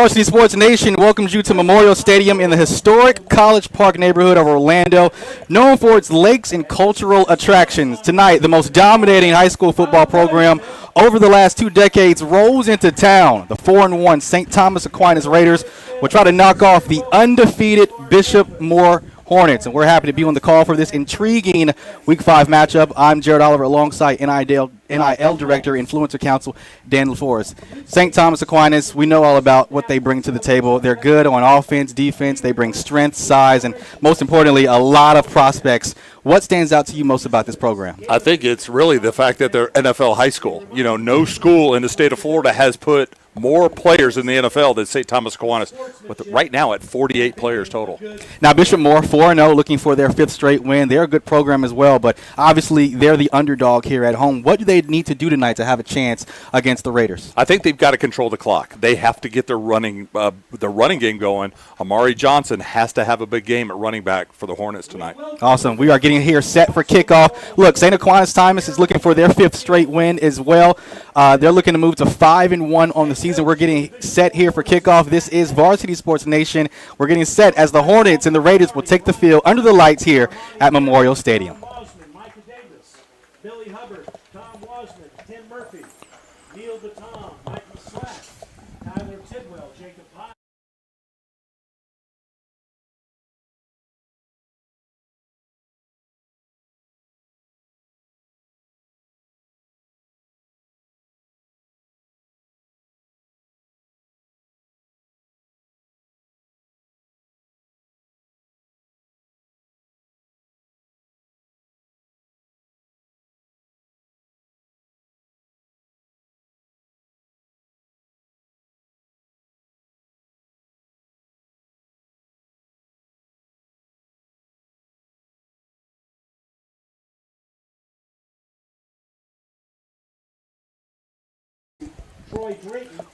Varsity Sports Nation welcomes you to Memorial Stadium in the historic College Park neighborhood of Orlando, known for its lakes and cultural attractions. Tonight, the most dominating high school football program over the last 2 decades rolls into town. The 4-1 St. Thomas Aquinas Raiders will try to knock off the undefeated Bishop Moore Hornets, and we're happy to be on the call for this intriguing Week 5 matchup. I'm Jared Oliver alongside NIL Director, Influencer Council, Dan LaForest. St. Thomas Aquinas, we know all about what they bring to the table. They're good on offense, defense. They bring strength, size, and most importantly, a lot of prospects. What stands out to you most about this program? I think it's really the fact that they're NFL high school. You know, no school in the state of Florida has put more players in the NFL than St. Thomas Aquinas, with right now at 48 players total. Now, Bishop Moore, 4-0, looking for their 5th straight win. They're a good program as well, but obviously they're the underdog here at home. What do they need to do tonight to have a chance against the Raiders? I think they've got to control the clock. They have to get their running game going. Amari Johnson has to have a big game at running back for the Hornets tonight. Awesome. We are getting here set for kickoff. Look, St. Aquinas Thomas is looking for their 5th straight win as well. They're looking to move to 5-1 on the season. We're getting set here for kickoff. This is Varsity Sports Nation. We're getting set as the Hornets and the Raiders will take the field under the lights here at Memorial Stadium. Micah Davis, Billy Hubbard, Tom Wasman, Tim Murphy, Neil Batom, Michael Slack, Tyler Tidwell, Jacob Pye.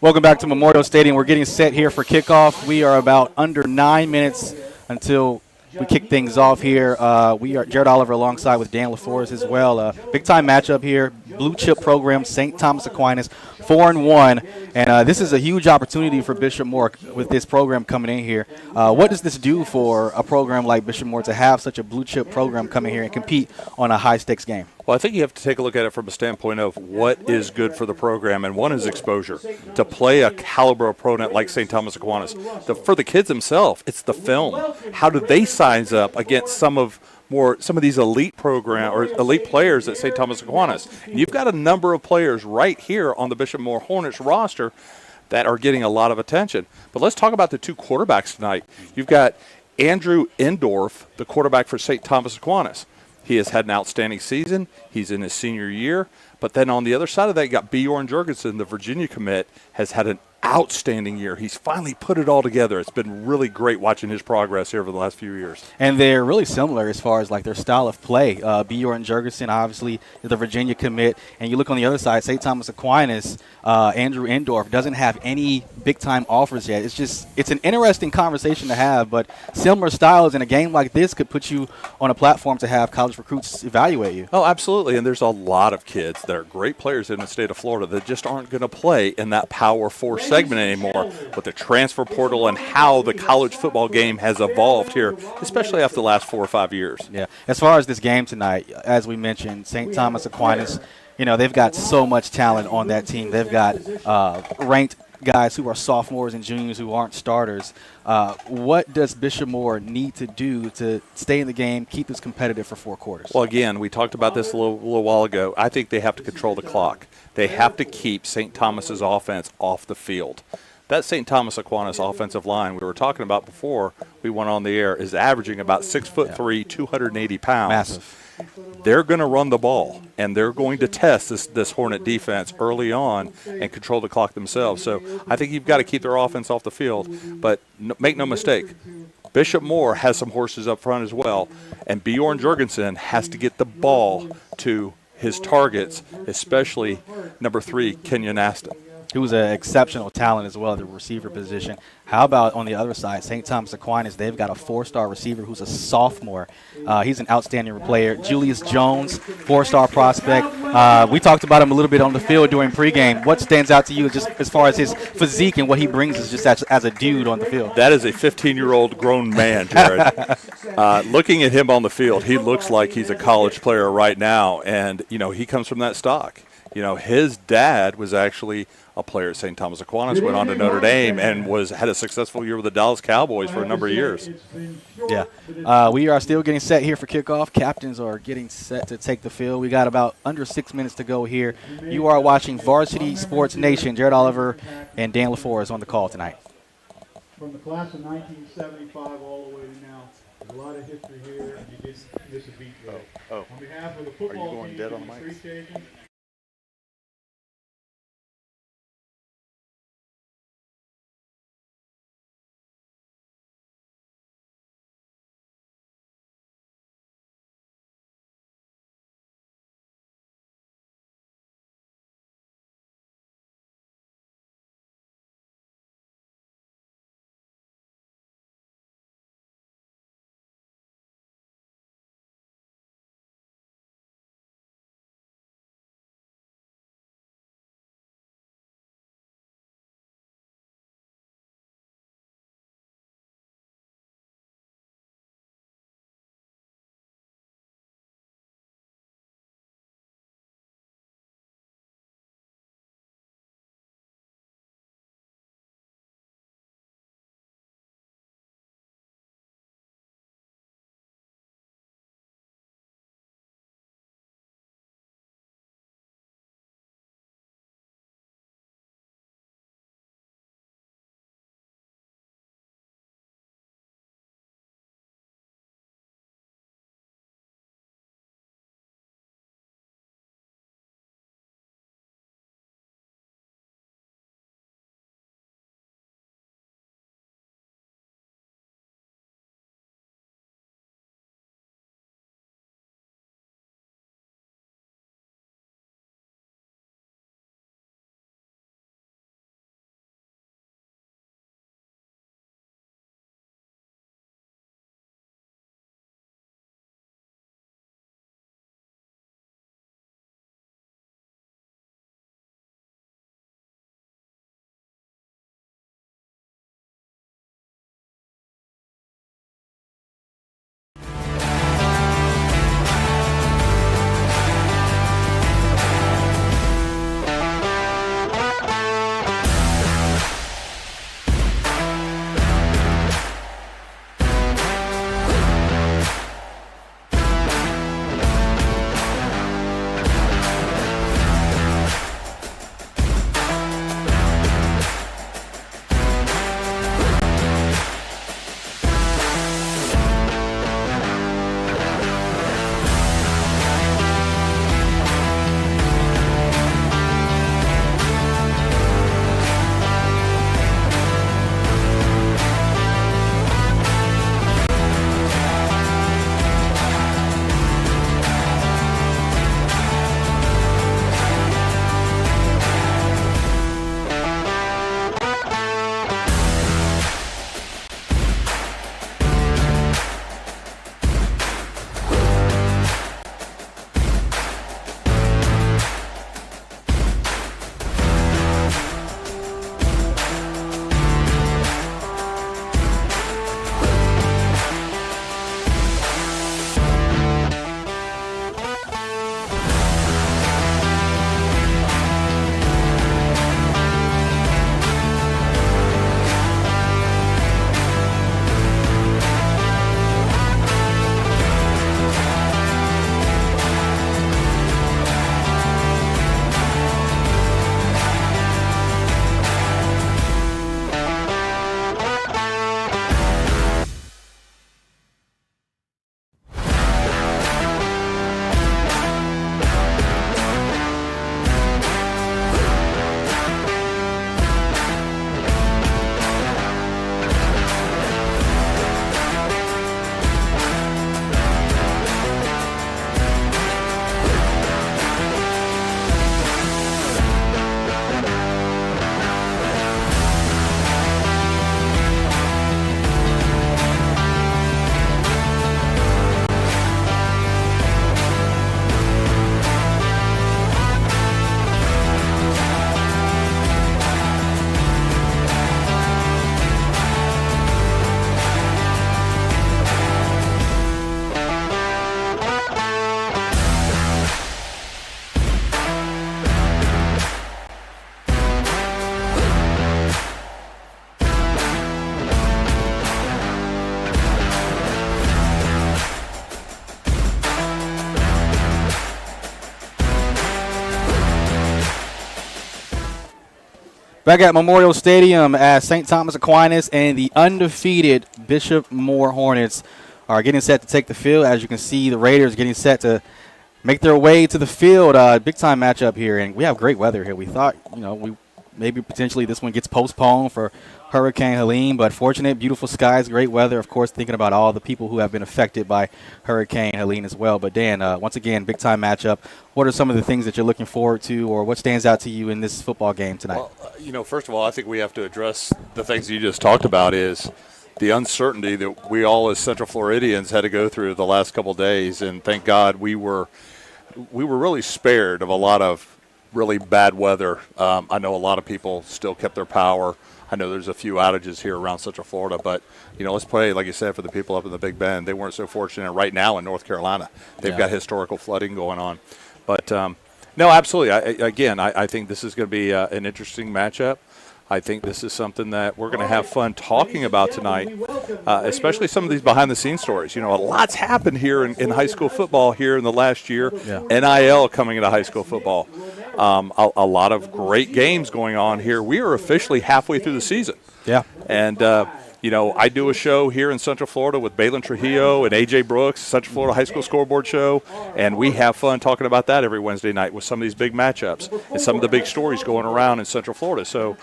Welcome back to Memorial Stadium. We're getting set here for kickoff. We are about under 9 minutes until we kick things off here. We are Jared Oliver alongside with Dan LaForest as well. Big-time matchup here. Blue chip program, St. Thomas Aquinas, 4-1. And this is a huge opportunity for Bishop Moore with this program coming in here. What does this do for a program like Bishop Moore to have such a blue chip program come in here and compete on a high-stakes game? Well, I think you have to take a look at it from a standpoint of what is good for the program, and one is exposure. To play a caliber opponent like St. Thomas Aquinas, for the kids themselves, it's the film. How do they size up against some of these elite program or elite players at St. Thomas Aquinas? And you've got a number of players right here on the Bishop Moore Hornets roster that are getting a lot of attention. But let's talk about the 2 quarterbacks tonight. You've got Andrew Endorf, the quarterback for St. Thomas Aquinas. He has had an outstanding season. He's in his senior year. But then on the other side of that, you got Bjorn Jurgensen, the Virginia commit, has had an outstanding year. He's finally put it all together. It's been really great watching his progress here over the last few years. And they're really similar as far as like their style of play. Bjorn Jurgensen, obviously, is the Virginia commit. And you look on the other side, St. Thomas Aquinas, Andrew Endorf doesn't have any big-time offers yet. It's an interesting conversation to have, but similar styles in a game like this could put you on a platform to have college recruits evaluate you. Oh, absolutely. And there's a lot of kids that are great players in the state of Florida that just aren't going to play in that Power 4 segment anymore with the transfer portal and how the college football game has evolved here, especially after the last 4 or 5 years. Yeah. As far as this game tonight, as we mentioned, St. Thomas Aquinas, they've got so much talent on that team. They've got ranked guys who are sophomores and juniors who aren't starters. What does Bishop Moore need to do to stay in the game, keep this competitive for 4 quarters? Well, again, we talked about this a little while ago. I think they have to control the clock. They have to keep St. Thomas's offense off the field. That St. Thomas Aquinas offensive line we were talking about before we went on the air is averaging about 6'3", 280 pounds. Massive. They're going to run the ball, and they're going to test this Hornet defense early on and control the clock themselves. So I think you've got to keep their offense off the field. But make no mistake, Bishop Moore has some horses up front as well, and Bjorn Jurgensen has to get the ball to his targets, especially number 3, Kenyon Aston. who's an exceptional talent as well at the receiver position. How about on the other side, St. Thomas Aquinas? They've got a 4-star receiver who's a sophomore. He's an outstanding player. Julius Jones, 4-star prospect. We talked about him a little bit on the field during pregame. What stands out to you just as far as his physique and what he brings us just as a dude on the field? That is a 15-year-old grown man, Jared. Looking at him on the field, he looks like he's a college player right now, and he comes from that stock. His dad was actually a player at St. Thomas Aquinas, went on to Notre Dame, and had a successful year with the Dallas Cowboys for a number of years. Yeah. We are still getting set here for kickoff. Captains are getting set to take the field. We got about under 6 minutes to go here. You are watching Varsity Sports Nation. Jared Oliver and Dan LaForest on the call tonight. From the class of 1975 all the way to now, there's a lot of history here, and you didn't miss a beat there. On behalf of the football team, we appreciate you. Back at Memorial Stadium as St. Thomas Aquinas and the undefeated Bishop Moore Hornets are getting set to take the field. As you can see, the Raiders getting set to make their way to the field. Big-time matchup here, and we have great weather here. We thought, maybe potentially this one gets postponed for Hurricane Helene, but fortunate, beautiful skies, great weather. Of course, thinking about all the people who have been affected by Hurricane Helene as well. But Dan, once again, big-time matchup. What are some of the things that you're looking forward to, or what stands out to you in this football game tonight? Well, first of all, I think we have to address the things you just talked about is the uncertainty that we all as Central Floridians had to go through the last couple of days, and thank God we were really spared of a lot of really bad weather. I know a lot of people still kept their power. I know there's a few outages here around Central Florida, but, let's pray, like you said, for the people up in the Big Bend. They weren't so fortunate right now in North Carolina. They've got historical flooding going on. But, no, absolutely. I think this is going to be an interesting matchup. I think this is something that we're going to have fun talking about tonight, especially some of these behind-the-scenes stories. A lot's happened here in high school football here in the last year. Yeah. NIL coming into high school football. A lot of great games going on here. We are officially halfway through the season. Yeah. And, I do a show here in Central Florida with Balin Trujillo and A.J. Brooks, Central Florida High School Scoreboard Show, and we have fun talking about that every Wednesday night with some of these big matchups and some of the big stories going around in Central Florida. So,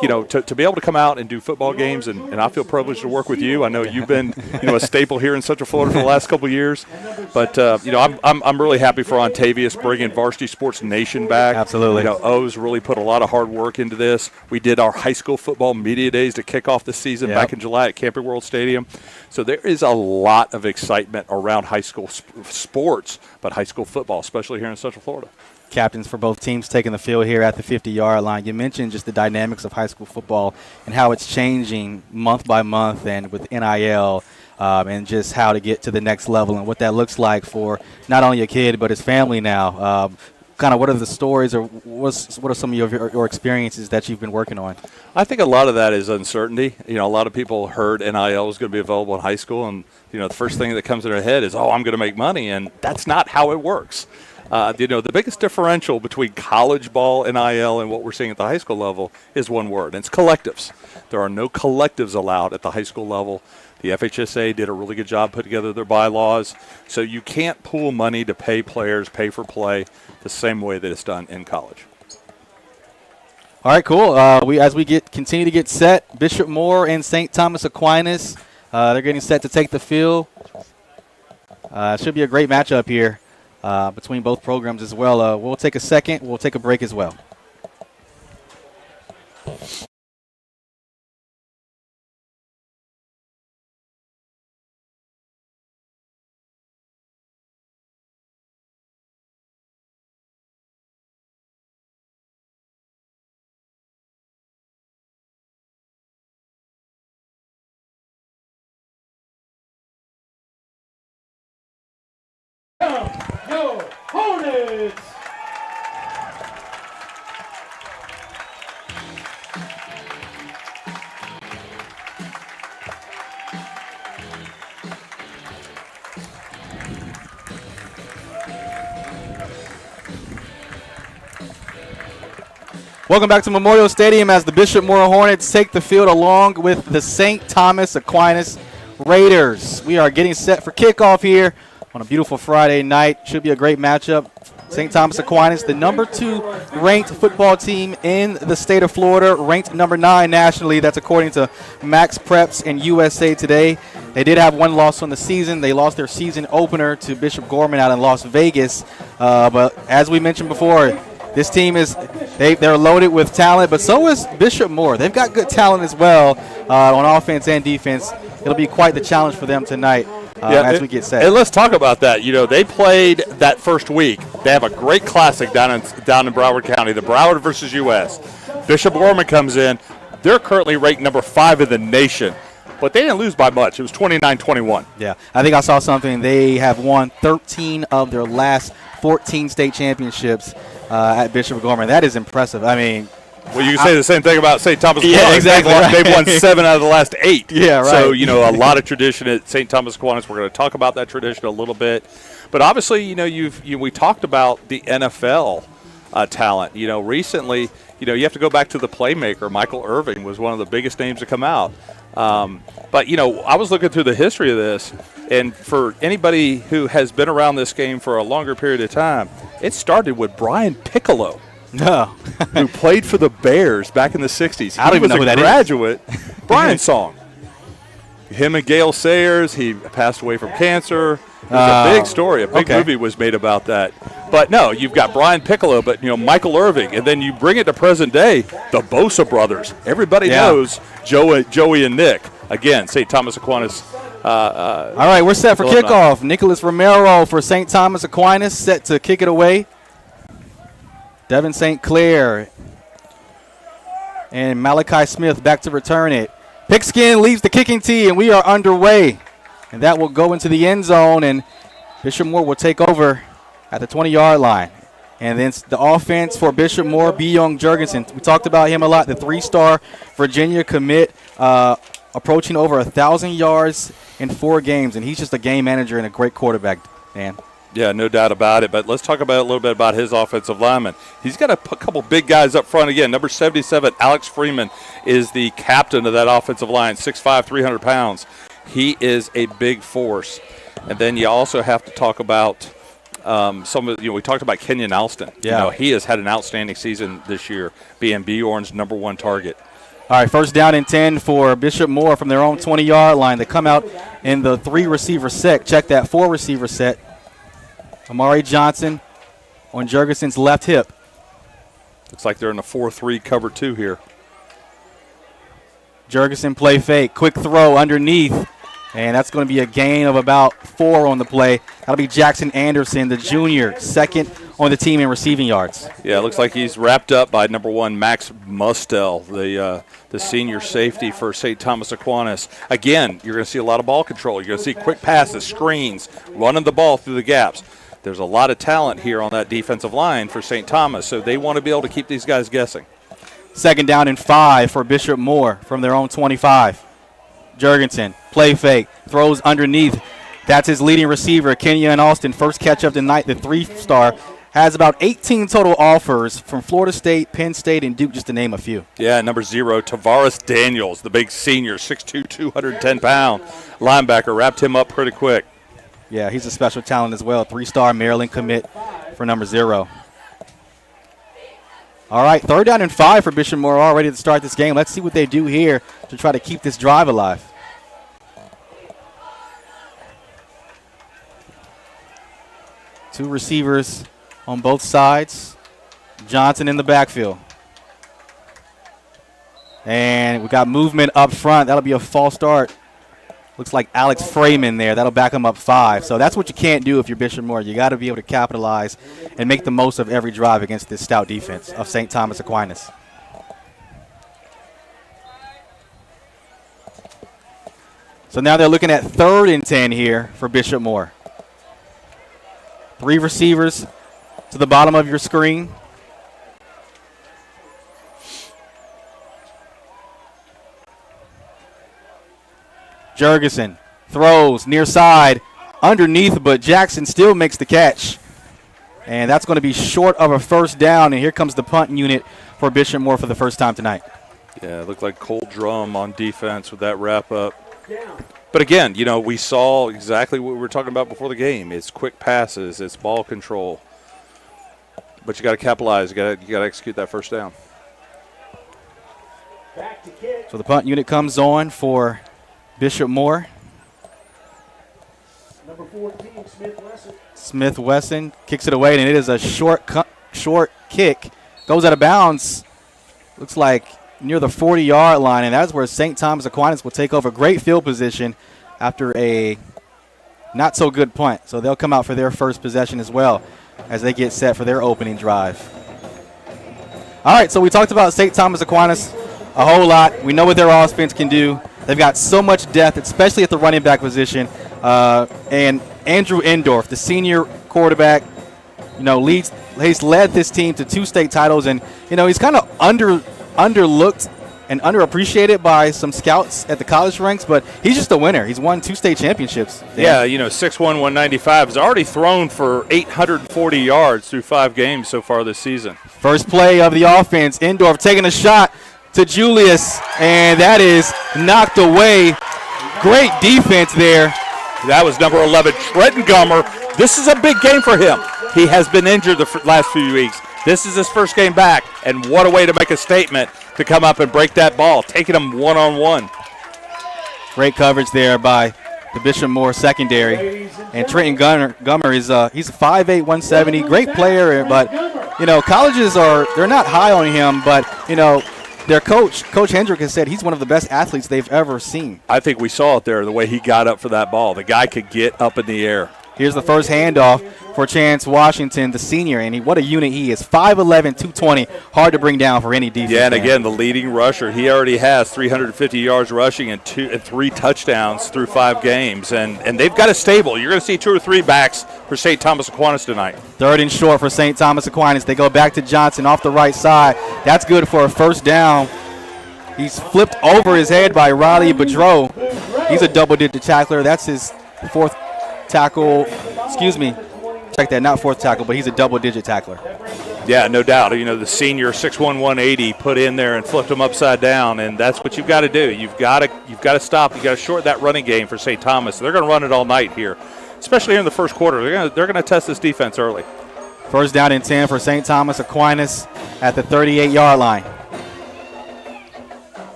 to be able to come out and do football games, and I feel privileged to work with you. I know you've been, a staple here in Central Florida for the last couple of years. But, I'm really happy for Ontavious bringing Varsity Sports Nation back. Absolutely. O's really put a lot of hard work into this. We did our high school football media days to kick off the season back in July at Camping World Stadium. So there is a lot of excitement around high school sports, but high school football, especially here in Central Florida. Captains for both teams taking the field here at the 50-yard line. You mentioned just the dynamics of high school football and how it's changing month by month and with NIL and just how to get to the next level and what that looks like for not only a kid but his family now. Kind of what are the stories or what are some of your experiences that you've been working on? I think a lot of that is uncertainty. A lot of people heard NIL was going to be available in high school, and, the first thing that comes in their head is, I'm going to make money, and that's not how it works. The biggest differential between college ball, NIL, and what we're seeing at the high school level is one word, and it's collectives. There are no collectives allowed at the high school level. The FHSA did a really good job putting together their bylaws. So you can't pool money to pay players, pay for play, the same way that it's done in college. All right, cool. As we continue to get set, Bishop Moore and St. Thomas Aquinas, they're getting set to take the field. It should be a great matchup here between both programs as well. We'll take a second. We'll take a break as well. Your Hornets! Welcome back to Memorial Stadium as the Bishop Moore Hornets take the field along with the St. Thomas Aquinas Raiders. We are getting set for kickoff here on a beautiful Friday night. Should be a great matchup. St. Thomas Aquinas, the number 2 ranked football team in the state of Florida, ranked number 9 nationally. That's according to Max Preps and USA Today. They did have one loss on the season. They lost their season opener to Bishop Gorman out in Las Vegas. But as we mentioned before, this team they're loaded with talent, but so is Bishop Moore. They've got good talent as well on offense and defense. It'll be quite the challenge for them tonight. As we get set. And let's talk about that. They played that first week. They have a great classic down in Broward County, the Broward versus US. Bishop Gorman comes in. They're currently ranked number 5 in the nation, but they didn't lose by much. It was 29-21. Yeah, I think I saw something. They have won 13 of their last 14 state championships at Bishop Gorman. That is impressive. I mean, well, you can say the same thing about St. Thomas Aquinas. Yeah, exactly. They've won 7 out of the last 8. Yeah, right. So, a lot of tradition at St. Thomas Aquinas. We're going to talk about that tradition a little bit. But obviously, we talked about the NFL talent. Recently, you have to go back to the playmaker. Michael Irving was one of the biggest names to come out. But, I was looking through the history of this, and for anybody who has been around this game for a longer period of time, it started with Brian Piccolo. No. Who played for the Bears back in the 60s. I don't even know who that is. Graduate. Brian Song. Him and Gail Sayers, he passed away from cancer. It was a big story. A big movie was made about that. But, no, you've got Brian Piccolo, but, Michael Irving. And then you bring it to present day, the Bosa brothers. Everybody knows Joey and Nick. Again, St. Thomas Aquinas. All right, we're set for kickoff. Nicholas Romero for St. Thomas Aquinas set to kick it away. Devin St. Clair and Malachi Smith back to return it. Pigskin leaves the kicking tee, and we are underway. And that will go into the end zone, and Bishop Moore will take over at the 20-yard line. And then the offense for Bishop Moore, B. Young Jurgensen. We talked about him a lot, the 3-star Virginia commit, approaching over 1,000 yards in 4 games. And he's just a game manager and a great quarterback, Dan. Yeah, no doubt about it. But let's talk about a little bit about his offensive lineman. He's got a couple big guys up front again. Number 77, Alex Freeman, is the captain of that offensive line, 6'5", 300 pounds. He is a big force. And then you also have to talk about we talked about Kenyon Alston. Yeah. He has had an outstanding season this year, being Bjorn's number 1 target. All right, first down and 10 for Bishop Moore from their own 20-yard line. They come out in the 3-receiver set. Check that 4-receiver set. Amari Johnson on Jurgensen's left hip. Looks like they're in a 4-3 cover 2 here. Jurgensen play fake. Quick throw underneath. And that's going to be a gain of about 4 on the play. That'll be Jackson Anderson, the junior, second on the team in receiving yards. Yeah, it looks like he's wrapped up by number 1, Max Mustel, the senior safety for St. Thomas Aquinas. Again, you're going to see a lot of ball control. You're going to see quick passes, screens, running the ball through the gaps. There's a lot of talent here on that defensive line for St. Thomas, so they want to be able to keep these guys guessing. Second down and 5 for Bishop Moore from their own 25. Jurgensen, play fake, throws underneath. That's his leading receiver, Kenyon Alston. First catch of the night, the 3-star. Has about 18 total offers from Florida State, Penn State, and Duke, just to name a few. Yeah, number 0, Tavares Daniels, the big senior, 6'2", 210-pound linebacker. Wrapped him up pretty quick. Yeah, he's a special talent as well. 3-star Maryland commit for number 0. All right, third down and 5 for Bishop Moore, all ready to start this game. Let's see what they do here to try to keep this drive alive. Two receivers on both sides. Johnson in the backfield. And we got movement up front. That'll be a false start. Looks like Alex Freeman there. That'll back him up 5. So that's what you can't do if you're Bishop Moore. You got to be able to capitalize and make the most of every drive against this stout defense of St. Thomas Aquinas. So now they're looking at 3rd and 10 here for Bishop Moore. 3 receivers to the bottom of your screen. Jurgensen throws near side underneath, but Jackson still makes the catch. And that's going to be short of a first down. And here comes the punt unit for Bishop Moore for the first time tonight. Yeah, it looked like Cole Drum on defense with that wrap up. But again, we saw exactly what we were talking about before the game. It's quick passes, it's ball control. But you got to capitalize. You got to execute that first down. So the punt unit comes on for Bishop Moore. Number 14, Smith Wesson. Smith Wesson kicks it away, and it is a short kick. Goes out of bounds. Looks like near the 40-yard line, and that's where St. Thomas Aquinas will take over. Great field position after a not-so-good punt. So they'll come out for their first possession as well as they get set for their opening drive. All right, so we talked about St. Thomas Aquinas a whole lot. We know what their offense can do. They've got so much depth, especially at the running back position. And Andrew Endorf, the senior quarterback, he's led this team to 2 state titles, and he's kind of underlooked and underappreciated by some scouts at the college ranks, but he's just a winner. He's won 2 state championships. Yeah, 6'1", 195 has already thrown for 840 yards through 5 games so far this season. First play of the offense, Endorf taking a shot to Julius, and that is knocked away. Great defense there. That was number 11, Trenton Gummer. This is a big game for him. He has been injured the last few weeks. This is his first game back, and what a way to make a statement to come up and break that ball, taking him one-on-one. Great coverage there by the Bishop Moore secondary. And Trenton Gummer is he's 5'8", 170, great player, but colleges they're not high on him, but their coach Hendrick, has said he's one of the best athletes they've ever seen. I think we saw it there, the way he got up for that ball. The guy could get up in the air. Here's the first handoff for Chance Washington, the senior, and what a unit he is. 5'11", 220, hard to bring down for any defense. Yeah, and again, the leading rusher. He already has 350 yards rushing and 3 touchdowns through 5 games, and they've got a stable. You're going to see 2 or 3 backs for St. Thomas Aquinas tonight. 3rd and short for St. Thomas Aquinas. They go back to Johnson off the right side. That's good for a first down. He's flipped over his head by Riley Bedreau. He's a double-digit tackler. That's his 4th tackle. Excuse me. Check that, not 4th tackle, but he's a double-digit tackler. Yeah, no doubt. The senior 6'1", 180 put in there and flipped him upside down, and that's what you've got to do. You've got to stop. You've got to short that running game for St. Thomas. They're going to run it all night here, especially here in the first quarter. They're going to test this defense early. First down and 10 for St. Thomas Aquinas at the 38-yard line.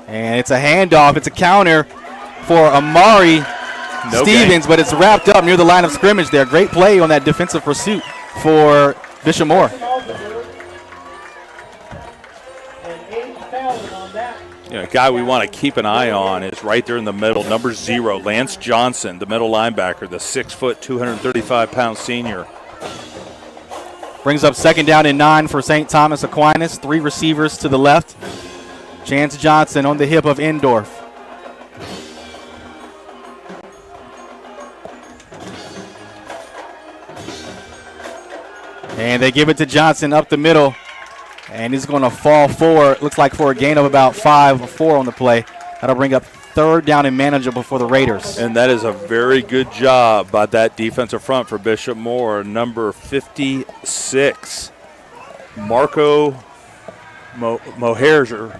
And it's a handoff. It's a counter for Amari Stevens, but it's wrapped up near the line of scrimmage there. Great play on that defensive pursuit for Bishop Moore. A guy we want to keep an eye on is right there in the middle, number 0, Lance Johnson, the middle linebacker, the 6', 235-pound senior. Brings up 2nd down and 9 for St. Thomas Aquinas. 3 receivers to the left. Chance Johnson on the hip of Endorf. And they give it to Johnson up the middle. And he's going to fall forward. Looks like for a gain of about 5 or 4 on the play. That'll bring up 3rd down and manageable for the Raiders. And that is a very good job by that defensive front for Bishop Moore. Number 56, Marco Moherger.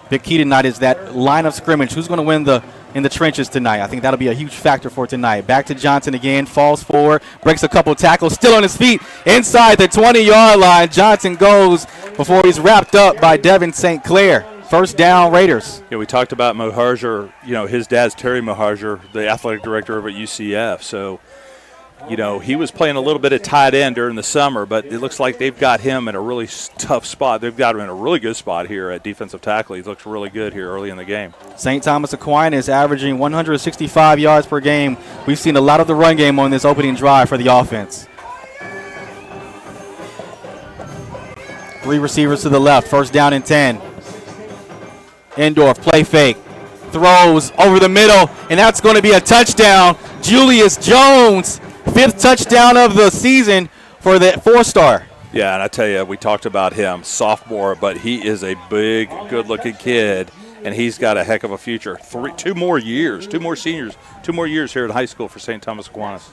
Big key tonight is that line of scrimmage. Who's going to win in the trenches tonight? I think that'll be a huge factor for tonight. Back to Johnson again, falls forward, breaks a couple tackles, still on his feet, inside the 20-yard line. Johnson goes before he's wrapped up by Devin St. Clair. First down, Raiders. Yeah, we talked about Moharger. His dad's Terry Moharger, the athletic director over at UCF. So, he was playing a little bit of tight end during the summer, but it looks like they've got him in a really tough spot. They've got him in a really good spot here at defensive tackle. He looks really good here early in the game. St. Thomas Aquinas averaging 165 yards per game. We've seen a lot of the run game on this opening drive for the offense. 3 receivers to the left. First down and 10. Endorf, play fake. Throws over the middle, and that's going to be a touchdown. Julius Jones, 5th touchdown of the season for the 4-star. Yeah, and I tell you, we talked about him, sophomore, but he is a big, good-looking kid, and he's got a heck of a future. 2 more years, 2 more seniors, 2 more years here in high school for St. Thomas Aquinas.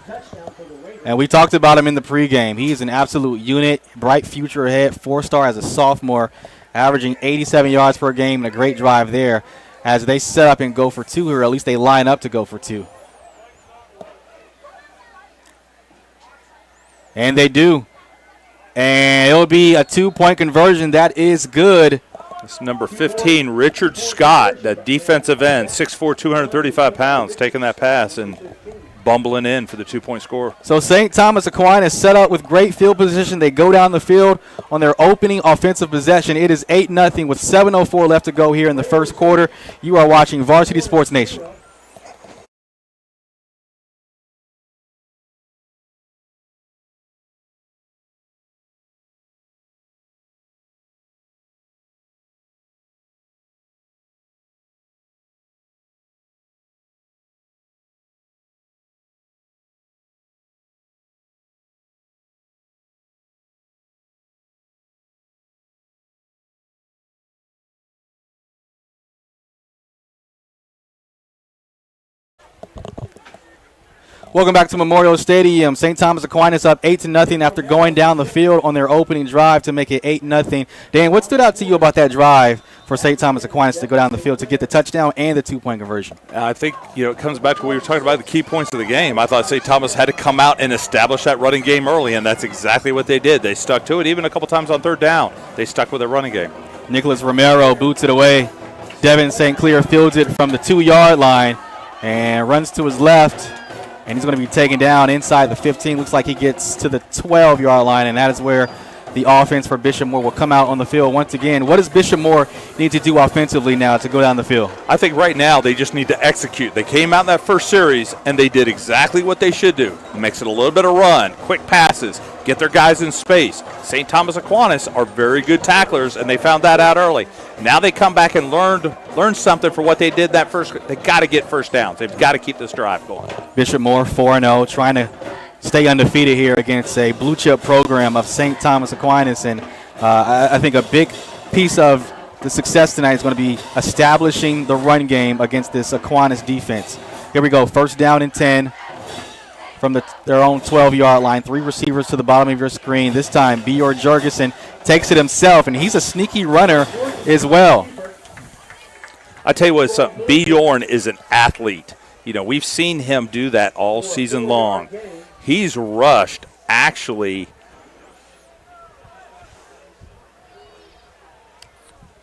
And we talked about him in the pregame. He's an absolute unit, bright future ahead, 4-star as a sophomore, averaging 87 yards per game, and a great drive there as they set up and go for 2, or at least they line up to go for 2. And they do. And it'll be a 2-point conversion. That is good. It's number 15, Richard Scott, that defensive end, 6'4", 235 pounds, taking that pass and bumbling in for the 2-point score. So St. Thomas Aquinas set up with great field position. They go down the field on their opening offensive possession. It is 8-0 with 7:04 left to go here in the first quarter. You are watching Varsity Sports Nation. Welcome back to Memorial Stadium. St. Thomas Aquinas up 8-0 after going down the field on their opening drive to make it 8-0. Dan, what stood out to you about that drive for St. Thomas Aquinas to go down the field to get the touchdown and the 2-point conversion? I think, it comes back to what we were talking about, the key points of the game. I thought St. Thomas had to come out and establish that running game early, and that's exactly what they did. They stuck to it. Even a couple times on third down, they stuck with their running game. Nicholas Romero boots it away. Devin St. Clair fields it from the 2-yard line and runs to his left. And he's going to be taken down inside the 15. Looks like he gets to the 12-yard line, and that is where the offense for Bishop Moore will come out on the field once again. What does Bishop Moore need to do offensively now to go down the field? I think right now they just need to execute. They came out in that first series, and they did exactly what they should do. Mix it a little bit of run, quick passes, get their guys in space. St. Thomas Aquinas are very good tacklers, and they found that out early. Now they come back and learned something for what they did that first. They got to get first downs. They've got to keep this drive going. Bishop Moore 4-0, trying to stay undefeated here against a blue chip program of St. Thomas Aquinas. And I think a big piece of the success tonight is going to be establishing the run game against this Aquinas defense. Here we go, first down and 10 from their own 12-yard line. 3 receivers to the bottom of your screen. This time, Bjorn Jurgensen takes it himself, and he's a sneaky runner as well. I tell you what, Bjorn is an athlete. We've seen him do that all season long. He's rushed, actually.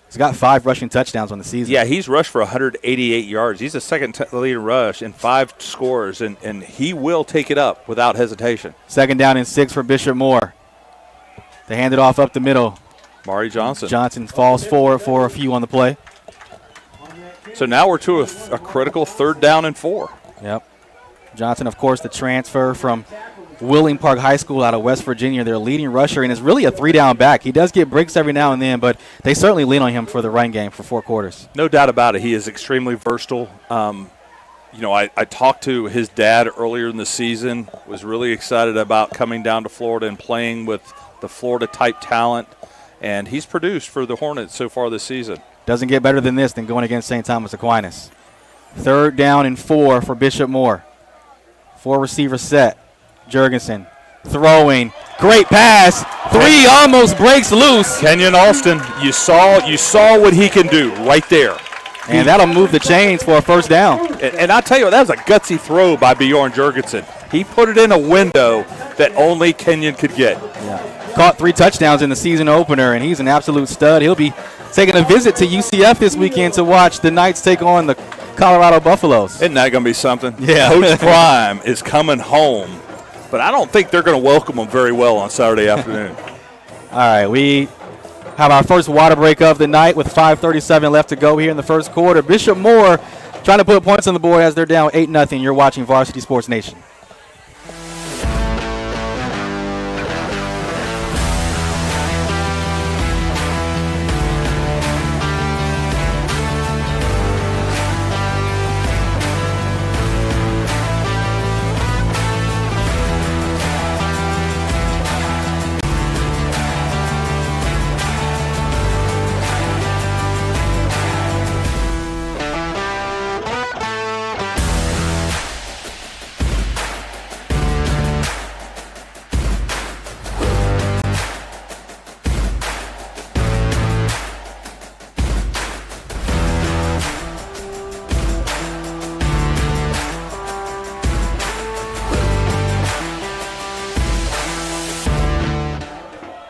He's got 5 rushing touchdowns on the season. Yeah, he's rushed for 188 yards. He's the second leading rush in 5 scores, and he will take it up without hesitation. Second down and 6 for Bishop Moore. They hand it off up the middle. Mari Johnson. Johnson falls forward for a few on the play. So now we're to a critical 3rd down and 4. Yep. Johnson, of course, the transfer from Willing Park High School out of West Virginia, their leading rusher, and is really a 3-down back. He does get breaks every now and then, but they certainly lean on him for the run game for 4 quarters. No doubt about it. He is extremely versatile. I talked to his dad earlier in the season, was really excited about coming down to Florida and playing with the Florida-type talent, and he's produced for the Hornets so far this season. Doesn't get better than this than going against St. Thomas Aquinas. 3rd down and 4 for Bishop Moore. 4 receiver set. Jurgensen throwing. Great pass. 3 almost breaks loose. Kenyon Alston, you saw what he can do right there. And that'll move the chains for a first down. And I'll tell you what, that was a gutsy throw by Bjorn Jurgensen. He put it in a window that only Kenyon could get. Yeah. Caught 3 touchdowns in the season opener, and he's an absolute stud. He'll be taking a visit to UCF this weekend to watch the Knights take on the Colorado Buffaloes. Isn't that going to be something? Yeah. Coach Prime is coming home, but I don't think they're going to welcome him very well on Saturday afternoon. All right, we have our first water break of the night with 5:37 left to go here in the first quarter. Bishop Moore trying to put points on the board as they're down 8-0. You're watching Varsity Sports Nation.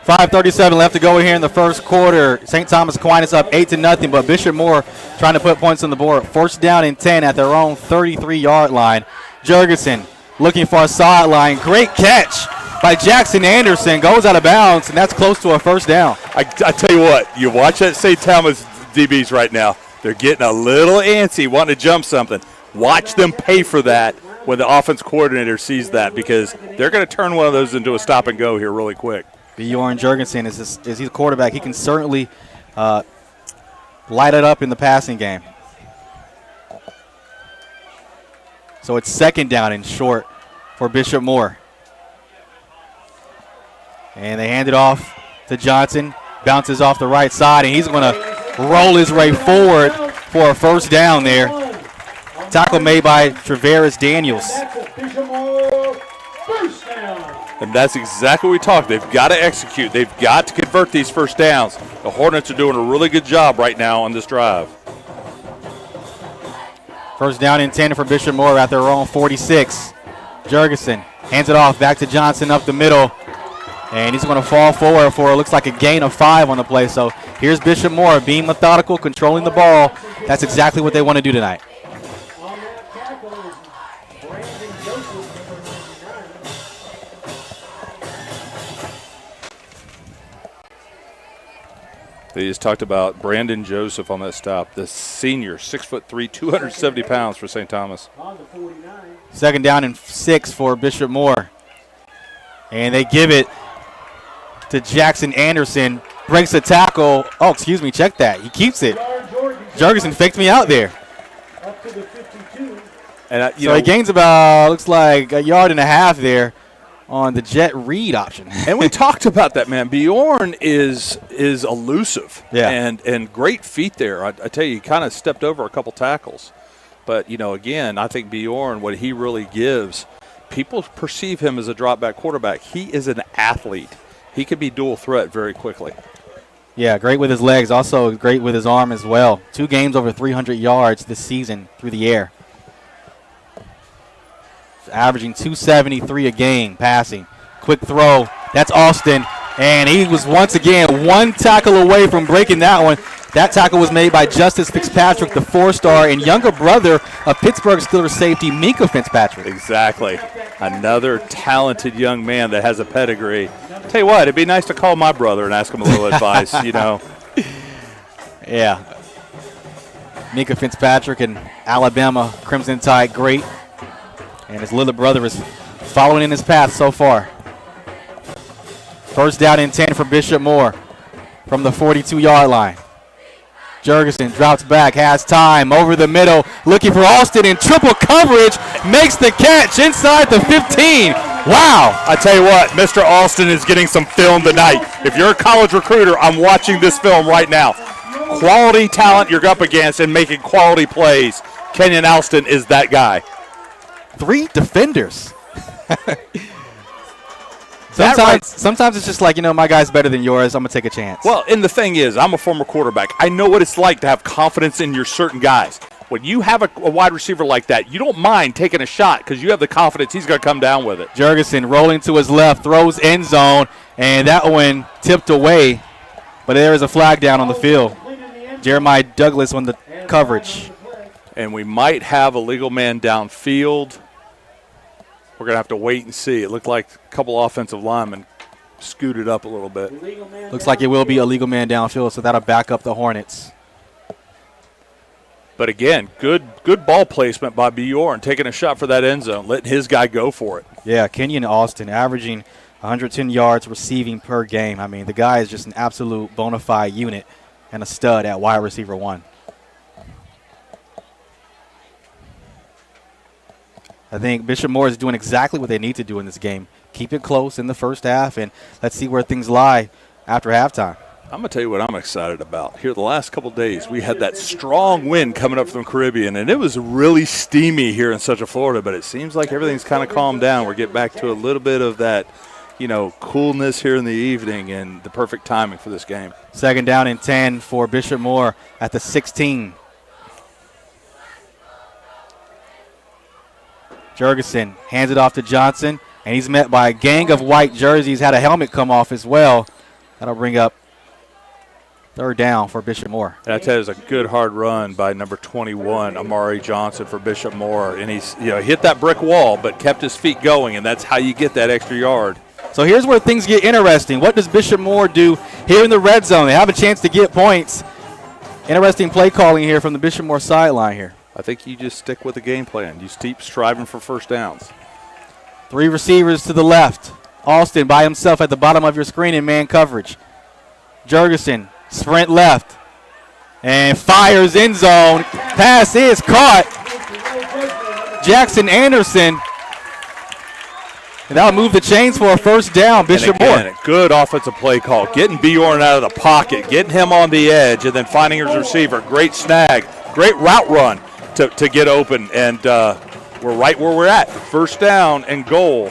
5:37 left to go here in the first quarter. St. Thomas Aquinas up 8-0, but Bishop Moore trying to put points on the board. First down and 10 at their own 33-yard line. Jurgensen looking for a sideline. Great catch by Jackson Anderson. Goes out of bounds, and that's close to a first down. I tell you what, you watch that St. Thomas DBs right now. They're getting a little antsy, wanting to jump something. Watch them pay for that when the offense coordinator sees that, because they're going to turn one of those into a stop and go here really quick. Bjorn Jurgensen is he's a quarterback. He can certainly light it up in the passing game. So it's second down and short for Bishop Moore. And they hand it off to Johnson. Bounces off the right side, and he's going to roll his way forward for a first down there. Tackle made by Travaris Daniels. for first down. And that's exactly what we talked. They've got to execute. They've got to convert these first downs. The Hornets are doing a really good job right now on this drive. First down and 10 for Bishop Moore at their own 46. Jurgensen hands it off back to Johnson up the middle. And he's going to fall forward for it looks like a gain of 5 on the play. So here's Bishop Moore being methodical, controlling the ball. That's exactly what they want to do tonight. On that tackle is Brandon Joseph, number 99. They just talked about Brandon Joseph on that stop. The senior, 6'3", 270 pounds for St. Thomas. On the 49. Second down and 6 for Bishop Moore. And they give it to Jackson Anderson. Breaks the tackle. Oh, excuse me. Check that. He keeps it. Jurgensen faked me out there. Up to the 52. And So he gains about, looks like, a yard and a half there on the jet read option. And we talked about that, man. Bjorn is elusive. Yeah. And great feet there. I tell you, he kind of stepped over a couple tackles. But, again, I think Bjorn, what he really gives, people perceive him as a drop-back quarterback. He is an athlete. He could be dual threat very quickly. Yeah, great with his legs. Also great with his arm as well. 2 games over 300 yards this season through the air. Averaging 273 a game passing. Quick throw. That's Austin. And he was once again 1 tackle away from breaking that one. That tackle was made by Justice Fitzpatrick, the 4-star, and younger brother of Pittsburgh Steelers safety Mika Fitzpatrick. Exactly. Another talented young man that has a pedigree. Tell you what, it'd be nice to call my brother and ask him a little advice, Yeah. Mika Fitzpatrick, and Alabama Crimson Tide great. And his little brother is following in his path so far. First down and 10 for Bishop Moore from the 42-yard line. Jurgensen drops back, has time, over the middle, looking for Austin in triple coverage, makes the catch inside the 15. Wow. I tell you what, Mr. Austin is getting some film tonight. If you're a college recruiter, I'm watching this film right now. Quality talent you're up against and making quality plays. Kenyon Alston is that guy. 3 defenders. Right. Sometimes it's just like, my guy's better than yours. I'm going to take a chance. Well, and the thing is, I'm a former quarterback. I know what it's like to have confidence in your certain guys. When you have a wide receiver like that, you don't mind taking a shot because you have the confidence he's going to come down with it. Jurgensen rolling to his left, throws end zone, and that one tipped away. But there is a flag down on the field. Jeremiah Douglas on the coverage. And we might have a legal man downfield. We're going to have to wait and see. It looked like a couple offensive linemen scooted up a little bit. Looks like it will be a legal man downfield, so that'll back up the Hornets. But again, good ball placement by Bjorn, taking a shot for that end zone, letting his guy go for it. Yeah, Kenyon Austin averaging 110 yards receiving per game. I mean, the guy is just an absolute bona fide unit and a stud at wide receiver 1. I think Bishop Moore is doing exactly what they need to do in this game. Keep it close in the first half, and let's see where things lie after halftime. I'm going to tell you what I'm excited about. Here the last couple of days, we had that strong wind coming up from the Caribbean, and it was really steamy here in Central Florida, but it seems like everything's kind of calmed down. We're getting back to a little bit of that, coolness here in the evening, and the perfect timing for this game. Second down and 10 for Bishop Moore at the 16. Jurgensen hands it off to Johnson, and he's met by a gang of white jerseys, had a helmet come off as well. That'll bring up third down for Bishop Moore. And I tell you, it was a good hard run by number 21, Amari Johnson, for Bishop Moore. And he's, hit that brick wall, but kept his feet going, and that's how you get that extra yard. So here's where things get interesting. What does Bishop Moore do here in the red zone? They have a chance to get points. Interesting play calling here from the Bishop Moore sideline here. I think you just stick with the game plan. You keep striving for first downs. 3 receivers to the left. Austin by himself at the bottom of your screen in man coverage. Jurgensen, sprint left, and fires end zone. Pass is caught. Jackson Anderson. And that'll move the chains for a first down, Bishop Moore. And good offensive play call. Getting Bjorn out of the pocket, getting him on the edge, and then finding his receiver. Great snag, great route run to get open. And we're right where we're at. First down and goal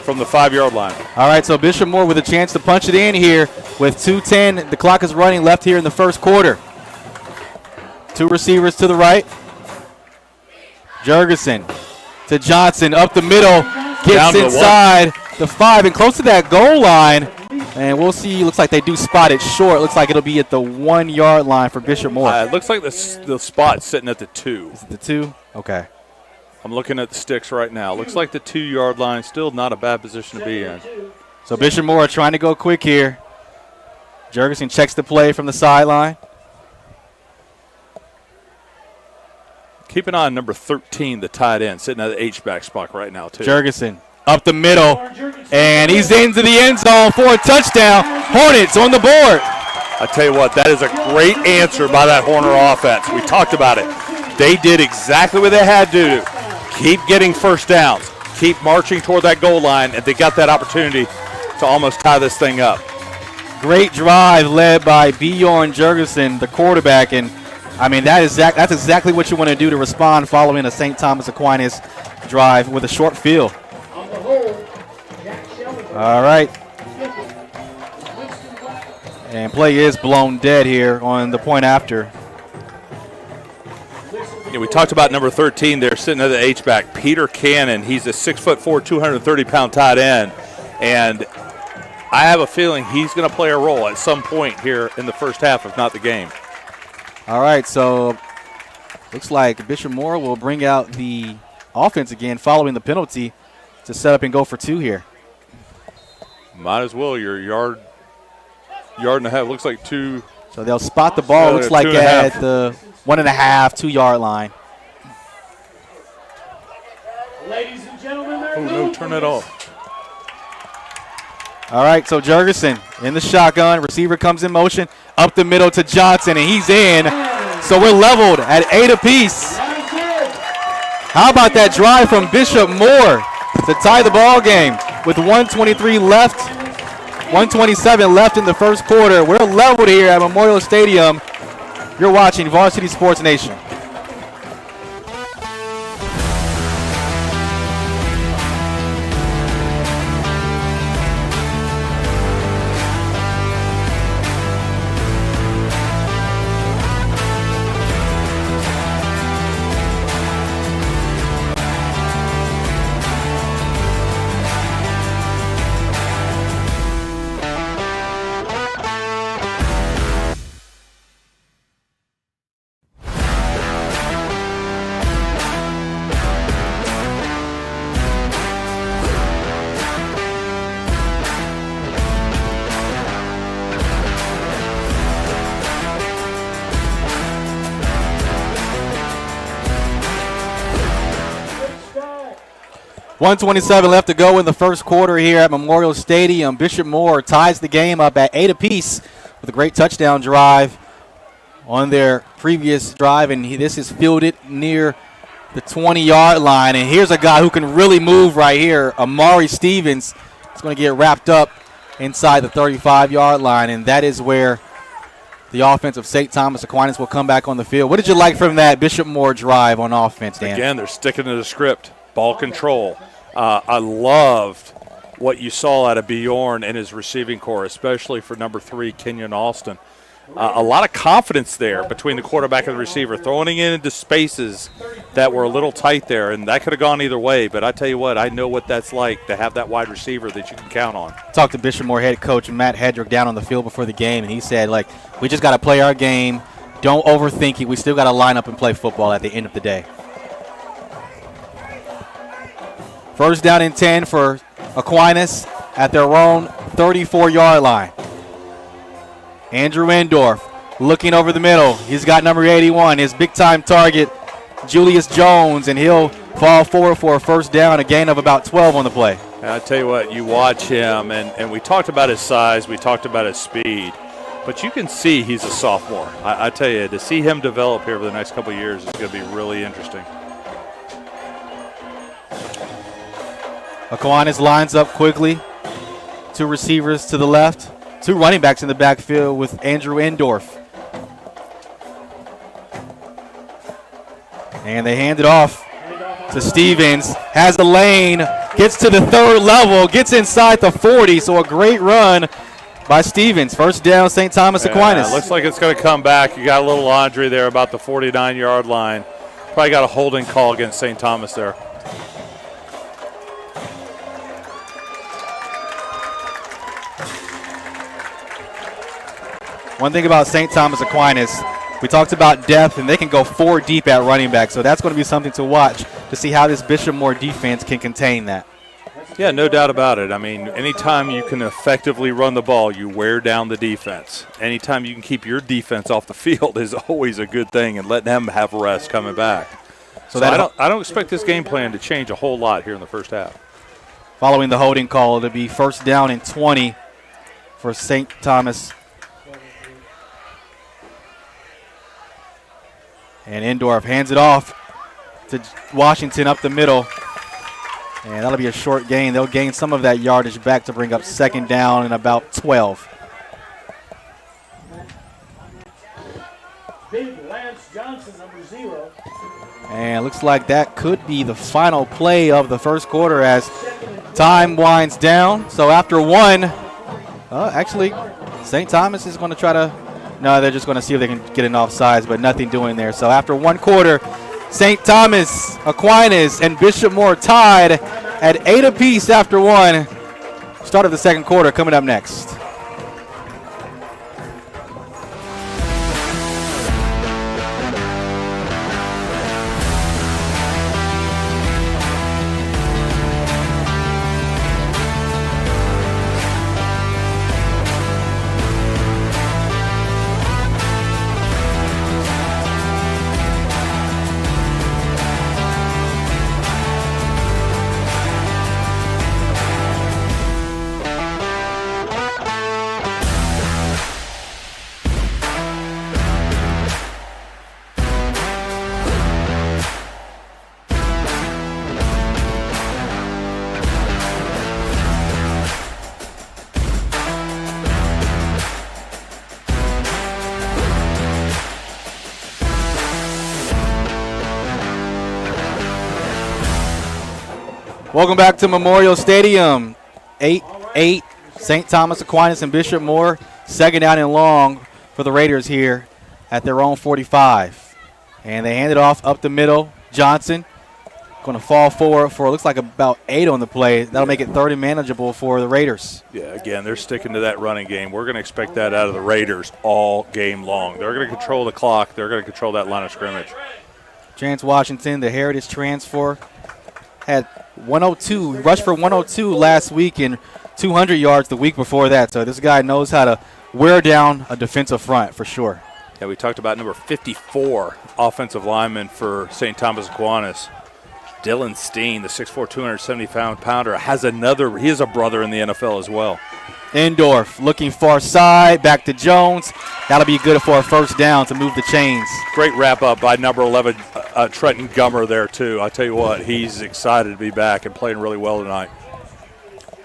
from the 5-yard line. All right, so Bishop Moore with a chance to punch it in here with 2:10. The clock is running left here in the first quarter. 2 receivers to the right. Jurgensen to Johnson up the middle. Gets inside the 5 and close to that goal line. And we'll see. Looks like they do spot it short. Looks like it'll be at the 1-yard line for Bishop Moore. It looks like the spot's sitting at the 2. Is it the 2? Okay. I'm looking at the sticks right now. Looks like the 2-yard line. Still not a bad position to be in. So Bishop Moore trying to go quick here. Jurgensen checks the play from the sideline. Keep an eye on number 13, the tight end, sitting at the H-back spot right now, too. Jurgensen up the middle, and he's into the end zone for a touchdown. Hornets on the board. I tell you what, that is a great answer by that Horner offense. We talked about it. They did exactly what they had to do. Keep getting first downs. Keep marching toward that goal line, and they got that opportunity to almost tie this thing up. Great drive led by Bjorn Jurgensen, the quarterback, and I mean that's exactly what you want to do to respond following a St. Thomas Aquinas drive with a short field. All right. And play is blown dead here on the point after. Yeah, we talked about number 13 there sitting at the H-back, Peter Cannon. He's a 6'4", 230-pound tight end. And I have a feeling he's going to play a role at some point here in the first half, if not the game. All right, so looks like Bishop Moore will bring out the offense again following the penalty to set up and go for 2 here. Might as well. Your yard and a half. Looks like 2. So they'll spot the ball. Looks like at the 1.5, 2-yard line. Ladies and gentlemen, Oh, no, turn that off. All right, so Jurgensen in the shotgun. Receiver comes in motion. Up the middle to Johnson, and he's in. So we're leveled at 8 apiece. How about that drive from Bishop Moore to tie the ball game with 1:23 left, 1:27 left in the first quarter. We're leveled here at Memorial Stadium. You're watching Varsity Sports Nation. .127 left to go in the first quarter here at Memorial Stadium. Bishop Moore ties the game up at 8 apiece with a great touchdown drive on their previous drive, and this is fielded near the 20-yard line. And here's a guy who can really move right here, Amari Stevens. Is going to get wrapped up inside the 35-yard line, and that is where the offense of St. Thomas Aquinas will come back on the field. What did you like from that Bishop Moore drive on offense, Dan? Again, they're sticking to the script. Ball control. I loved what you saw out of Bjorn and his receiving core, especially for number 3, Kenyon Alston. A lot of confidence there between the quarterback and the receiver, throwing it into spaces that were a little tight there, and that could have gone either way. But I tell you what, I know what that's like to have that wide receiver that you can count on. Talked to Bishop Moore head coach Matt Hedrick down on the field before the game, and he said, like, we just got to play our game. Don't overthink it. We still got to line up and play football at the end of the day. First down and 10 for Aquinas at their own 34-yard line. Andrew Endorf looking over the middle. He's got number 81, his big-time target, Julius Jones, and he'll fall forward for a first down, a gain of about 12 on the play. And I tell you what, you watch him, and we talked about his size, we talked about his speed, but you can see he's a sophomore. I tell you, to see him develop here over the next couple of years is going to be really interesting. Aquinas lines up quickly. 2 receivers to the left. 2 running backs in the backfield with Andrew Endorf. And they hand it off to Stevens. Has the lane. Gets to the third level. Gets inside the 40. So a great run by Stevens. First down, St. Thomas Aquinas. Looks like it's going to come back. You got a little laundry there about the 49-yard line. Probably got a holding call against St. Thomas there. One thing about St. Thomas Aquinas, we talked about depth, and they can go 4 deep at running back. So that's going to be something to watch to see how this Bishop Moore defense can contain that. Yeah, no doubt about it. I mean, anytime you can effectively run the ball, you wear down the defense. Anytime you can keep your defense off the field is always a good thing, and let them have rest coming back. So I don't expect this game plan to change a whole lot here in the first half. Following the holding call, to be first down and 20 for St. Thomas. And Endorf hands it off to Washington up the middle. And that'll be a short gain. They'll gain some of that yardage back to bring up second down and about 12. Big Lance Johnson, number 0. And looks like that could be the final play of the first quarter as time winds down. So after one, actually, St. Thomas is going to try to, no, they're just going to see if they can get an offsides, but nothing doing there. So after one quarter, St. Thomas, Aquinas, and Bishop Moore tied at 8 apiece after one. Start of the second quarter coming up next. Welcome back to Memorial Stadium. 8-8, St. Thomas Aquinas and Bishop Moore. Second down and long for the Raiders here at their own 45. And they hand it off up the middle. Johnson going to fall forward for, looks like about 8 on the play. That'll make it 30 manageable for the Raiders. Yeah, again, they're sticking to that running game. We're going to expect that out of the Raiders all game long. They're going to control the clock. They're going to control that line of scrimmage. Chance Washington, the Heritage transfer, had 102, rushed for 102 last week and 200 yards the week before that. So this guy knows how to wear down a defensive front for sure. Yeah, we talked about number 54 offensive lineman for St. Thomas Aquinas. Dylan Steen, the 6'4", 270-pounder, he has a brother in the NFL as well. Endorf looking far side, back to Jones. That'll be good for a first down to move the chains. Great wrap-up by number 11, Trenton Gummer there, too. I'll tell you what, he's excited to be back and playing really well tonight.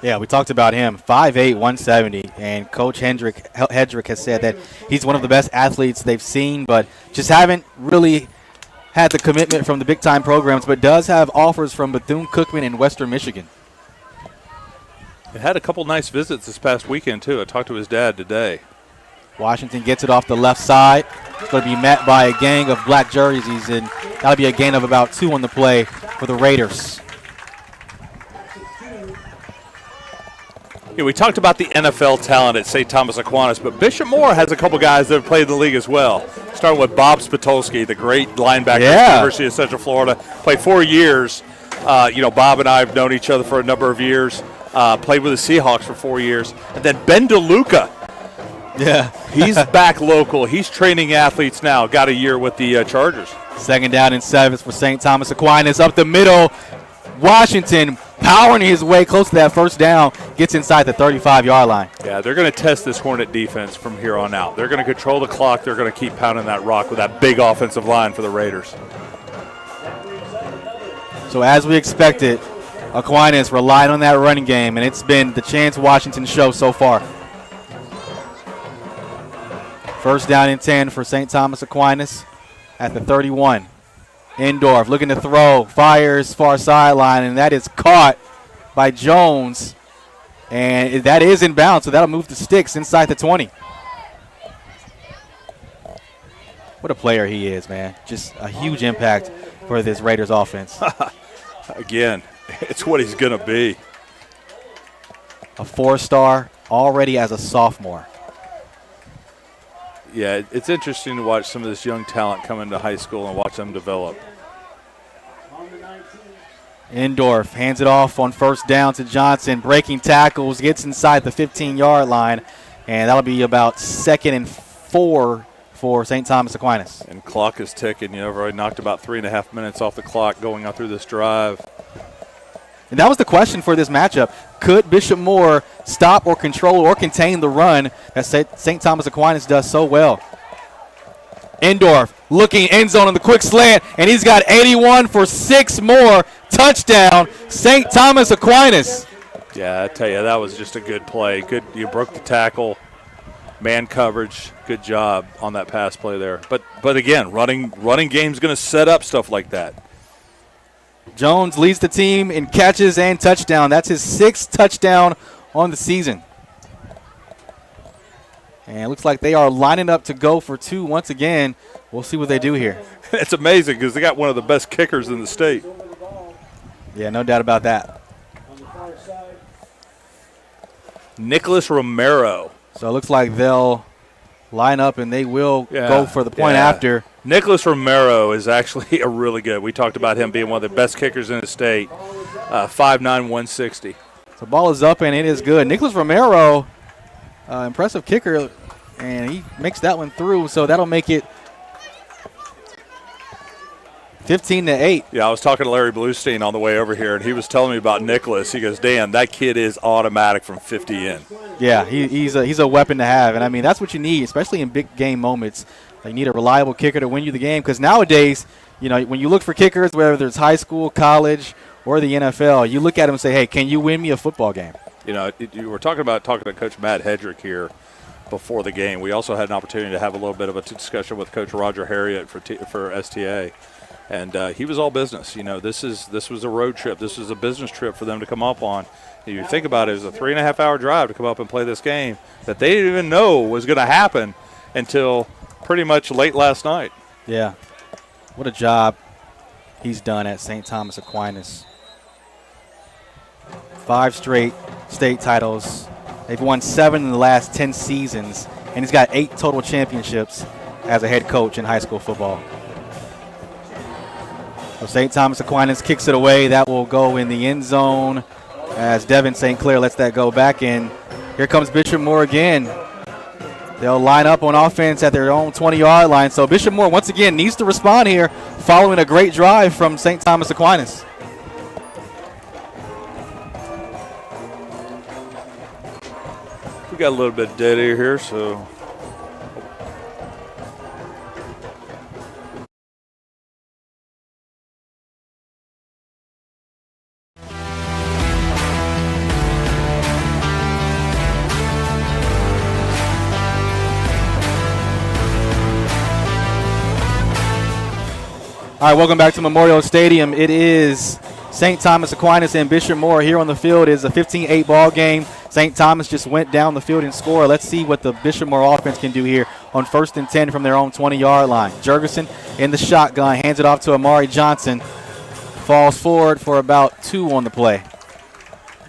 Yeah, we talked about him, 5'8", 170, and Coach Hedrick has said that he's one of the best athletes they've seen, but just haven't really had the commitment from the big-time programs, but does have offers from Bethune-Cookman and Western Michigan. He had a couple nice visits this past weekend, too. I talked to his dad today. Washington gets it off the left side. It's going to be met by a gang of black jerseys, and that'll be a gain of about 2 on the play for the Raiders. Yeah, we talked about the NFL talent at St. Thomas Aquinas, but Bishop Moore has a couple guys that have played in the league as well. Starting with Bob Spitolski, the great linebacker at the University of Central Florida. Played 4 years. Bob and I have known each other for a number of years. Played with the Seahawks for 4 years. And then Ben DeLuca. Yeah. He's back local. He's training athletes now. Got a year with the Chargers. Second down and 7 for St. Thomas Aquinas. Up the middle, Washington powering his way close to that first down. Gets inside the 35-yard line. Yeah, they're going to test this Hornet defense from here on out. They're going to control the clock. They're going to keep pounding that rock with that big offensive line for the Raiders. So as we expected, Aquinas relied on that running game, and it's been the Chance Washington show so far. First down and 10 for St. Thomas Aquinas at the 31. Endorf looking to throw, fires far sideline, and that is caught by Jones. And that is in bounds, so that'll move the sticks inside the 20. What a player he is, man. Just a huge impact for this Raiders offense. Again, it's what he's going to be. A 4-star already as a sophomore. Yeah, it's interesting to watch some of this young talent come into high school and watch them develop. Endorf hands it off on first down to Johnson. Breaking tackles, gets inside the 15-yard line, and that'll be about 2nd and 4 for St. Thomas Aquinas. And clock is ticking. I've already knocked about 3.5 minutes off the clock going out through this drive. And that was the question for this matchup. Could Bishop Moore stop or control or contain the run that St. Thomas Aquinas does so well? Endorf looking end zone on the quick slant, and he's got 81 for 6 more. Touchdown, St. Thomas Aquinas. Yeah, I tell you, that was just a good play. Good, you broke the tackle, man coverage. Good job on that pass play there. But again, running game's going to set up stuff like that. Jones leads the team in catches and touchdown. That's his 6th touchdown on the season. And it looks like they are lining up to go for 2 once again. We'll see what they do here. It's amazing because they got one of the best kickers in the state. Yeah, no doubt about that. Nicholas Romero. So it looks like they'll line up and they will go for the point after. Nicholas Romero is actually a really good. We talked about him being one of the best kickers in the state. 5'9", 160. So ball is up and it is good. Nicholas Romero, impressive kicker, and he makes that one through. So that'll make it 15-8. Yeah, I was talking to Larry Bluestein on the way over here, and he was telling me about Nicholas. He goes, Dan, that kid is automatic from 50 in. Yeah, he's a weapon to have. And, I mean, that's what you need, especially in big game moments. You need a reliable kicker to win you the game because nowadays, when you look for kickers, whether it's high school, college, or the NFL, you look at them and say, hey, can you win me a football game? You were talking to Coach Matt Hedrick here before the game. We also had an opportunity to have a little bit of a discussion with Coach Roger Harriott for STA. And he was all business. This was a road trip. This was a business trip for them to come up on. You think about it, it was a 3.5-hour drive to come up and play this game that they didn't even know was going to happen until pretty much late last night. Yeah. What a job he's done at St. Thomas Aquinas. 5 straight state titles. They've won 7 in the last 10 seasons, and he's got 8 total championships as a head coach in high school football. So St. Thomas Aquinas kicks it away. That will go in the end zone as Devin St. Clair lets that go back in. Here comes Bishop Moore again. They'll line up on offense at their own 20-yard line. So Bishop Moore, once again, needs to respond here following a great drive from St. Thomas Aquinas. We got a little bit of dead air here, so. All right, welcome back to Memorial Stadium. It is St. Thomas Aquinas and Bishop Moore here on the field. It is a 15-8 ball game. St. Thomas just went down the field and scored. Let's see what the Bishop Moore offense can do here on 1st and 10 from their own 20-yard line. Jurgensen in the shotgun, hands it off to Amari Johnson. Falls forward for about 2 on the play.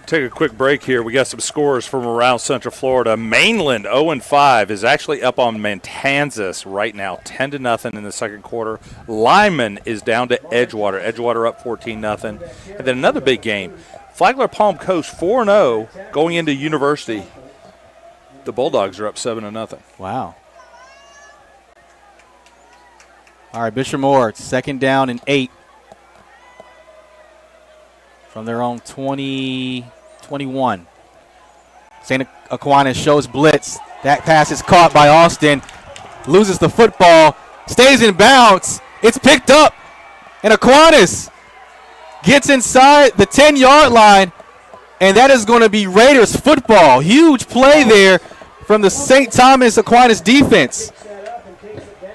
Take a quick break here. We got some scores from around Central Florida. Mainland 0-5 is actually up on Matanzas right now, 10-0 in the second quarter. Lyman is down to Edgewater. Edgewater up 14-0. And then another big game. Flagler Palm Coast 4-0 going into University. The Bulldogs are up 7-0. Wow. All right, Bishop Moore, 2nd down and 8. From their own 21. St. Aquinas shows blitz. That pass is caught by Austin. Loses the football. Stays in bounds. It's picked up. And Aquinas gets inside the 10-yard line. And that is going to be Raiders football. Huge play there from the St. Thomas Aquinas defense.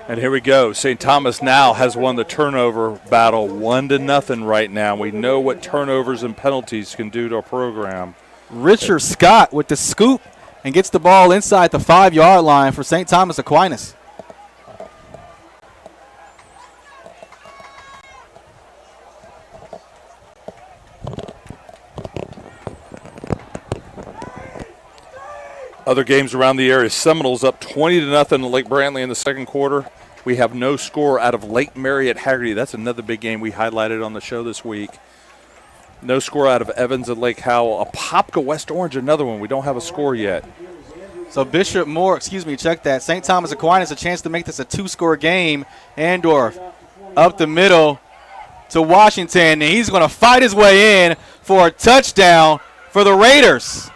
And here we go. St. Thomas now has won the turnover battle 1-0 right now. We know what turnovers and penalties can do to a program. Richard Scott with the scoop and gets the ball inside the 5-yard line for St. Thomas Aquinas. Other games around the area, Seminoles up 20-0 at Lake Brantley in the second quarter. We have no score out of Lake Mary at Haggerty. That's another big game we highlighted on the show this week. No score out of Evans at Lake Howell. Apopka West Orange, another one. We don't have a score yet. So Bishop Moore, check that. St. Thomas Aquinas a chance to make this a 2-score game. Andorf up the middle to Washington, and he's going to fight his way in for a touchdown for the Raiders.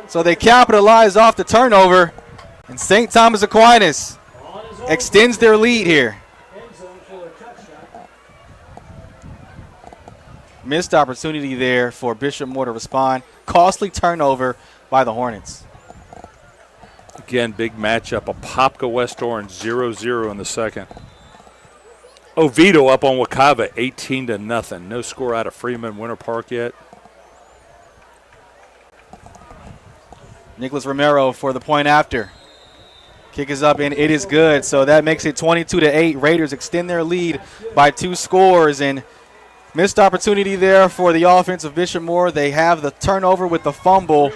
So they capitalize off the turnover, and St. Thomas Aquinas extends their lead here. Missed opportunity there for Bishop Moore to respond. Costly turnover by the Hornets. Again, big matchup. Apopka West Orange 0-0 in the second. Oviedo up on Wakava 18-0. No score out of Freeman Winter Park yet. Nicholas Romero for the point after. Kick is up, and it is good. So that makes it 22-8. Raiders extend their lead by 2 scores. And missed opportunity there for the offense of Bishop Moore. They have the turnover with the fumble.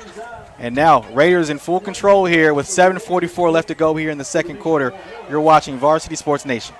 And now Raiders in full control here with 7:44 left to go here in the second quarter. You're watching Varsity Sports Nation.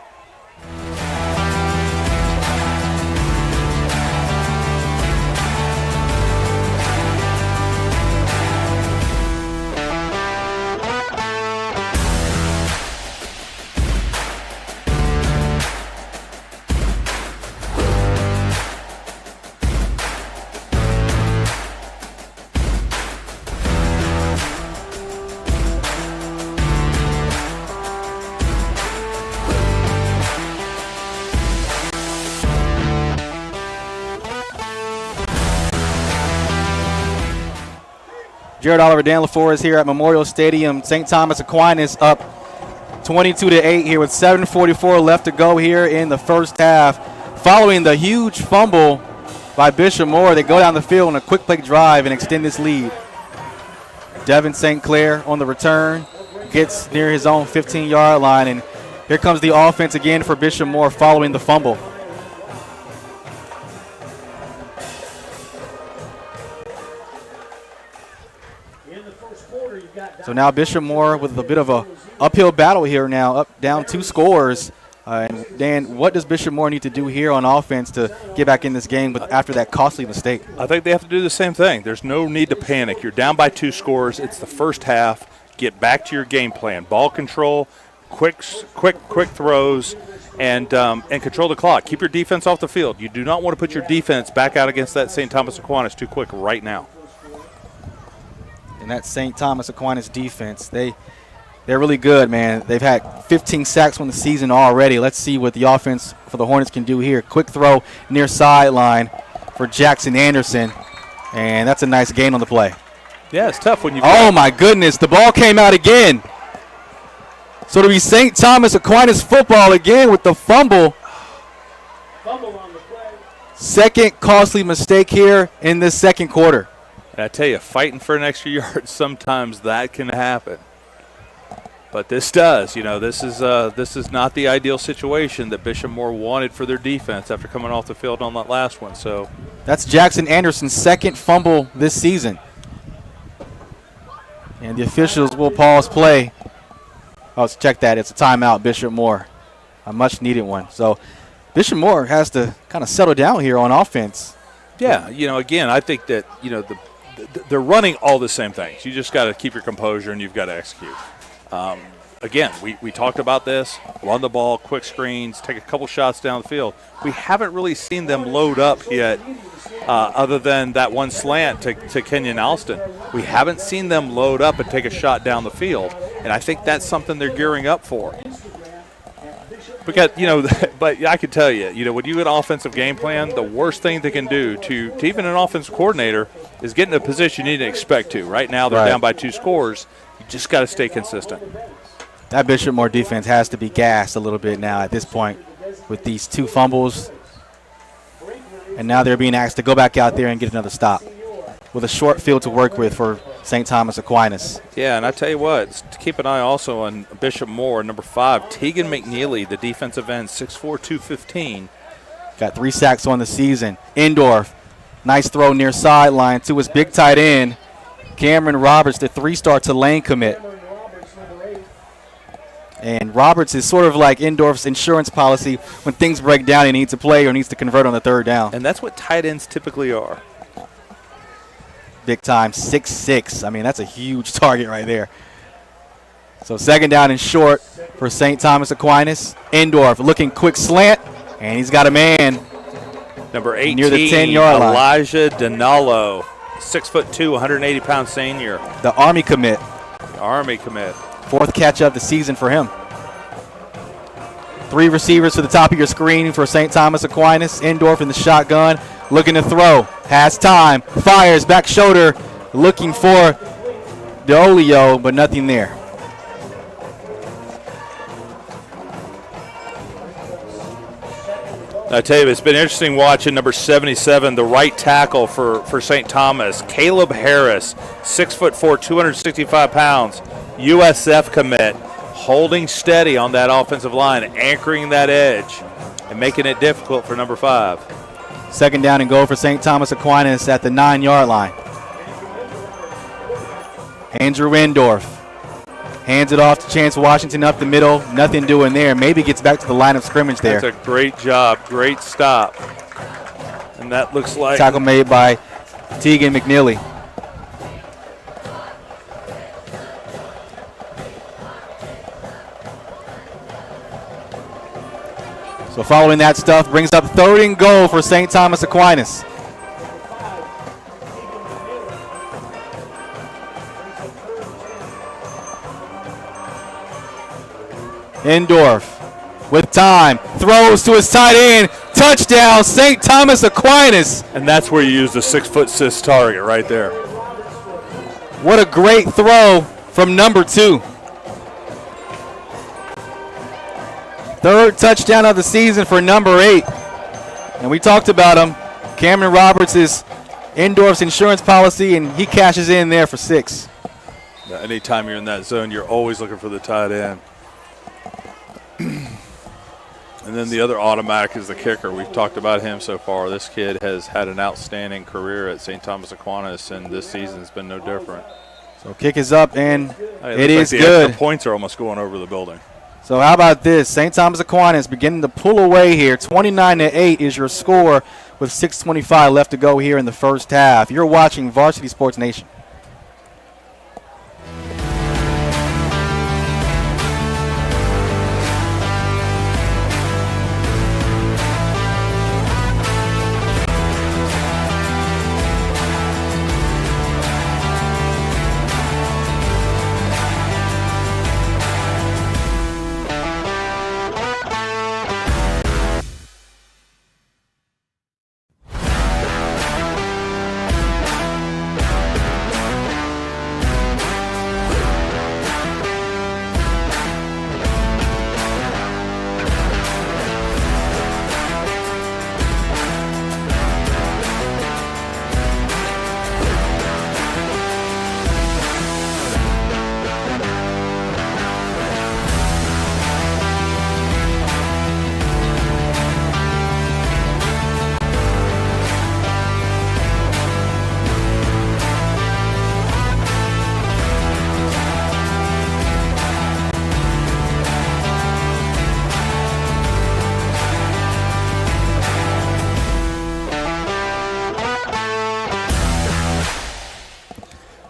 Jared Oliver, Dan LaFour is here at Memorial Stadium. St. Thomas Aquinas up 22-8 here with 7:44 left to go here in the first half. Following the huge fumble by Bishop Moore, they go down the field on a quick play drive and extend this lead. Devin St. Clair on the return, gets near his own 15-yard line, and here comes the offense again for Bishop Moore following the fumble. So now Bishop Moore with a bit of a uphill battle here now, down 2 scores. And Dan, what does Bishop Moore need to do here on offense to get back in this game after that costly mistake? I think they have to do the same thing. There's no need to panic. You're down by 2 scores. It's the first half. Get back to your game plan. Ball control, quick throws, and control the clock. Keep your defense off the field. You do not want to put your defense back out against that St. Thomas Aquinas too quick right now. And that St. Thomas Aquinas defense, they're really good, man. They've had 15 sacks on the season already. Let's see what the offense for the Hornets can do here. Quick throw near sideline for Jackson Anderson, and that's a nice gain on the play. Yeah, it's tough when you. Oh my goodness, the ball came out again. So to be St. Thomas Aquinas football again with the fumble. Fumble on the play. Second costly mistake here in this second quarter. And I tell you, fighting for an extra yard, sometimes that can happen. But this does. This is not the ideal situation that Bishop Moore wanted for their defense after coming off the field on that last one. So that's Jackson Anderson's second fumble this season. And the officials will pause play. Oh, let's check that. It's a timeout, Bishop Moore. A much-needed one. So Bishop Moore has to kind of settle down here on offense. Yeah, again, I think that, they're running all the same things. You just got to keep your composure and you've got to execute. Again, we talked about this. Run the ball, quick screens, take a couple shots down the field. We haven't really seen them load up yet other than that one slant to Kenyon Alston. We haven't seen them load up and take a shot down the field, and I think that's something they're gearing up for. Because, but I can tell you, when you get an offensive game plan, the worst thing they can do to even an offensive coordinator is get in a position you need to expect to. Right now they're down by 2 scores. You just got to stay consistent. That Bishop Moore defense has to be gassed a little bit now at this point with these 2 fumbles. And now they're being asked to go back out there and get another stop with a short field to work with for St. Thomas Aquinas. Yeah, and I tell you what, keep an eye also on Bishop Moore, number 5, Tegan McNeely, the defensive end, 6'4", 215. Got 3 sacks on the season. Endorf, nice throw near sideline to his big tight end, Cameron Roberts, the 3-star Tulane commit. And Roberts is sort of like Endorf's insurance policy. When things break down, he needs to play or needs to convert on the 3rd down. And that's what tight ends typically are. Big time, 6'6". I mean, that's a huge target right there. So 2nd down and short for St. Thomas Aquinas. Endorf looking quick slant, and he's got a man. Number 18, near the 10-yard line. Elijah Donalo, 6'2", 180-pound senior. The Army commit. Army commit. 4th catch of the season for him. 3 receivers to the top of your screen for St. Thomas Aquinas. Endorf in the shotgun, looking to throw. Has time, fires, back shoulder, looking for DeOlio, but nothing there. I tell you, it's been interesting watching number 77, the right tackle for St. Thomas, Caleb Harris, 6'4", 265 pounds, USF commit, holding steady on that offensive line, anchoring that edge, and making it difficult for number 5. 2nd down and goal for St. Thomas Aquinas at the 9-yard line. Andrew Endorf hands it off to Chance Washington up the middle. Nothing doing there. Maybe gets back to the line of scrimmage there. That's a great job. Great stop. And that looks like tackle made by Tegan McNeely. So following that stuff brings up 3rd and goal for St. Thomas Aquinas. Endorf with time, throws to his tight end, touchdown, St. Thomas Aquinas. And that's where you use the 6'6" target right there. What a great throw from number 2. 3rd touchdown of the season for number 8. And we talked about him. Cameron Roberts is Endorf's insurance policy, and he cashes in there for 6. Anytime you're in that zone, you're always looking for the tight end. And then the other automatic is the kicker. We've talked about him so far. This kid has had an outstanding career at St. Thomas Aquinas, and this season's been no different. So kick is up, and it is like good. The points are almost going over the building. So how about this? St. Thomas Aquinas beginning to pull away here. 29-8 is your score with 6:25 left to go here in the first half. You're watching Varsity Sports Nation.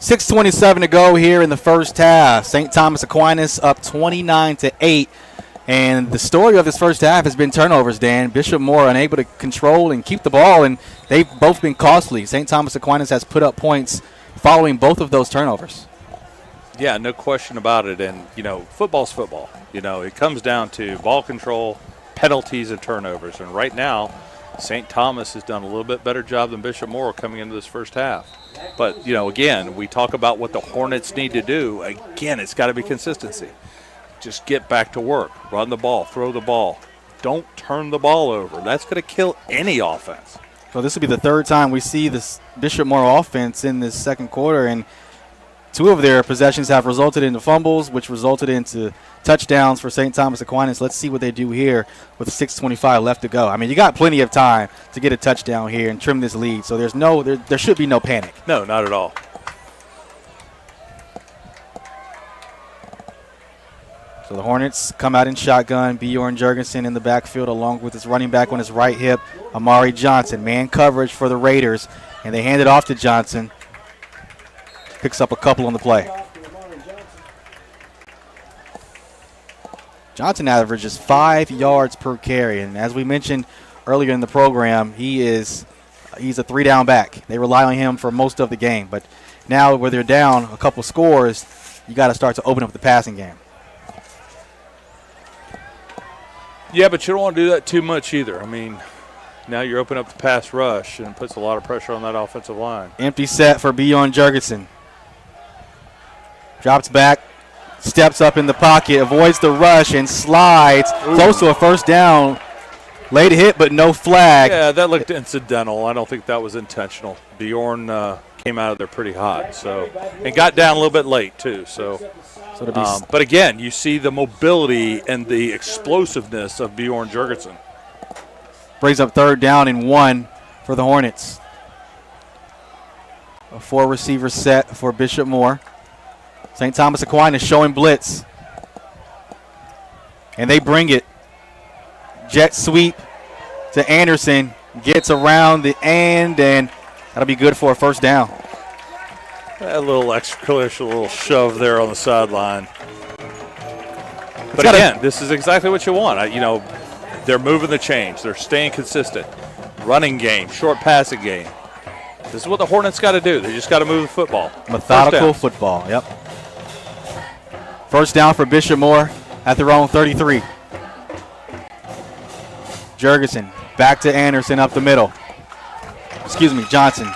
.27 to go here in the first half. St. Thomas Aquinas up 29-8. And the story of this first half has been turnovers, Dan. Bishop Moore unable to control and keep the ball, and they've both been costly. St. Thomas Aquinas has put up points following both of those turnovers. Yeah, no question about it. And, football's football. It comes down to ball control, penalties, and turnovers. And right now, St. Thomas has done a little bit better job than Bishop Moore coming into this first half. But, again, we talk about what the Hornets need to do. Again, it's got to be consistency. Just get back to work. Run the ball. Throw the ball. Don't turn the ball over. That's going to kill any offense. So this will be the third time we see this Bishop Moore offense in this second quarter, and 2 of their possessions have resulted into fumbles, which resulted into touchdowns for St. Thomas Aquinas. Let's see what they do here with 6:25 left to go. I mean, you got plenty of time to get a touchdown here and trim this lead, so there should be no panic. No, not at all. So the Hornets come out in shotgun. Bjorn Jurgensen in the backfield along with his running back on his right hip, Amari Johnson. Man coverage for the Raiders, and they hand it off to Johnson. Picks up a couple on the play. Johnson averages 5 yards per carry, and as we mentioned earlier in the program, he's a 3-down back. They rely on him for most of the game, but now where they're down a couple scores, you got to start to open up the passing game. Yeah, but you don't want to do that too much either. I mean, now you're opening up the pass rush, and it puts a lot of pressure on that offensive line. Empty set for Bjorn Jurgensen. Drops back, steps up in the pocket, avoids the rush, and slides close to a first down. Late hit, but no flag. Yeah, that looked incidental. I don't think that was intentional. Bjorn came out of there pretty hot, and got down a little bit late too. But again, you see the mobility and the explosiveness of Bjorn Jurgensen. Brings up 3rd down and 1 for the Hornets. A 4-receiver set for Bishop Moore. St. Thomas Aquinas showing blitz. And they bring it. Jet sweep to Anderson. Gets around the end, and that'll be good for a first down. A little extracurricular little shove there on the sideline. But again, this is exactly what you want. They're moving the chains. They're staying consistent. Running game, short passing game. This is what the Hornets got to do. They just got to move the football. Methodical football, yep. First down for Bishop Moore at their own 33. Jurgensen back to Anderson up the middle. Johnson.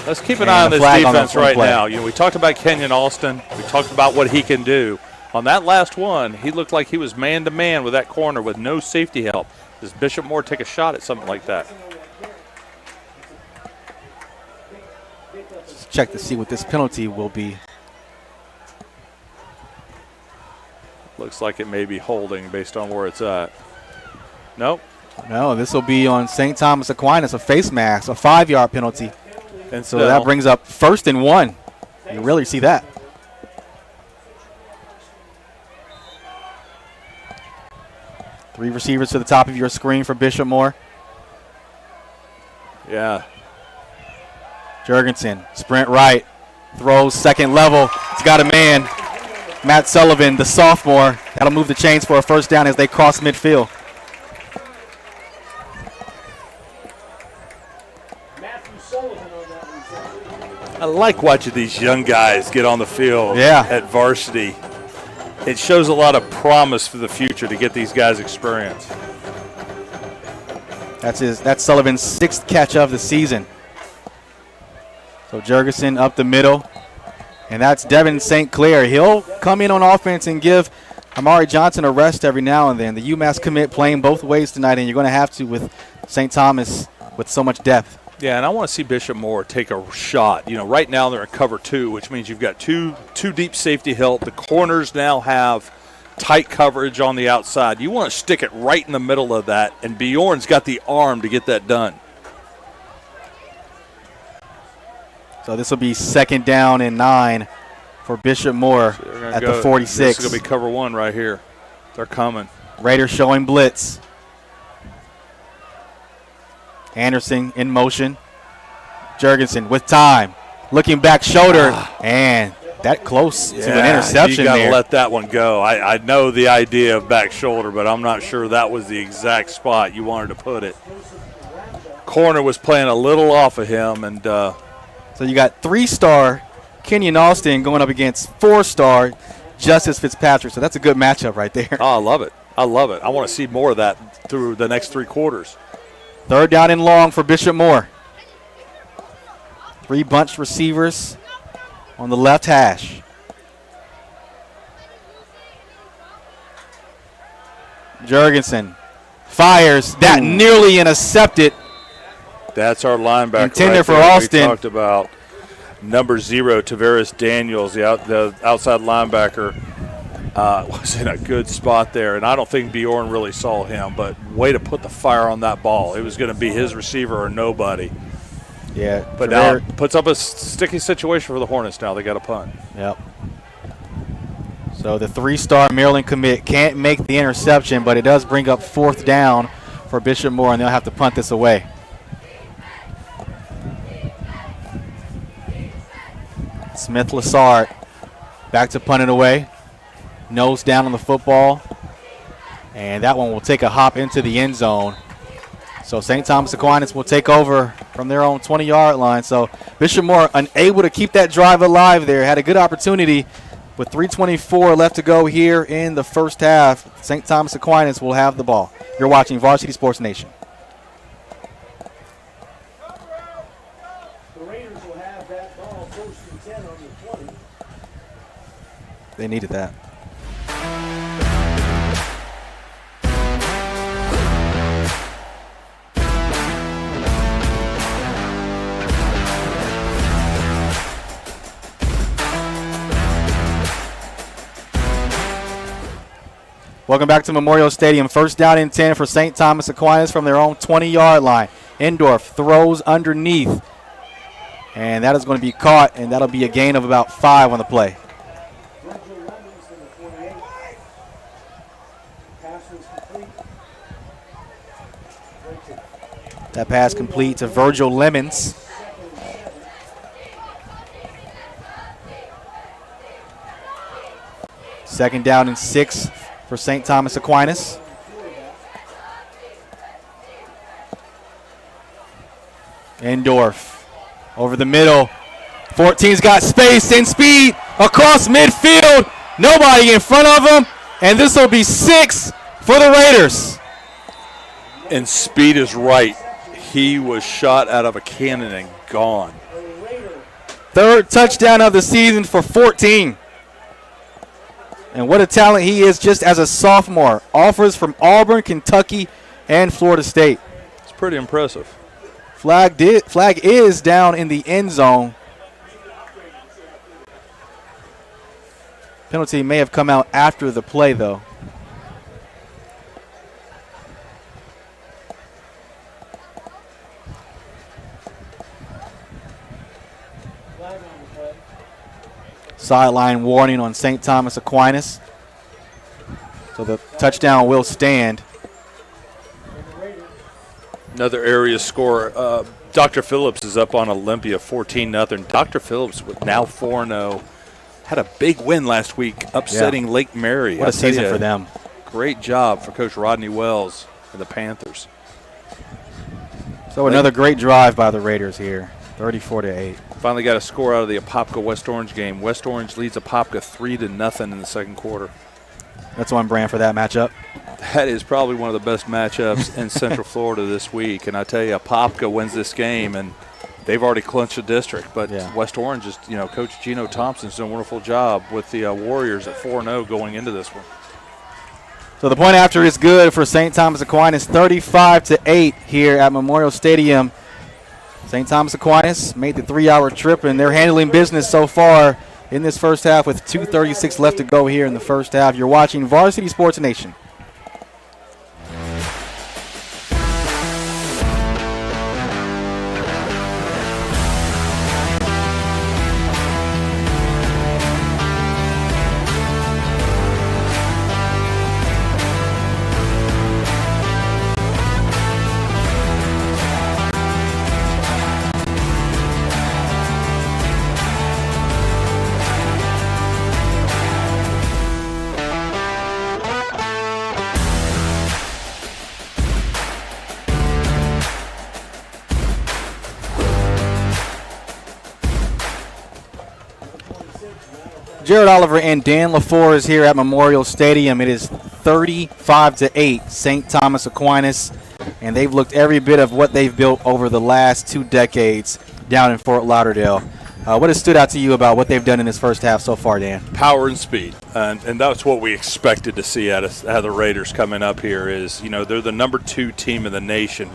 Let's keep an eye on this defense right now. We talked about Kenyon Alston. We talked about what he can do. On that last one, he looked like he was man-to-man with that corner with no safety help. Does Bishop Moore take a shot at something like that? Let's check to see what this penalty will be. Looks like it may be holding based on where it's at. Nope. No, this will be on St. Thomas Aquinas, a face mask, a 5-yard penalty. And so that brings up 1st and 1. You really see that. Three receivers to the top of your screen for Bishop Moore. Yeah. Jurgensen, sprint right, throws second level. He's got a man. Matt Sullivan, the sophomore. That'll move the chains for a first down as they cross midfield. I like watching these young guys get on the field at varsity. It shows a lot of promise for the future to get these guys experience. That's Sullivan's 6th catch of the season. So Jurgensen up the middle. And that's Devin St. Clair. He'll come in on offense and give Amari Johnson a rest every now and then. The UMass commit playing both ways tonight, and you're going to have to with St. Thomas with so much depth. Yeah, and I want to see Bishop Moore take a shot. Right now they're in cover 2, which means you've got two deep safety help. The corners now have tight coverage on the outside. You want to stick it right in the middle of that, and Bjorn's got the arm to get that done. So this will be 2nd down and 9 for Bishop Moore at the 46. This is going to be cover 1 right here. They're coming. Raiders showing blitz. Anderson in motion. Jurgensen with time. Looking back shoulder. And that close to an interception there. You got to let that one go. I know the idea of back shoulder, but I'm not sure that was the exact spot you wanted to put it. Corner was playing a little off of him. And so you got 3-star Kenyon Alston going up against 4-star Justice Fitzpatrick. So that's a good matchup right there. Oh, I love it. I want to see more of that through the next 3 quarters. 3rd down and long for Bishop Moore. 3 bunched receivers on the left hash. Jurgensen fires. That nearly intercepted. That's our linebacker. Intended right for there. Austin. We talked about number 0, Tavares Daniels, the outside linebacker, was in a good spot there. And I don't think Bjorn really saw him, but way to put the fire on that ball. It was going to be his receiver or nobody. Yeah. But now it puts up a sticky situation for the Hornets now. They got a punt. Yep. So the 3-star Maryland commit can't make the interception, but it does bring up 4th down for Bishop Moore, and they'll have to punt this away. Smith-Lassard back to punt it away. Nose down on the football. And that one will take a hop into the end zone. So St. Thomas Aquinas will take over from their own 20-yard line. So Bishop Moore unable to keep that drive alive there. Had a good opportunity with 3:24 left to go here in the first half. St. Thomas Aquinas will have the ball. You're watching Varsity Sports Nation. The Raiders will have that ball first and 10 on the 20. They needed that. Welcome back to Memorial Stadium. First down and 10 for St. Thomas Aquinas from their own 20-yard line. Endorf throws underneath. And that is going to be caught, and that'll be a gain of about 5 on the play. That pass complete to Virgil Lemons. Second down and 6 for St. Thomas Aquinas. Endorf over the middle. 14's got space and speed across midfield. Nobody in front of him. And this will be 6 for the Raiders. And speed is right. He was shot out of a cannon and gone. 3rd touchdown of the season for 14. And what a talent he is just as a sophomore. Offers from Auburn, Kentucky, and Florida State. It's pretty impressive. Flag is down in the end zone. Penalty may have come out after the play, though. Sideline warning on St. Thomas Aquinas. So the touchdown will stand. Another area score. Dr. Phillips is up on Olympia 14-0. Dr. Phillips with now 4-0. Had a big win last week, upsetting Lake Mary. What a season for them. Great job for Coach Rodney Wells and the Panthers. So another great drive by the Raiders here, 34-8. Finally got a score out of the Apopka-West Orange game. West Orange leads Apopka 3-0 in the second quarter. That's on brand for that matchup. That is probably one of the best matchups in Central Florida this week. And I tell you, Apopka wins this game, and they've already clinched the district. But West Orange is, Coach Gino Thompson's done a wonderful job with the Warriors at 4-0 going into this one. So the point after is good for St. Thomas Aquinas, 35-8 here at Memorial Stadium. St. Thomas Aquinas made the 3-hour trip, and they're handling business so far in this first half with 2:36 left to go here in the first half. You're watching Varsity Sports Nation. Jared Oliver and Dan LaFleur is here at Memorial Stadium. It is 35-8 St. Thomas Aquinas, and they've looked every bit of what they've built over the last 2 decades down in Fort Lauderdale. What has stood out to you about what they've done in this first half so far, Dan? Power and speed, and that's what we expected to see out of the Raiders coming up here. Is they're the number 2 team in the nation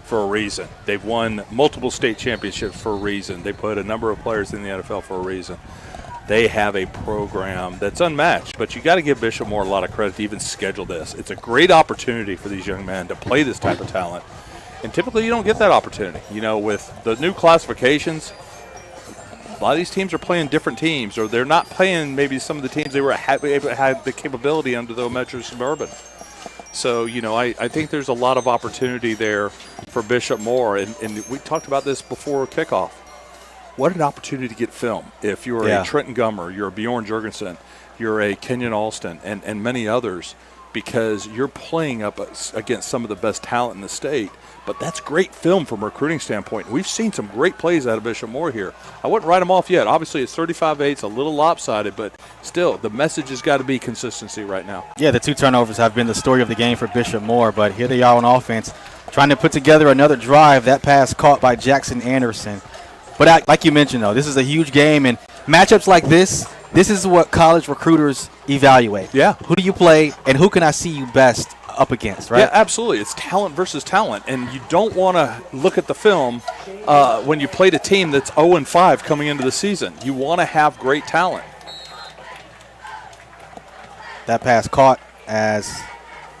for a reason. They've won multiple state championships for a reason. They put a number of players in the NFL for a reason. They have a program that's unmatched, but you got to give Bishop Moore a lot of credit to even schedule this. It's a great opportunity for these young men to play this type of talent, and typically you don't get that opportunity. With the new classifications, a lot of these teams are playing different teams, or they're not playing maybe some of the teams they were had the capability under the Metro Suburban. So, I think there's a lot of opportunity there for Bishop Moore, and we talked about this before kickoff. What an opportunity to get film. If you're a Trenton Gummer, you're a Bjorn Jurgensen, you're a Kenyon Alston, and many others, because you're playing up against some of the best talent in the state. But that's great film from a recruiting standpoint. We've seen some great plays out of Bishop Moore here. I wouldn't write them off yet. Obviously, it's 35-8. It's a little lopsided, but still, the message has got to be consistency right now. Yeah, the 2 turnovers have been the story of the game for Bishop Moore, but here they are on offense, trying to put together another drive. That pass caught by Jackson Anderson. But like you mentioned, though, this is a huge game, and matchups like this is what college recruiters evaluate. Yeah. Who do you play, and who can I see you best up against, right? Yeah, absolutely. It's talent versus talent, and you don't want to look at the film when you played a team that's 0-5 coming into the season. You want to have great talent. That pass caught as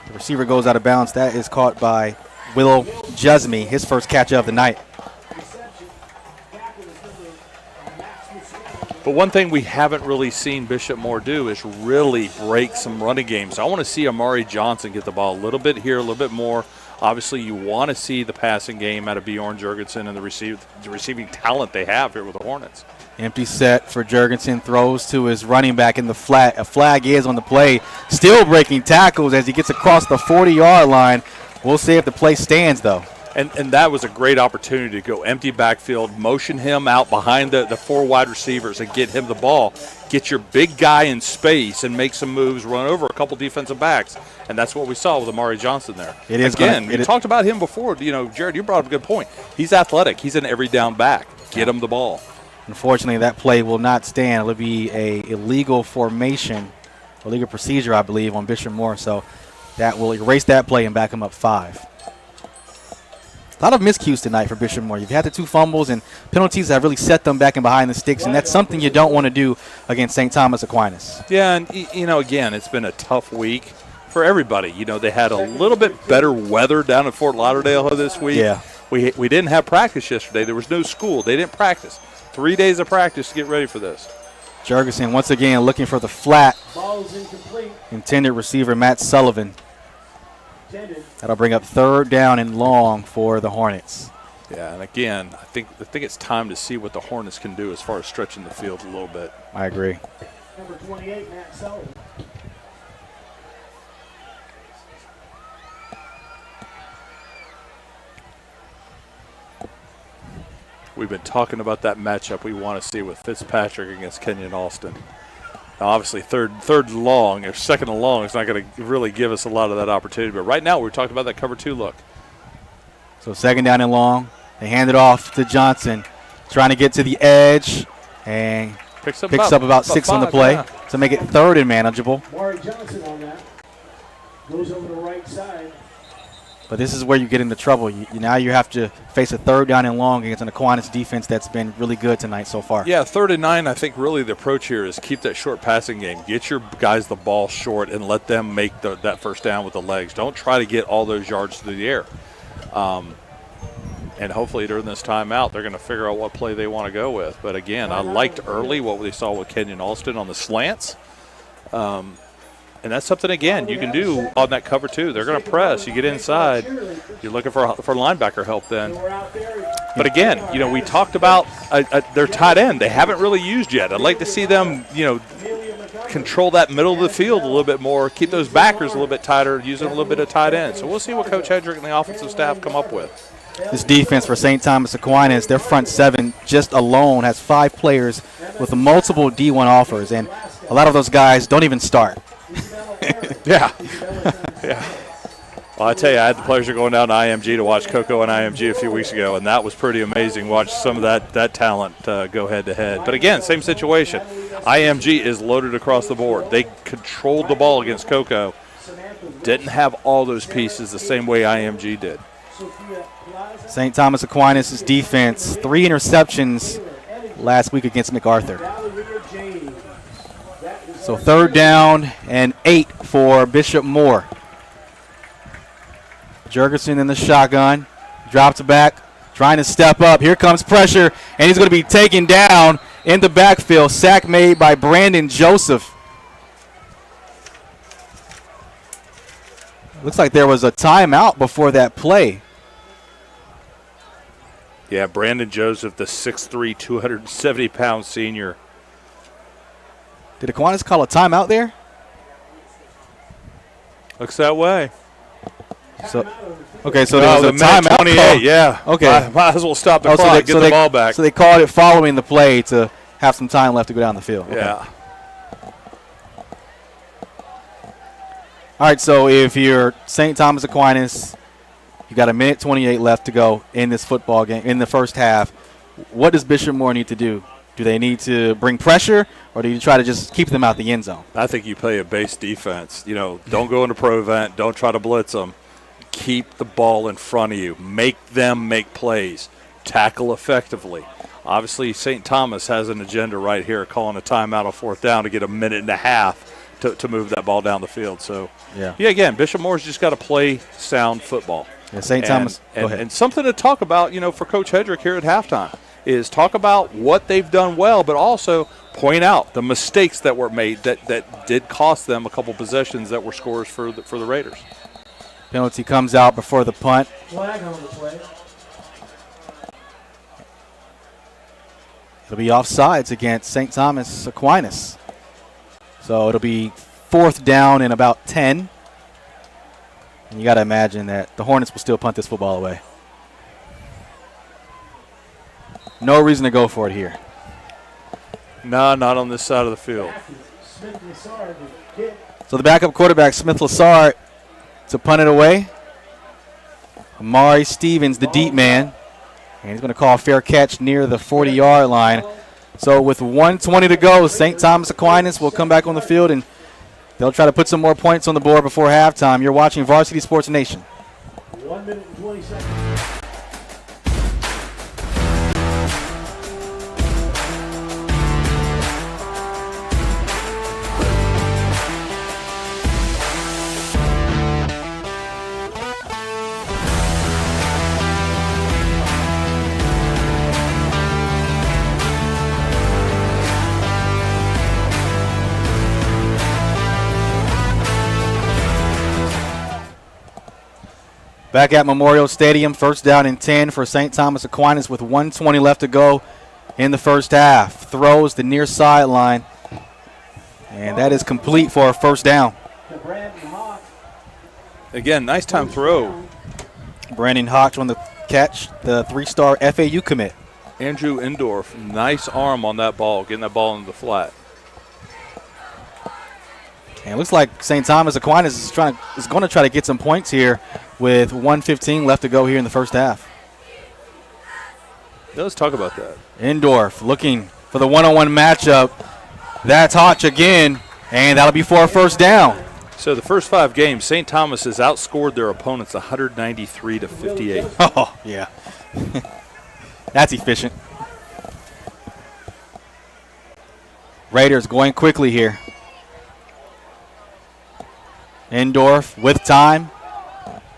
the receiver goes out of bounds. That is caught by Willow Jusme, his first catch of the night. But one thing we haven't really seen Bishop Moore do is really break some running games. I want to see Amari Johnson get the ball a little bit here, a little bit more. Obviously, you want to see the passing game out of Bjorn Jurgensen and the receiving talent they have here with the Hornets. Empty set for Jurgensen, throws to his running back in the flat. A flag is on the play, still breaking tackles as he gets across the 40-yard line. We'll see if the play stands, though. And that was a great opportunity to go empty backfield, motion him out behind the 4 wide receivers and get him the ball. Get your big guy in space and make some moves, run over a couple defensive backs. And that's what we saw with Amari Johnson there. We talked about him before. Jared, you brought up a good point. He's athletic. He's an every down back. Get him the ball. Unfortunately, that play will not stand. It'll be a illegal formation, illegal procedure, I believe, on Bishop Moore. So that will erase that play and back him up 5. A lot of miscues tonight for Bishop Moore. You've had the 2 fumbles, and penalties have really set them back and behind the sticks, and that's something you don't want to do against St. Thomas Aquinas. Yeah, and, again, it's been a tough week for everybody. They had a little bit better weather down in Fort Lauderdale this week. Yeah. We didn't have practice yesterday. There was no school. They didn't practice. 3 days of practice to get ready for this. Jurgensen once again looking for the flat. Ball's incomplete. Intended receiver Matt Sullivan. That'll bring up 3rd down and long for the Hornets. Yeah, and again, I think it's time to see what the Hornets can do as far as stretching the field a little bit. I agree. Number 28, Matt Sullivan. We've been talking about that matchup we want to see with Fitzpatrick against Kenyon Alston. Now, obviously, third and long, or second and long, is not going to really give us a lot of that opportunity. But right now, we're talking about that cover 2 look. So 2nd down and long. They hand it off to Johnson, trying to get to the edge, and picks up about 6 on the play to make it 3rd and manageable. Maury Johnson on that. Goes over the right side. But this is where you get into trouble. Now you have to face a 3rd down and long against an Aquinas defense that's been really good tonight so far. Yeah, 3rd and 9, I think really the approach here is keep that short passing game. Get your guys the ball short and let them make that first down with the legs. Don't try to get all those yards through the air. And hopefully during this timeout, they're going to figure out what play they want to go with. But again, I liked early what they saw with Kenyon Alston on the slants. And that's something, again, you can do on that cover 2. They're going to press. You get inside. You're looking for linebacker help then. But, again, we talked about their tight end. They haven't really used yet. I'd like to see them, control that middle of the field a little bit more, keep those backers a little bit tighter, using a little bit of tight end. So we'll see what Coach Hedrick and the offensive staff come up with. This defense for St. Thomas Aquinas, their front 7 just alone has 5 players with multiple D1 offers, and a lot of those guys don't even start. Yeah. Yeah. Well, I tell you, I had the pleasure of going down to IMG to watch Coco and IMG a few weeks ago, and that was pretty amazing. Watch some of that talent go head-to-head. But again, same situation. IMG is loaded across the board. They controlled the ball against Coco. Didn't have all those pieces the same way IMG did. St. Thomas Aquinas' defense, 3 interceptions last week against MacArthur. So 3rd down and 8 for Bishop Moore. Jurgensen in the shotgun, drops back, trying to step up. Here comes pressure, and he's going to be taken down in the backfield. Sack made by Brandon Joseph. Looks like there was a timeout before that play. Yeah, Brandon Joseph, the 6'3", 270-pound senior. Did Aquinas call a timeout there? Looks that way. So, okay, so there was a timeout 28, call. yeah. Okay. Might as well stop the clock, get the ball back. So they called it following the play to have some time left to go down the field. Okay. Yeah. All right, so if you're St. Thomas Aquinas, you got 1:28 left to go in this football game, in the first half. What does Bishop Moore need to do? Do they need to bring pressure, or do you try to just keep them out the end zone? I think you play a base defense. You know, don't go into prevent. Don't try to blitz them. Keep the ball in front of you. Make them make plays. Tackle effectively. Obviously, St. Thomas has an agenda right here, calling a timeout on 4th down to get 1.5 minutes to move that ball down the field. So, yeah, again, Bishop Moore's just got to play sound football. Yeah, St. Thomas, go ahead. And something to talk about, for Coach Hedrick here at halftime is talk about what they've done well, but also point out the mistakes that were made that did cost them a couple possessions that were scores for the Raiders. Penalty comes out before the punt. Flag on the play. It'll be offsides against St. Thomas Aquinas. So it'll be 4th down and about 10. And you got to imagine that the Hornets will still punt this football away. No reason to go for it here. No, not on this side of the field. So the backup quarterback, Smith Lassard, to punt it away. Amari Stevens, the deep man. And he's going to call a fair catch near the 40-yard line. So with 1:20 to go, St. Thomas Aquinas will come back on the field, and they'll try to put some more points on the board before halftime. You're watching Varsity Sports Nation. 1 minute and 20 seconds. Back at Memorial Stadium, 1st down and 10 for St. Thomas Aquinas with 1:20 left to go in the first half. Throws the near sideline, and that is complete for a 1st down. Again, nice time throw. Brandon Hodge on the catch, the 3-star FAU commit. Andrew Endorf, nice arm on that ball, getting that ball into the flat. And it looks like St. Thomas Aquinas is going to try to get some points here with 1:15 left to go here in the first half. Let's talk about that. Endorf looking for the one-on-one matchup. That's Hodge again, and that'll be for a 1st down. So the first 5 games, St. Thomas has outscored their opponents 193-58. Oh, yeah. That's efficient. Raiders going quickly here. Endorf with time.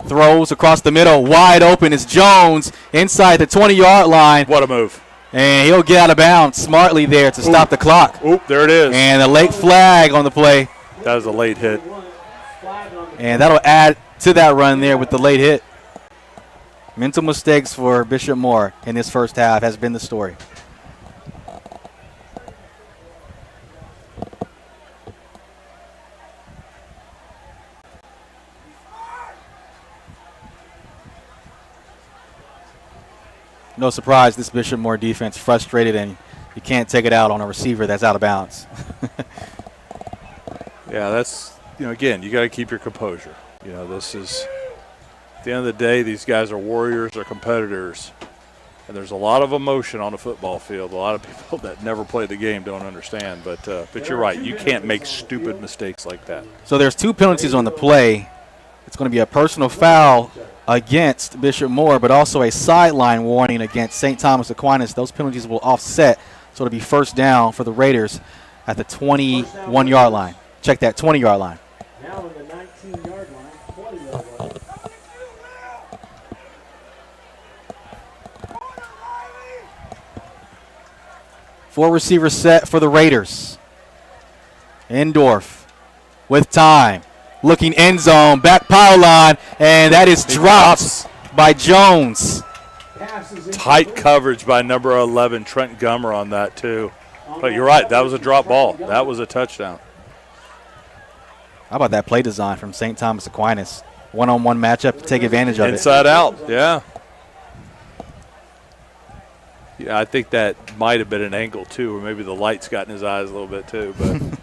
Throws across the middle. Wide open is Jones inside the 20-yard line. What a move. And he'll get out of bounds smartly there to stop the clock. Oop, there it is. And a late flag on the play. That was a late hit. And that'll add to that run there with the late hit. Mental mistakes for Bishop Moore in this first half has been the story. No surprise, this Bishop Moore defense frustrated, and you can't take it out on a receiver that's out of bounds. Yeah, that's, again, you got to keep your composure. This is the end of the day, these guys are warriors, they're competitors. And there's a lot of emotion on a football field. A lot of people that never played the game don't understand. But you're right. You can't make stupid mistakes like that. So there's 2 penalties on the play. It's going to be a personal foul against Bishop Moore, but also a sideline warning against St. Thomas Aquinas. Those penalties will offset, so it'll be first down for the Raiders at the 21-yard line. Check that, 20-yard line. Now on the 19-yard line, 20-yard line. Four receiver set for the Raiders. Endorf with time. Looking end zone, back pile line, and that is dropped by Jones. Tight coverage by number 11, Trent Gummer on that too. But you're right, that was a drop ball. That was a touchdown. How about that play design from St. Thomas Aquinas? One-on-one matchup to take advantage of it. Inside out, yeah. Yeah, I think that might have been an angle too, or maybe the light's got in his eyes a little bit too. But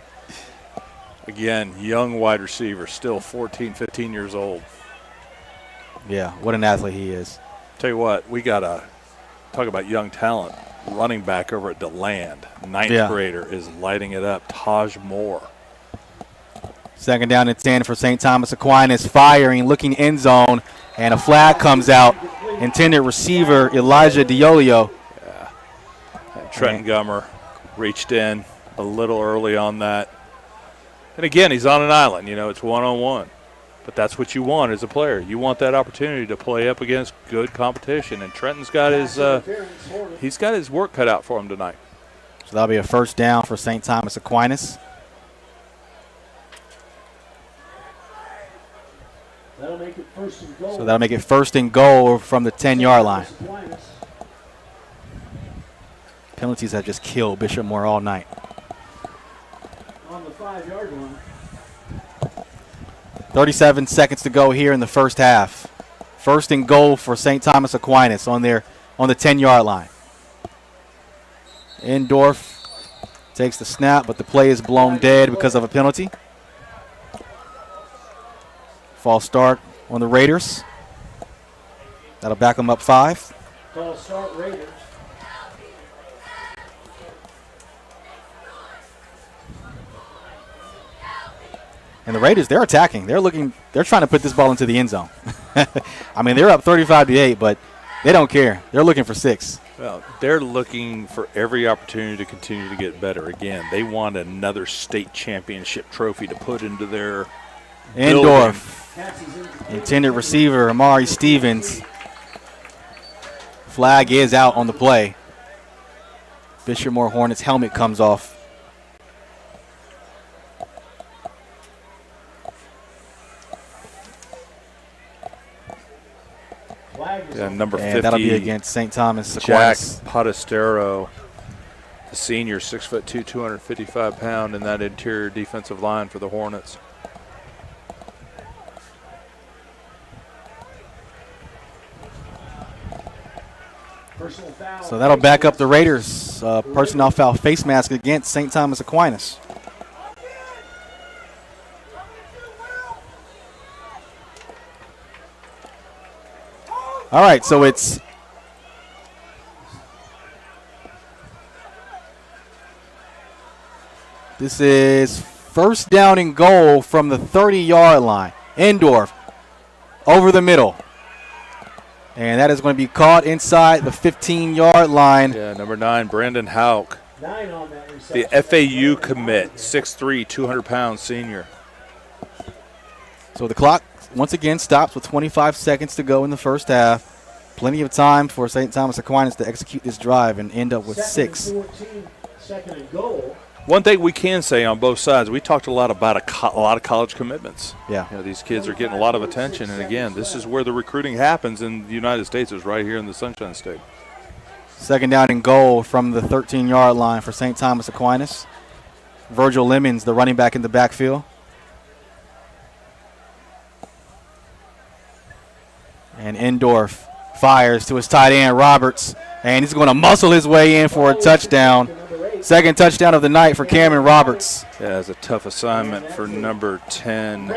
again, young wide receiver, still 14, 15 years old. Yeah, what an athlete he is. Tell you what, we got to talk about young talent. Running back over at DeLand, ninth grader, is lighting it up. Taj Moore. Second down and 10 for St. Thomas Aquinas, firing, looking end zone, and a flag comes out. Intended receiver Elijah Diolio. Trenton Gummer reached in a little early on that. And again, he's on an island. You know, it's one-on-one. But that's what you want as a player. You want that opportunity to play up against good competition. And Trenton's got he's got his work cut out for him tonight. So that'll be a first down for St. Thomas Aquinas. That'll make it first and goal. So that'll make it first and goal from the 10-yard line. Penalties have just killed Bishop Moore all night. On the 5-yard line. 37 seconds to go here in the first half. First and goal for St. Thomas Aquinas on the 10-yard line. Endorf takes the snap, but the play is blown dead because of a penalty. False start on the Raiders. That'll back them up 5. False start Raiders. And the Raiders, they're attacking. They're trying to put this ball into the end zone. I mean, they're up 35-8, but they don't care. They're looking for 6. Well, they're looking for every opportunity to continue to get better. Again, they want another state championship trophy to put into their Endorf, intended receiver Amari Stevens. Flag is out on the play. Bishop Moore Hornets helmet comes off. Yeah, number 50. And that'll be against St. Thomas Jack Aquinas. Podestero, the senior, 6'2", 255-pound, in that interior defensive line for the Hornets. So that'll back up the Raiders. Personnel foul face mask against St. Thomas Aquinas. All right, so this is first down and goal from the 30-yard line. Endorf over the middle. And that is going to be caught inside the 15-yard line. Yeah, number 9, Brandon Hauk. 9 on that the FAU commit, 6'3", 200-pound senior. So the clock once again stops with 25 seconds to go in the first half. Plenty of time for St. Thomas Aquinas to execute this drive and end up with 6. 14, second and goal. One thing we can say on both sides, we talked a lot about a lot of college commitments. Yeah. You know, these kids are getting a lot of attention, and again, this is where the recruiting happens in the United States, is right here in the Sunshine State. Second down and goal from the 13-yard line for St. Thomas Aquinas. Virgil Lemons, the running back in the backfield. And Endorf fires to his tight end, Roberts, and he's going to muscle his way in for a touchdown. Second touchdown of the night for Cameron Roberts. Yeah, it's a tough assignment for number 10,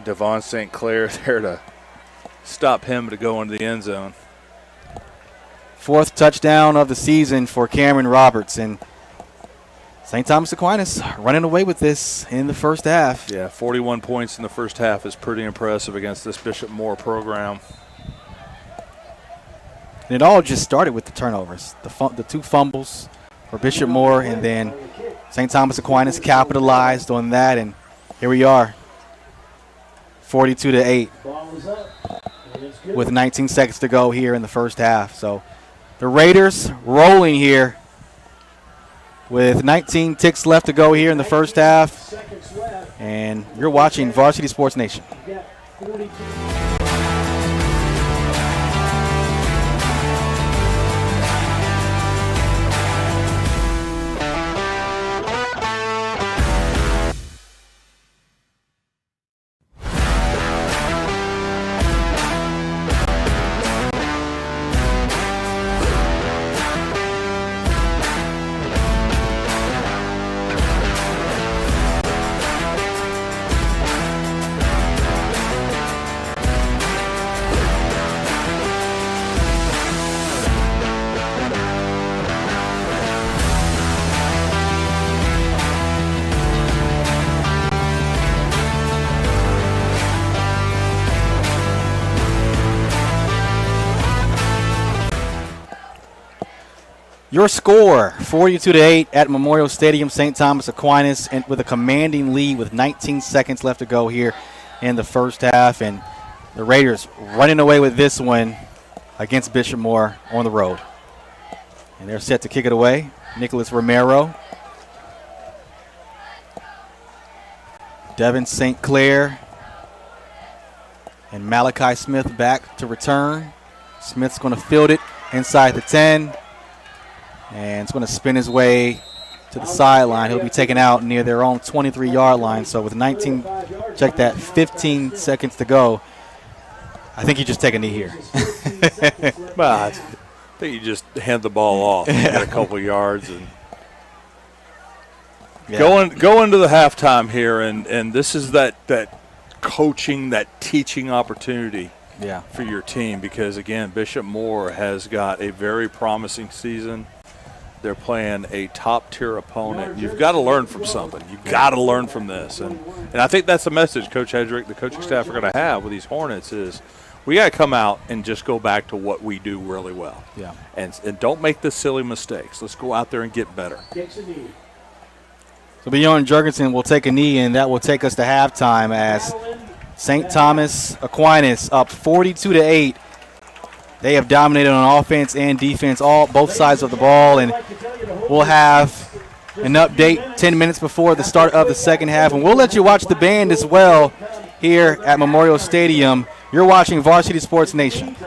Devon St. Clair there to stop him to go into the end zone. 4th touchdown of the season for Cameron Roberts. And St. Thomas Aquinas running away with this in the first half. Yeah, 41 points in the first half is pretty impressive against this Bishop Moore program. And it all just started with the turnovers, the 2 fumbles for Bishop Moore, and then St. Thomas Aquinas capitalized on that, and here we are, 42-8, with 19 seconds to go here in the first half. So the Raiders rolling here with 19 ticks left to go here in the first half, and you're watching Varsity Sports Nation. Your score, 42-8 at Memorial Stadium, St. Thomas Aquinas, and with a commanding lead with 19 seconds left to go here in the first half. And the Raiders running away with this one against Bishop Moore on the road. And they're set to kick it away. Nicholas Romero. Devin St. Clair and Malachi Smith back to return. Smith's going to field it inside the 10. And it's going to spin his way to the sideline. He'll be taken out near their own 23-yard line. So with 15 seconds to go, I think you just take a knee here. Well, I think you just hand the ball off and get a couple yards. And go into the halftime here, and this is that coaching, that teaching opportunity for your team because, again, Bishop Moore has got a very promising season. They're playing a top-tier opponent. You've got to learn from something. You've got to learn from this. And I think that's the message Coach Hedrick, the coaching staff are going to have with these Hornets is we got to come out and just go back to what we do really well. Yeah. And don't make the silly mistakes. Let's go out there and get better. So Bjorn Jurgensen will take a knee, and that will take us to halftime as St. Thomas Aquinas up 42-8. They have dominated on offense and defense, both sides of the ball, and we'll have an update 10 minutes before the start of the second half, and we'll let you watch the band as well here at Memorial Stadium. You're watching Varsity Sports Nation.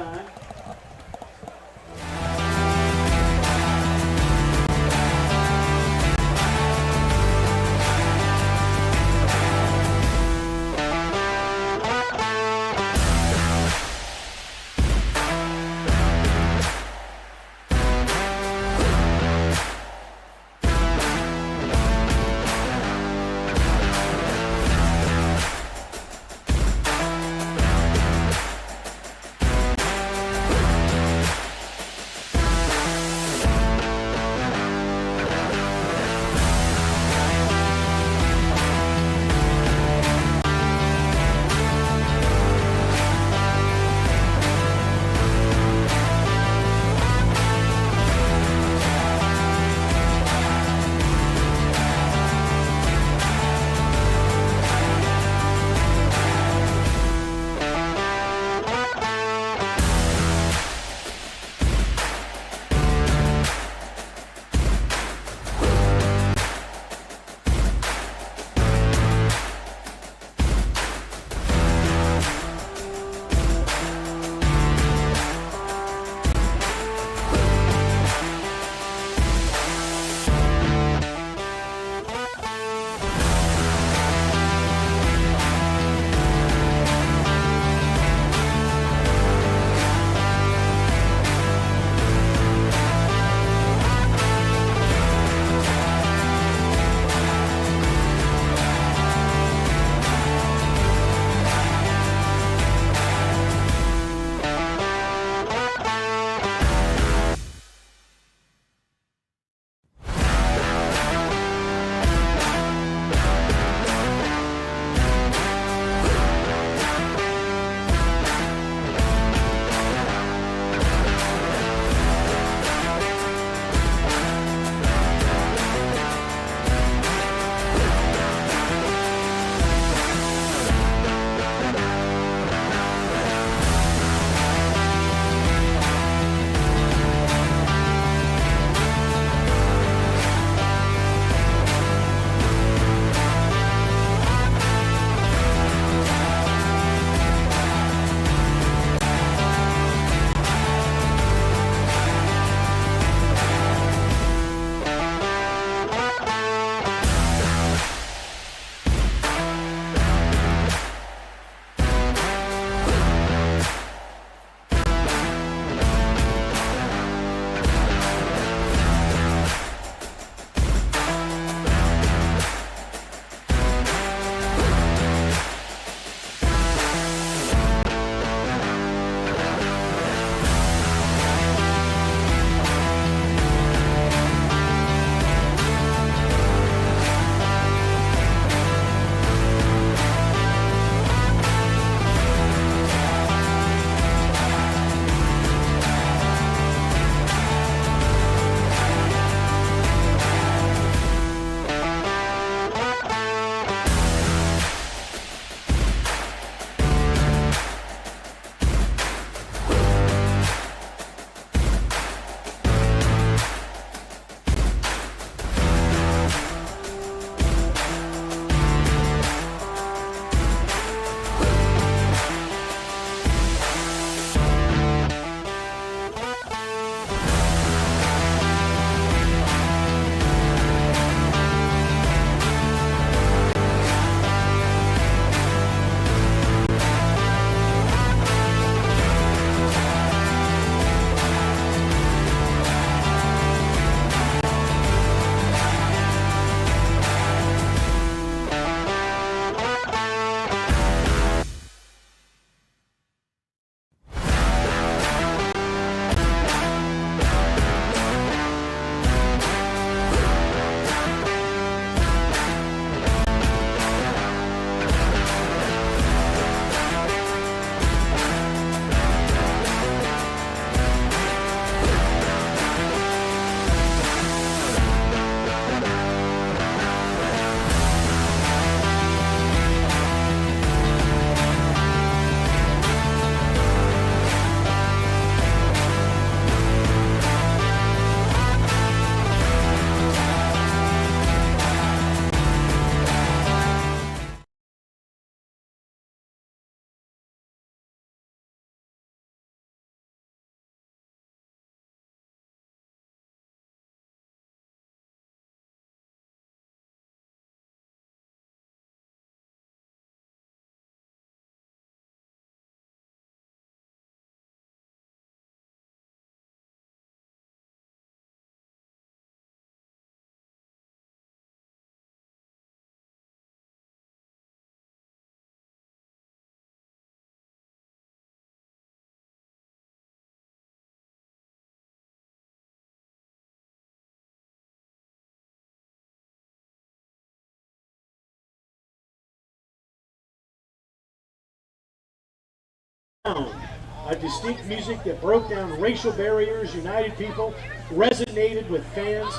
A distinct music that broke down racial barriers, united people, resonated with fans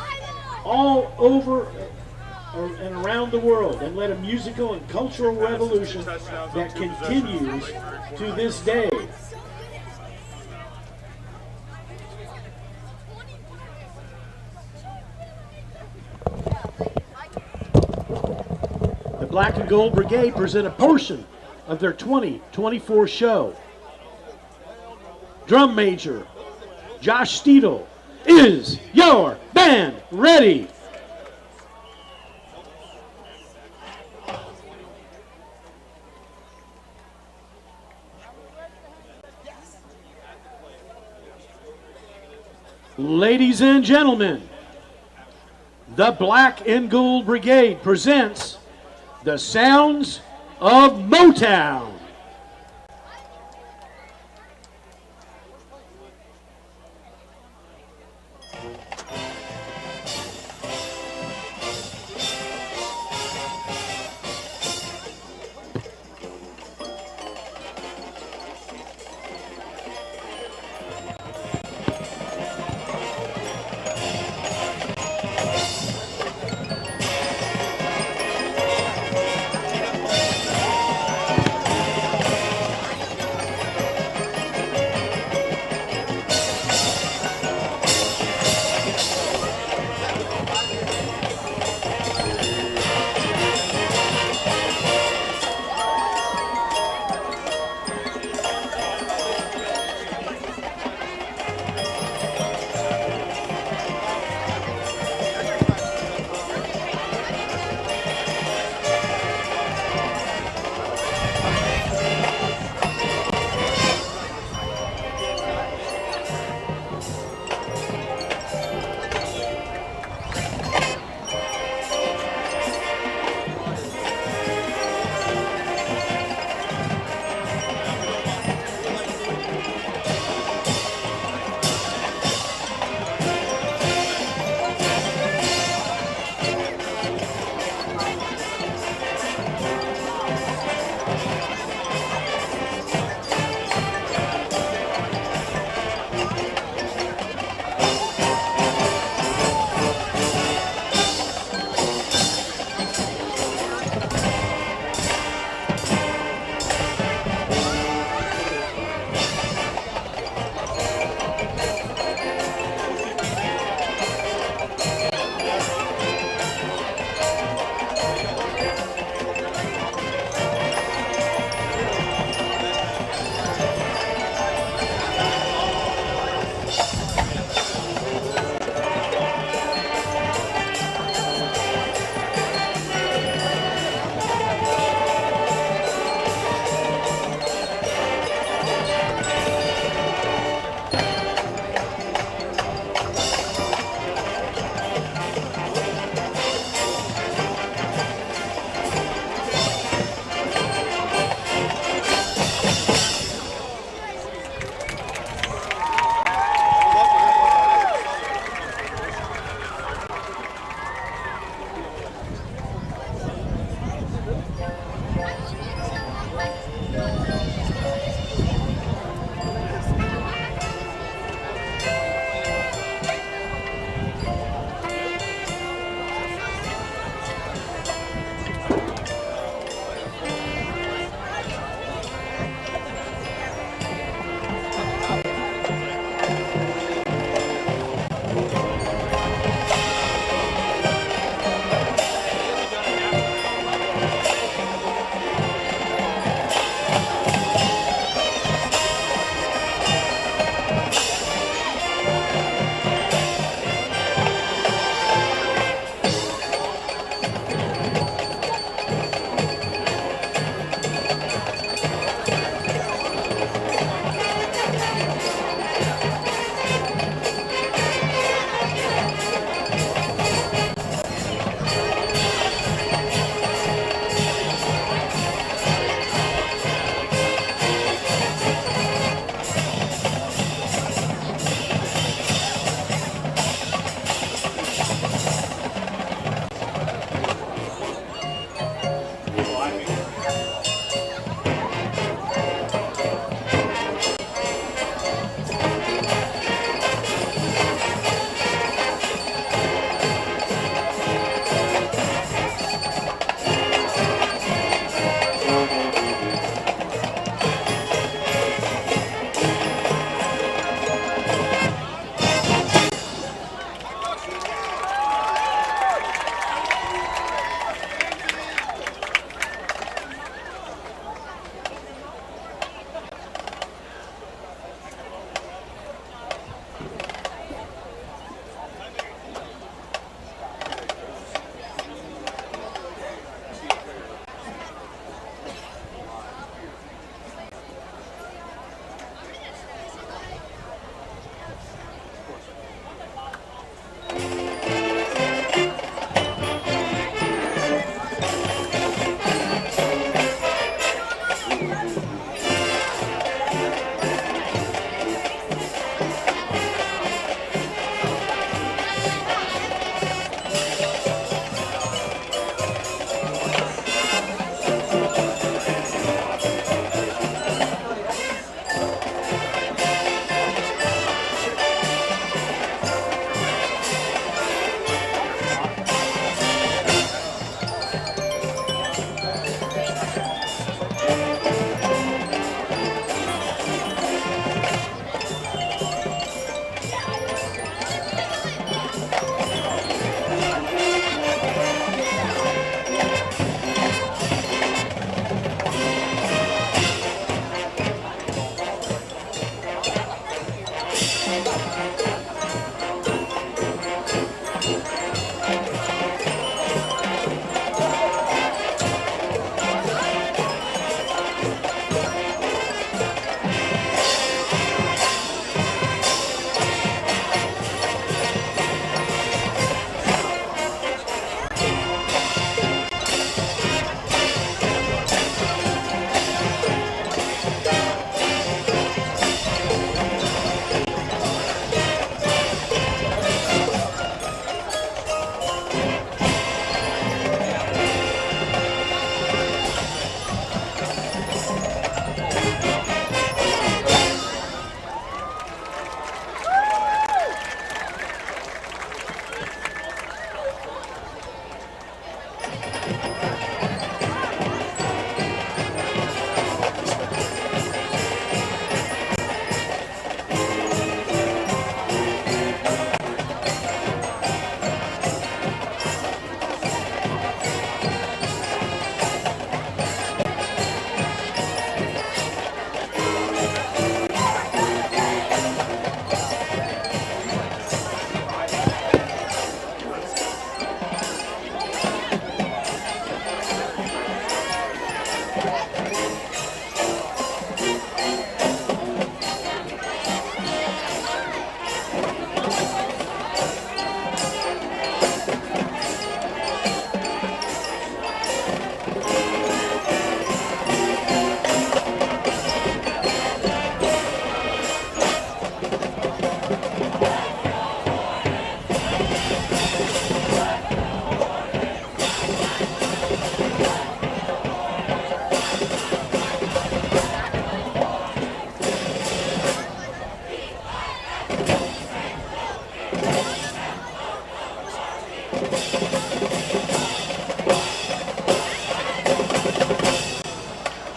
all over and around the world, and led a musical and cultural revolution that continues to this day. The Black and Gold Brigade present a portion of their 2024 show. Drum major Josh Steedle, is your band ready? Ladies and gentlemen, the Black and Gold Brigade presents the sounds of Motown.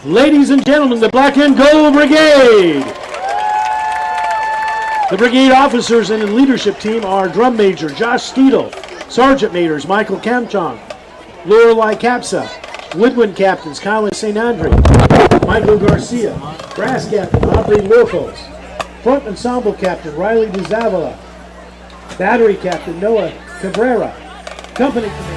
Ladies and gentlemen, the Black and Gold Brigade. The brigade officers and the leadership team are Drum Major Josh Steedle, Sergeant Majors Michael Kamchong, Lorelei Capsa, Woodwind Captains Colin St. Andre, Michael Garcia, Brass Captain Aubrey Lorpos, Front Ensemble Captain Riley DeZavala, Battery Captain Noah Cabrera, Company Commander.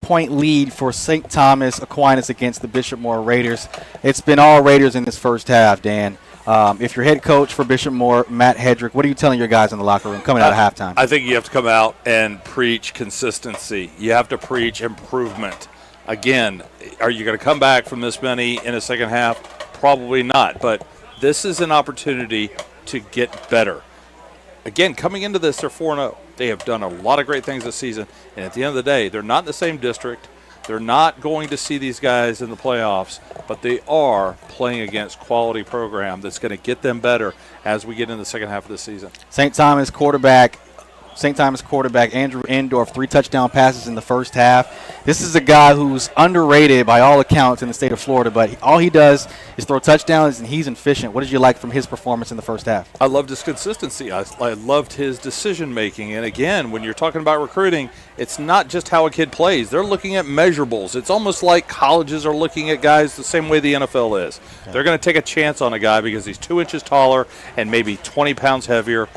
Point lead for St. Thomas Aquinas against the Bishop Moore Raiders. It's been all Raiders in this first half, Dan. If you're head coach for Bishop Moore, Matt Hedrick, what are you telling your guys in the locker room coming out of halftime? I think you have to come out and preach consistency. You have to preach improvement. Again, are you going to come back from this many in a second half? Probably not, but this is an opportunity to get better. Again, coming into this, they're 4-0. They have done a lot of great things this season, and at the end of the day, they're not in the same district. They're not going to see these guys in the playoffs, but they are playing against quality program that's going to get them better as we get into the second half of the season. St. Thomas quarterback Andrew Endorf, 3 touchdown passes in the first half. This is a guy who's underrated by all accounts in the state of Florida, but all he does is throw touchdowns, and he's efficient. What did you like from his performance in the first half? I loved his consistency. I loved his decision-making. And, again, when you're talking about recruiting, it's not just how a kid plays. They're looking at measurables. It's almost like colleges are looking at guys the same way the NFL is. Yeah. They're going to take a chance on a guy because he's 2 inches taller and maybe 20 pounds heavier.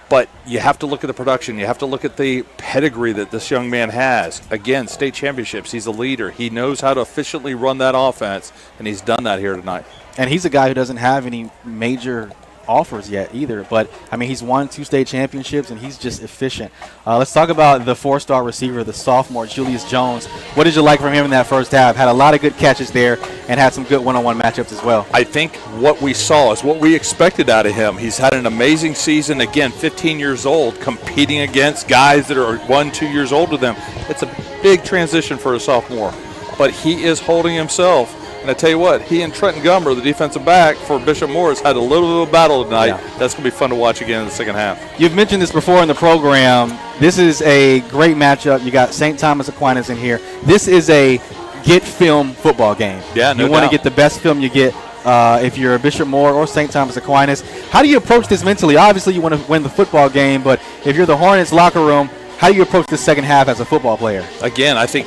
But you have to look at the production. You have to look at the pedigree that this young man has. Again, state championships. He's a leader. He knows how to efficiently run that offense, and he's done that here tonight. And he's a guy who doesn't have any major offers yet either. But, I mean, he's won 2 state championships, and he's just efficient. Let's talk about the 4-star receiver, the sophomore, Julius Jones. What did you like from him in that first half? Had a lot of good catches there and had some good one-on-one matchups as well. I think what we saw is what we expected out of him. He's had an amazing season. Again, 15 years old, competing against guys that are 1-2 years older than him. It's a big transition for a sophomore. But he is holding himself. And I tell you what, he and Trenton Gummer, the defensive back for Bishop Morris, had a little bit of a battle tonight. Yeah. That's going to be fun to watch again in the second half. You've mentioned this before in the program. This is a great matchup. You got St. Thomas Aquinas in here. This is a get film football game. Yeah, no doubt. You want to get the best film you get if you're a Bishop Moore or St. Thomas Aquinas. How do you approach this mentally? Obviously, you want to win the football game, but if you're the Hornets locker room, how do you approach this second half as a football player? Again, I think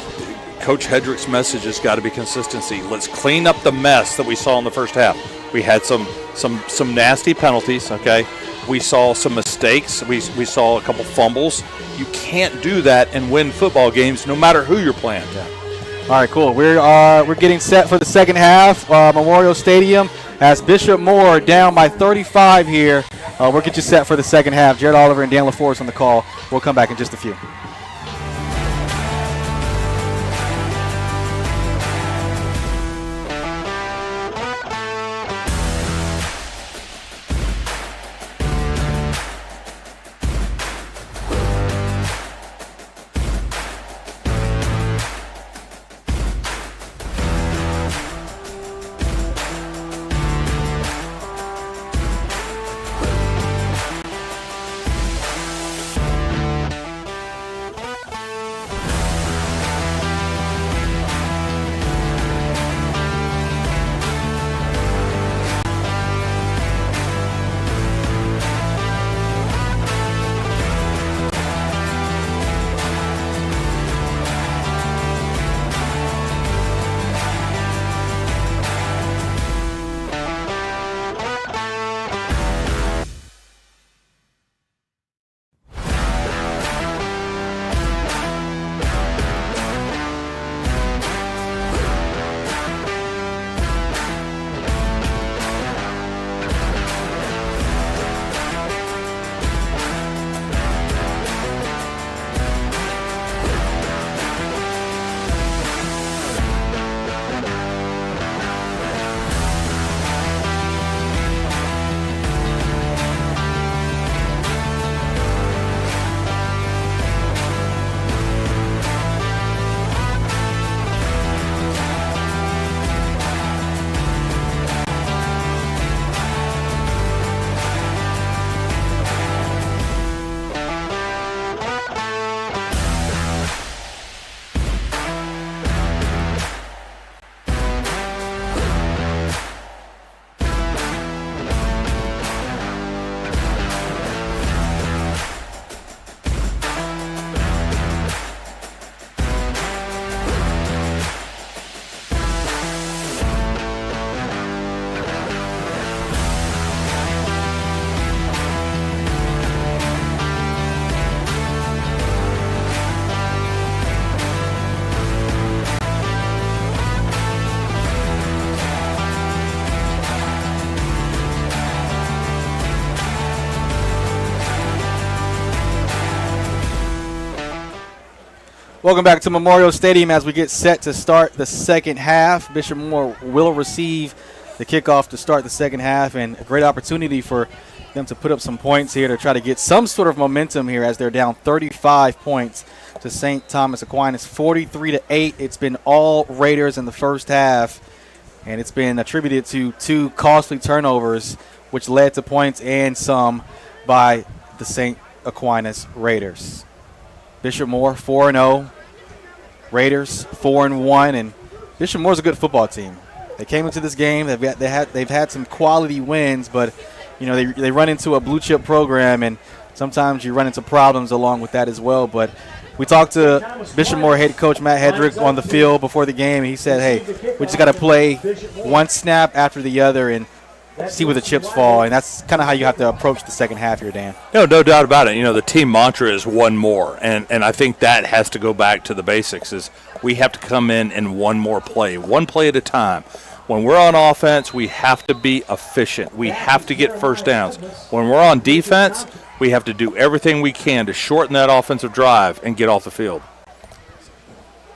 Coach Hedrick's message has got to be consistency. Let's clean up the mess that we saw in the first half. We had some nasty penalties, okay? We saw some mistakes. We saw a couple fumbles. You can't do that and win football games no matter who you're playing. Yeah. All right, cool. We're getting set for the second half. Memorial Stadium as Bishop Moore down by 35 here. We'll get you set for the second half. Jared Oliver and Dan LaForest on the call. We'll come back in just a few. Welcome back to Memorial Stadium as we get set to start the second half. Bishop Moore will receive the kickoff to start the second half, and a great opportunity for them to put up some points here to try to get some sort of momentum here as they're down 35 points to St. Thomas Aquinas, 43-8. It's been all Raiders in the first half, and it's been attributed to 2 costly turnovers, which led to points and some by the St. Aquinas Raiders. Bishop Moore 4-0, Raiders 4-1, and Bishop Moore's a good football team. They came into this game. They've had some quality wins, but you know they run into a blue chip program, and sometimes you run into problems along with that as well. But we talked to Bishop Moore head coach Matt Hedrick on the field before the game, and he said, "Hey, we just got to play one snap after the other and see where the chips fall," and that's kind of how you have to approach the second half here, Dan. No doubt about it. You know, the team mantra is one more, and I think that has to go back to the basics is we have to come in and one more play, one play at a time. When we're on offense, we have to be efficient. We have to get first downs. When we're on defense, we have to do everything we can to shorten that offensive drive and get off the field.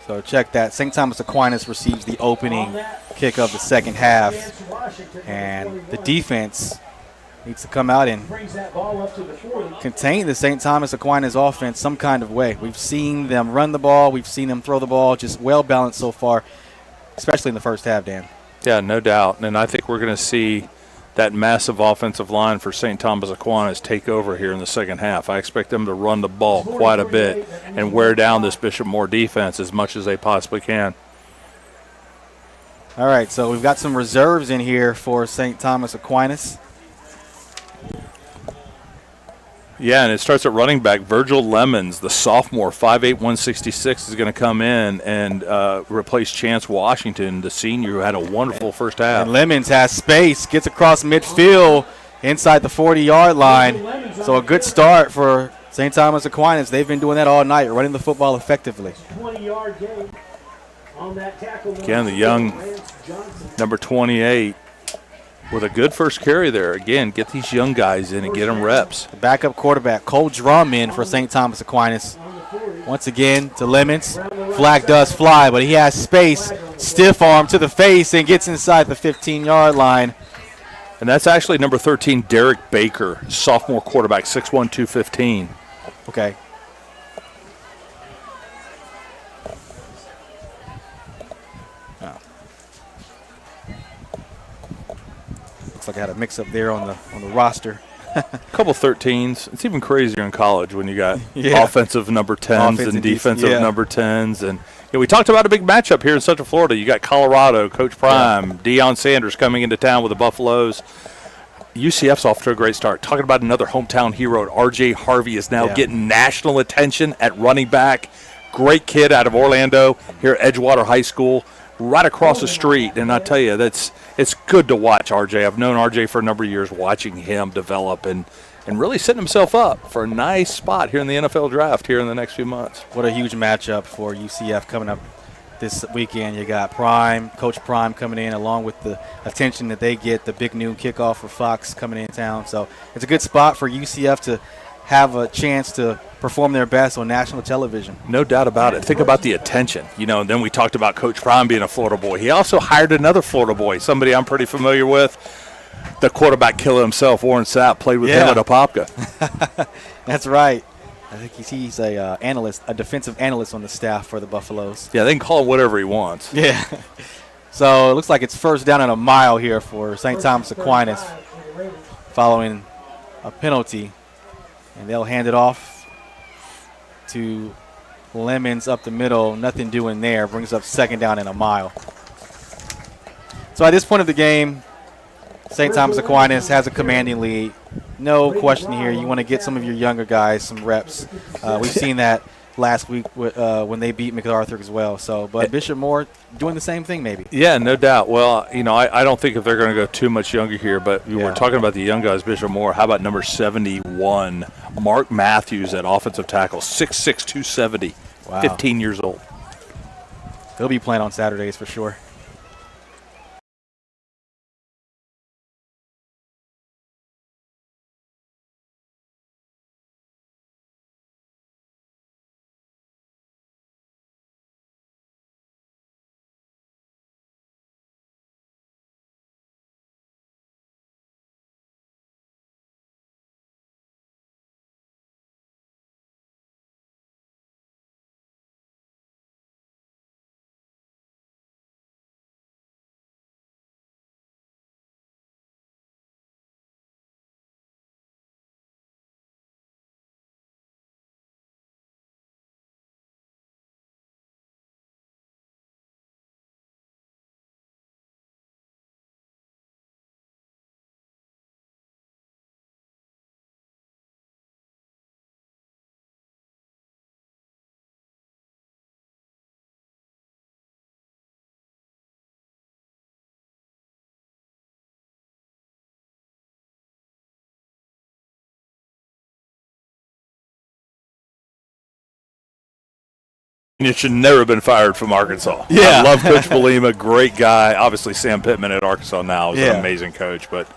So check that. St. Thomas Aquinas receives the opening kick of the second half, and the defense needs to come out and contain the St. Thomas Aquinas offense some kind of way. We've seen them run the ball. We've seen them throw the ball, just well-balanced so far, especially in the first half, Dan. Yeah, no doubt. And I think we're going to see that massive offensive line for St. Thomas Aquinas take over here in the second half. I expect them to run the ball quite a bit and wear down this Bishop Moore defense as much as they possibly can. All right, so we've got some reserves in here for St. Thomas Aquinas. Yeah, and it starts at running back. Virgil Lemons, the sophomore, 5'8", 166, is going to come in and replace Chance Washington, the senior, who had a wonderful first half. And Lemons has space, gets across midfield inside the 40-yard line. So a good start for St. Thomas Aquinas. They've been doing that all night, running the football effectively. 20-yard gain on that tackle. Again, the young number 28 with a good first carry there. Again, get these young guys in and get them reps. The backup quarterback, Cole Drum, in for St. Thomas Aquinas. Once again to Lemons. Flag does fly, but he has space. Stiff arm to the face and gets inside the 15-yard line. And that's actually number 13, Derek Baker, sophomore quarterback, 6'1", 215. Okay. Looks like I had a mix-up there on the roster. A couple 13s. It's even crazier in college when you got offensive number 10s and defensive number 10s. And we talked about a big matchup here in Central Florida. You got Colorado, Coach Prime, Deion Sanders coming into town with the Buffaloes. UCF's off to a great start. Talking about another hometown hero, R.J. Harvey is now getting national attention at running back. Great kid out of Orlando here at Edgewater High School, right across the street. And I tell you, it's good to watch R.J. I've known R.J. for a number of years, watching him develop and really setting himself up for a nice spot here in the NFL draft here in the next few months. What a huge matchup for UCF coming up this weekend. You got Prime, Coach Prime coming in, along with the attention that they get, the big noon kickoff for Fox coming in town. So it's a good spot for UCF to have a chance to perform their best on national television. No doubt about it. Think about the attention. And then we talked about Coach Prime being a Florida boy. He also hired another Florida boy, somebody I'm pretty familiar with. The quarterback killer himself, Warren Sapp, played with him at Apopka. That's right. I think he's a analyst, a defensive analyst on the staff for the Buffaloes. Yeah, they can call him whatever he wants. Yeah. So it looks like it's first down and a mile here for St. Thomas Aquinas following a penalty. And they'll hand it off to Lemons up the middle. Nothing doing there. Brings up second down and a mile. So at this point of the game, St. Thomas Aquinas has a commanding lead. No question here. You want to get some of your younger guys some reps. We've seen that last week when they beat MacArthur as well. But Bishop Moore doing the same thing maybe. Yeah, no doubt. Well, I don't think if they're going to go too much younger here, but we're talking about the young guys, Bishop Moore. How about number 71, Mark Matthews at offensive tackle, 6'6", 270, 15 years old. He'll be playing on Saturdays for sure. It should never have been fired from Arkansas. Yeah. I love Coach Belima, great guy. Obviously, Sam Pittman at Arkansas now is an amazing coach, but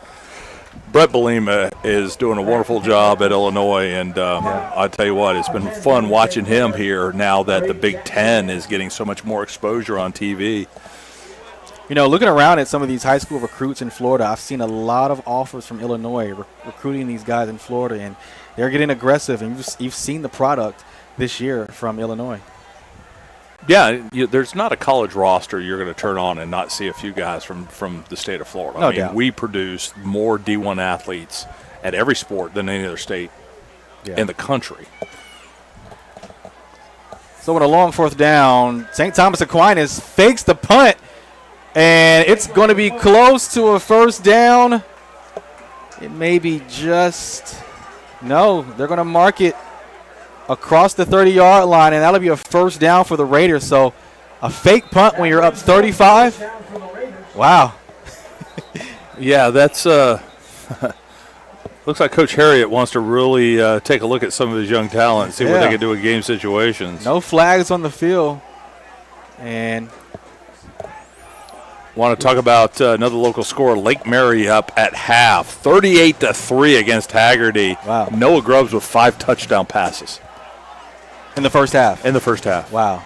Brett Belima is doing a wonderful job at Illinois, and I'll tell you what, it's been fun watching him here now that the Big Ten is getting so much more exposure on TV. You know, looking around at some of these high school recruits in Florida, I've seen a lot of offers from Illinois recruiting these guys in Florida, and they're getting aggressive, and you've seen the product this year from Illinois. Yeah, there's not a college roster you're going to turn on and not see a few guys from the state of Florida. No doubt. We produce more D1 athletes at every sport than any other state in the country. So with a long fourth down, St. Thomas Aquinas fakes the punt, and it's going to be close to a first down. It may be just – no, they're going to mark it across the 30-yard line, and that'll be a first down for the Raiders. So a fake punt when you're up 35? Wow. Yeah, that's looks like Coach Harriet wants to really take a look at some of his young talent and see what they can do in game situations. No flags on the field. And want to talk about another local score, Lake Mary up at half, 38-3 against Haggerty. Wow. Noah Grubbs with 5 touchdown passes. in the first half. In the first half. Wow.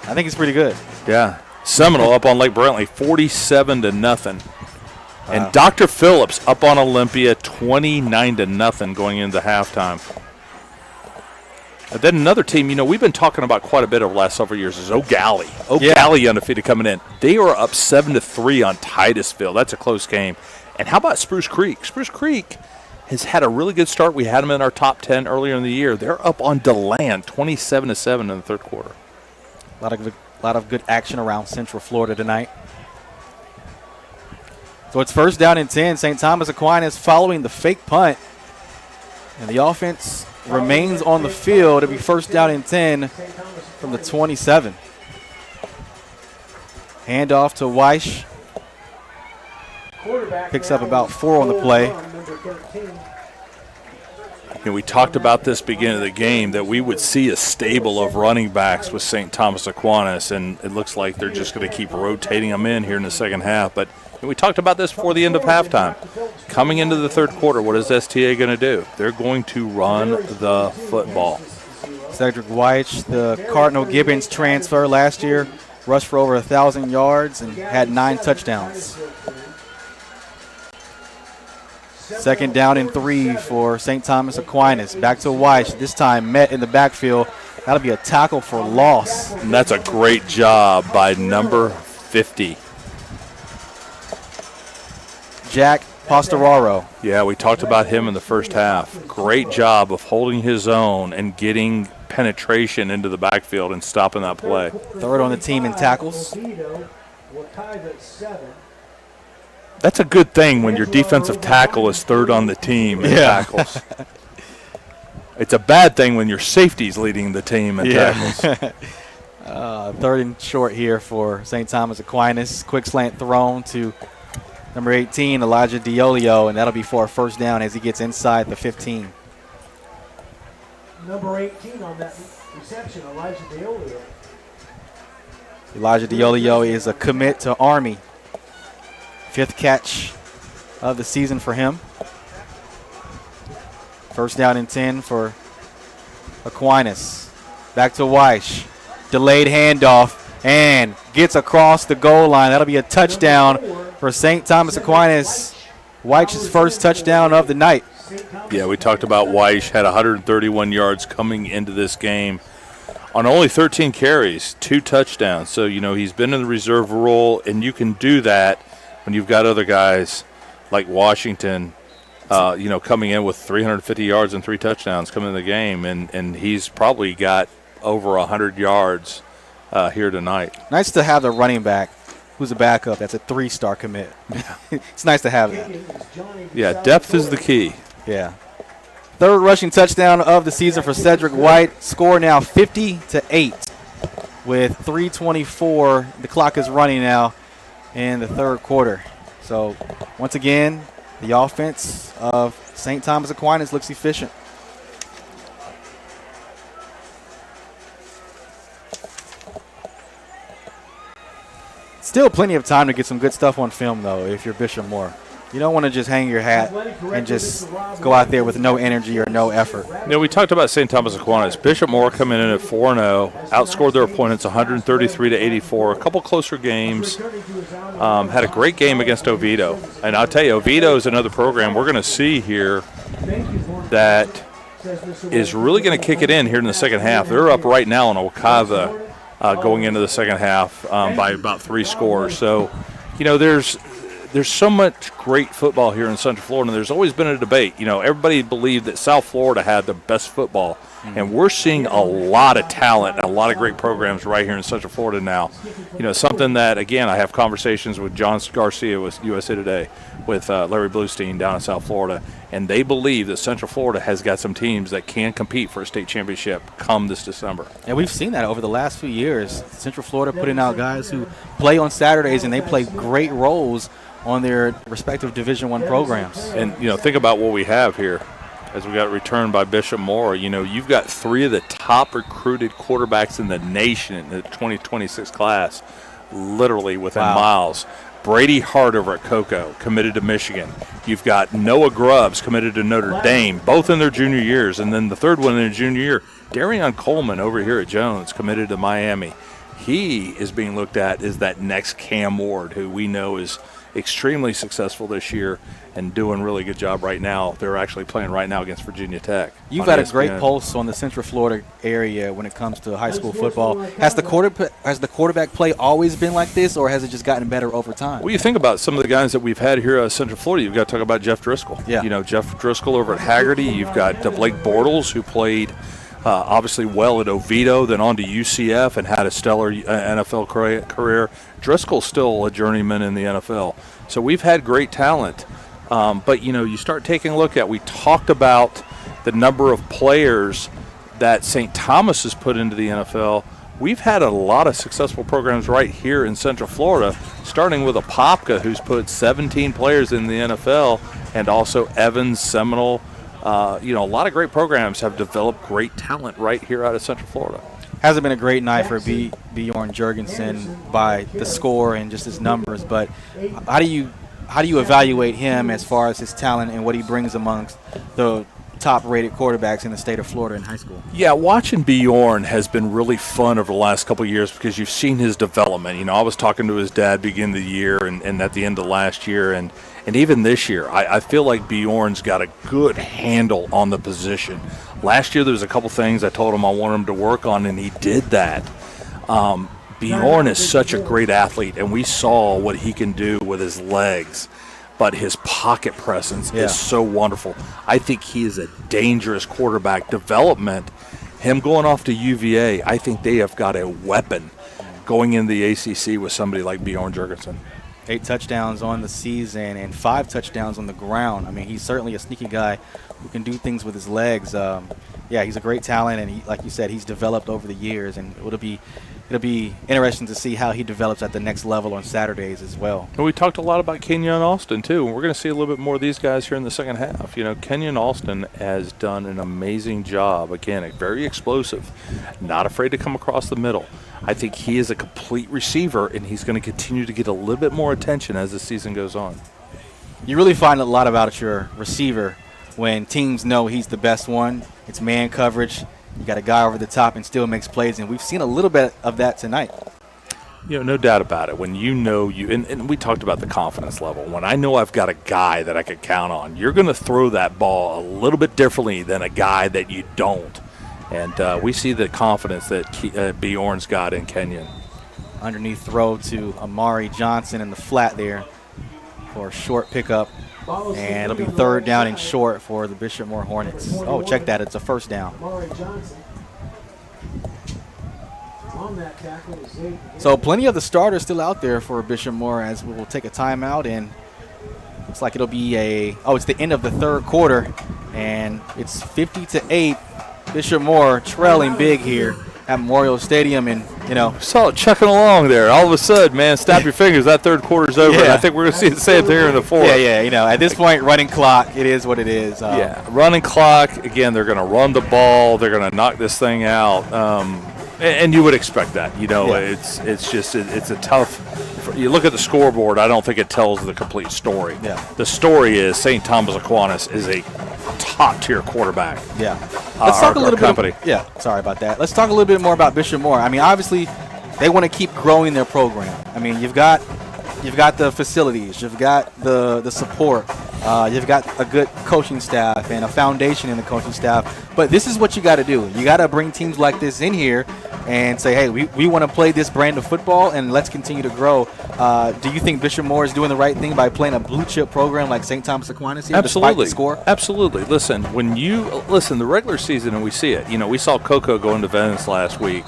I think it's pretty good. Yeah. Seminole up on Lake Brantley, 47-0. Wow. And Dr. Phillips up on Olympia, 29-0 going into halftime. And then another team, we've been talking about quite a bit over the last several years is O'Galley. O'Galley undefeated coming in. They are up 7-3 on Titusville. That's a close game. And how about Spruce Creek? Spruce Creek has had a really good start. We had them in our top 10 earlier in the year. They're up on DeLand, 27-7 in the third quarter. A lot of good action around Central Florida tonight. So it's first down and 10. St. Thomas Aquinas following the fake punt. And the offense remains on the field. It'll be first down and 10 from the 27. Handoff to Weish. Picks up about 4 on the play. We talked about this beginning of the game that we would see a stable of running backs with St. Thomas Aquinas, and it looks like they're just going to keep rotating them in here in the second half. But we talked about this before the end of halftime. Coming into the third quarter, what is STA going to do? They're going to run the football. Cedric Weish, the Cardinal Gibbons transfer last year, rushed for over 1,000 yards and had 9 touchdowns. Second down and 3 for St. Thomas Aquinas. Back to Weish, this time met in the backfield. That'll be a tackle for loss. And that's a great job by number 50. Jack Postoraro. Yeah, we talked about him in the first half. Great job of holding his own and getting penetration into the backfield and stopping that play. Third on the team in tackles. That's a good thing when your defensive tackle is third on the team in tackles. It's a bad thing when your safety's leading the team in tackles. Third and short here for St. Thomas Aquinas. Quick slant thrown to number 18, Elijah Diolio, and that'll be for a first down as he gets inside the 15. Number 18 on that reception, Elijah Diolio. Elijah Diolio is a commit to Army. 5th catch of the season for him. First down and 10 for Aquinas. Back to Weish. Delayed handoff and gets across the goal line. That'll be a touchdown for St. Thomas Aquinas. Weich's first touchdown of the night. Yeah, we talked about Weish had 131 yards coming into this game on only 13 carries, 2 touchdowns. So, he's been in the reserve role, and you can do that when you've got other guys like Washington, coming in with 350 yards and 3 touchdowns coming in the game, and he's probably got over 100 yards here tonight. Nice to have the running back who's a backup. That's a 3-star commit. It's nice to have that. Yeah, depth is the key. Yeah. Third rushing touchdown of the season for Cedric White. Score now 50-8 with 3:24. The clock is running now in the third quarter. So, once again, the offense of St. Thomas Aquinas looks efficient. still plenty of time to get some good stuff on film, though, if you're Bishop Moore. You don't want to just hang your hat and just go out there with no energy or no effort. We talked about St. Thomas Aquinas. Bishop Moore coming in at 4-0, outscored their opponents 133-84. A couple closer games. Had a great game against Oviedo. And I'll tell you, Oviedo is another program we're going to see here that is really going to kick it in here in the second half. They're up right now on Okava going into the second half by about 3 scores. So, there's so much great football here in Central Florida, and there's always been a debate. Everybody believed that South Florida had the best football, and we're seeing a lot of talent and a lot of great programs right here in Central Florida now. Something that, again, I have conversations with John Garcia with USA Today, with Larry Bluestein down in South Florida, and they believe that Central Florida has got some teams that can compete for a state championship come this December. And we've seen that over the last few years. Central Florida putting out guys who play on Saturdays, and they play great roles on their respective Division I programs. And, think about what we have here as we got returned by Bishop Moore. You've got 3 of the top recruited quarterbacks in the nation in the 2026 class, literally within miles. Brady Hart over at Cocoa, committed to Michigan. You've got Noah Grubbs, committed to Notre Dame, both in their junior years. And then the third one in their junior year, Darion Coleman over here at Jones, committed to Miami. He is being looked at as that next Cam Ward, who we know is extremely successful this year and doing a really good job right now. They're actually playing right now against Virginia Tech. You've had a great pulse on the Central Florida area when it comes to high school football. Has the quarterback play always been like this, or has it just gotten better over time? Well, you think about some of the guys that we've had here at Central Florida. You've got to talk about Jeff Driscoll. Yeah. Jeff Driscoll over at Haggerty. You've got Blake Bortles, who played obviously well at Oviedo, then on to UCF and had a stellar NFL career. Driscoll's still a journeyman in the NFL. So we've had great talent. But, you start taking a look at, we talked about the number of players that St. Thomas has put into the NFL. We've had a lot of successful programs right here in Central Florida, starting with Apopka, who's put 17 players in the NFL, and also Evans, Seminole. A lot of great programs have developed great talent right here out of Central Florida. Hasn't been a great night for Bjorn Jurgensen by the score and just his numbers, but how do you evaluate him as far as his talent and what he brings amongst the top-rated quarterbacks in the state of Florida in high school? Yeah, watching Bjorn has been really fun over the last couple of years because you've seen his development. I was talking to his dad beginning of the year and at the end of last year, and even this year, I feel like Bjorn's got a good handle on the position. Last year, there was a couple things I told him I wanted him to work on, and he did that. Bjorn is such a great athlete, and we saw what he can do with his legs. But his pocket presence is so wonderful. I think he is a dangerous quarterback. Development, him going off to UVA, I think they have got a weapon going in the ACC with somebody like Bjorn Jurgensen. 8 touchdowns on the season and 5 touchdowns on the ground. I mean, he's certainly a sneaky guy who can do things with his legs. He's a great talent, and he, like you said, he's developed over the years, and it'll be interesting to see how he develops at the next level on Saturdays as well. And we talked a lot about Kenyon Austin, too, and we're going to see a little bit more of these guys here in the second half. Kenyon Austin has done an amazing job. Again, very explosive, not afraid to come across the middle. I think he is a complete receiver, and he's going to continue to get a little bit more attention as the season goes on. You really find a lot about your receiver when teams know he's the best one. It's man coverage. You got a guy over the top and still makes plays, and we've seen a little bit of that tonight. No doubt about it. When and we talked about the confidence level. When I know I've got a guy that I could count on, you're going to throw that ball a little bit differently than a guy that you don't. And we see the confidence that Bjorn's got in Kenyon. Underneath throw to Amari Johnson in the flat there for a short pickup. And it'll be 3rd down and short for the Bishop Moore Hornets. Oh, check that. It's a 1st down. So plenty of the starters still out there for Bishop Moore as we will take a timeout. And looks like it'll be it's the end of the 3rd quarter. And it's 50-8. Bishop Moore trailing big here at Memorial Stadium, and saw it chucking along there. All of a sudden, man, snap your fingers. That 3rd quarter's over. And I think we're going to see the same thing here in the 4th. Yeah. At this point, running clock. It is what it is. Running clock. Again, they're going to run the ball. They're going to knock this thing out. And you would expect that. It's a tough. you look at the scoreboard, I don't think it tells the complete story. Yeah. The story is St. Thomas Aquinas is a top-tier quarterback. Yeah. Let's talk a little company. bit. Yeah, sorry about that. Let's talk a little bit more about Bishop Moore. I mean, obviously, they want to keep growing their program. I mean, you've got the facilities, you've got the support, you've got a good coaching staff and a foundation in the coaching staff. But this is what you got to do. You got to bring teams like this in here and say, hey, we want to play this brand of football and let's continue to grow. Do you think Bishop Moore is doing the right thing by playing a blue chip program like St. Thomas Aquinas here, despite the score? Absolutely. Listen, the regular season, and we see it. We saw Cocoa go into Venice last week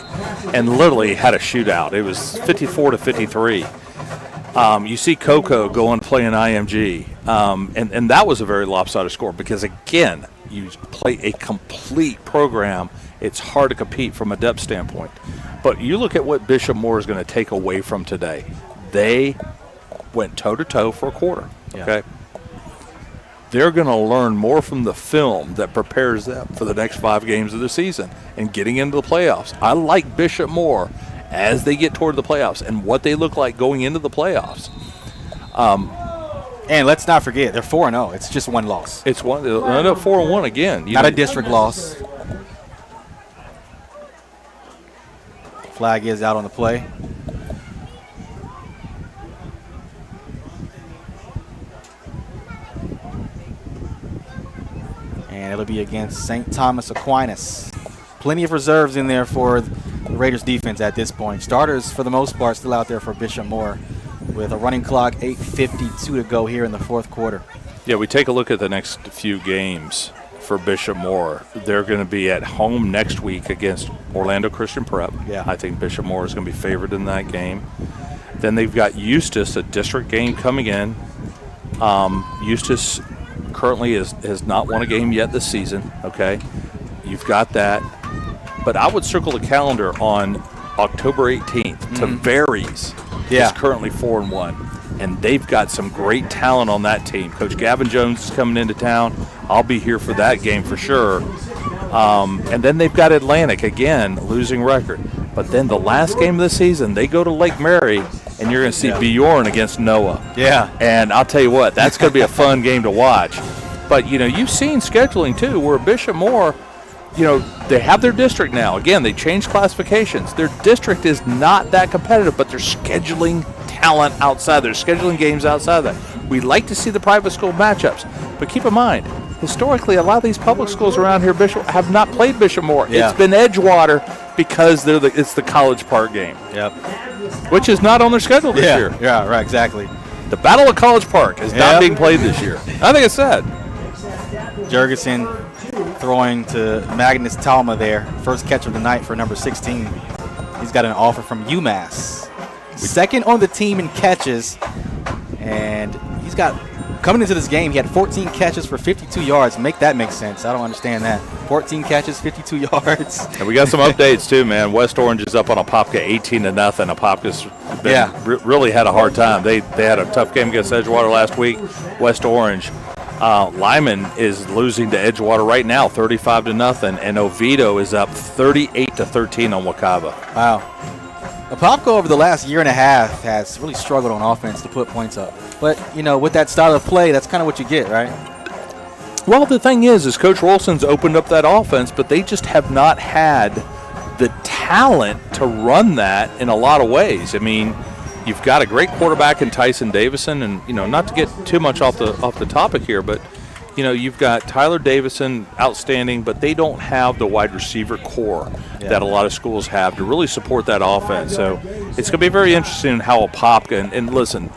and literally had a shootout. It was 54-53. You see Cocoa go and play an IMG, and that was a very lopsided score because, again, you play a complete program. It's hard to compete from a depth standpoint. But you look at what Bishop Moore is going to take away from today. They went toe-to-toe for a quarter, okay? They're going to learn more from the film that prepares them for the next 5 games of the season and getting into the playoffs. I like Bishop Moore as they get toward the playoffs and what they look like going into the playoffs. And let's not forget, they're 4-0. It's just one loss. It's 4-1 again. Not a district loss. Flag is out on the play. And it'll be against St. Thomas Aquinas. Plenty of reserves in there for the Raiders defense at this point. Starters, for the most part, still out there for Bishop Moore with a running clock, 8:52 to go here in the fourth quarter. Yeah, we take a look at the next few games for Bishop Moore. They're going to be at home next week against Orlando Christian Prep. Yeah. I think Bishop Moore is going to be favored in that game. Then they've got Eustis, a district game coming in. Eustis currently has not won a game yet this season, okay? You've got that. But I would circle the calendar on October 18th. Tavares is currently 4-1. And they've got some great talent on that team. Coach Gavin Jones is coming into town. I'll be here for that game for sure. And then they've got Atlantic, again, losing record. But then the last game of the season, they go to Lake Mary, and you're going to see Bjorn against Noah. Yeah. And I'll tell you what, that's going to be a fun game to watch. But, you've seen scheduling, too, where Bishop Moore, they have their district now. Again, they changed classifications. Their district is not that competitive, but they're scheduling talent outside. They're scheduling games outside of that. We like to see the private school matchups. But keep in mind, historically, a lot of these public schools around here have not played Bishop Moore. Yeah. It's been Edgewater because it's the College Park game. Yep. Which is not on their schedule this year. Yeah, right, exactly. The Battle of College Park is not being played this year. I think it's sad. Jurgensen throwing to Magnus Talma there. First catch of the night for number 16. He's got an offer from UMass. Second on the team in catches. And he's got, coming into this game, he had 14 catches for 52 yards. Make that make sense. I don't understand that. 14 catches, 52 yards. And we got some updates too, man. West Orange is up on Apopka 18-0. Apopka's really had a hard time. They had a tough game against Edgewater last week. West Orange. Lyman is losing to Edgewater right now, 35-0, and Oviedo is up 38-13 on Wakaba. Wow. Apopka over the last year and a half has really struggled on offense to put points up. But, with that style of play, that's kind of what you get, right? Well, the thing is Coach Rolson's opened up that offense, but they just have not had the talent to run that in a lot of ways. I mean, you've got a great quarterback in Tyson Davison, and not to get too much off the topic here, but you've got Tyler Davison, outstanding, but they don't have the wide receiver core that a lot of schools have to really support that offense. So it's going to be very interesting in how Apopka, and listen,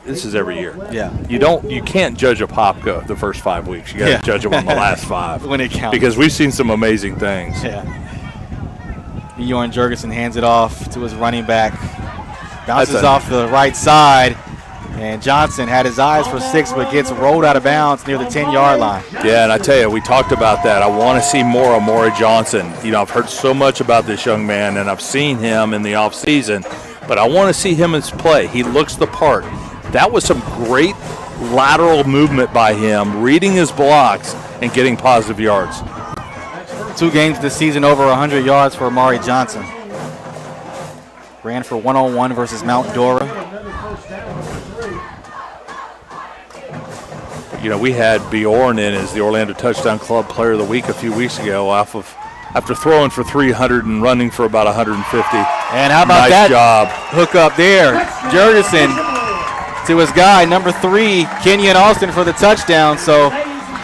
this is every year. Yeah. You can't judge Apopka the first 5 weeks. You got to judge them on the last 5 when it counts, because we've seen some amazing things. Yeah. Bjorn Jurgensen hands it off to his running back. Bounces off the right side, and Johnson had his eyes for 6, but gets rolled out of bounds near the 10-yard line. Yeah, and I tell you, we talked about that. I want to see more of Maury Johnson. I've heard so much about this young man, and I've seen him in the offseason, but I want to see him in his play. He looks the part. That was some great lateral movement by him, reading his blocks and getting positive yards. 2 games this season over 100 yards for Amari Johnson. Ran for 101 versus Mount Dora. You know, we had Bjorn in as the Orlando Touchdown Club Player of the Week a few weeks ago after throwing for 300 and running for about 150. And how about nice that job. hook up there? Jurgensen to his guy, number 3, Kenyon Austin for the touchdown. So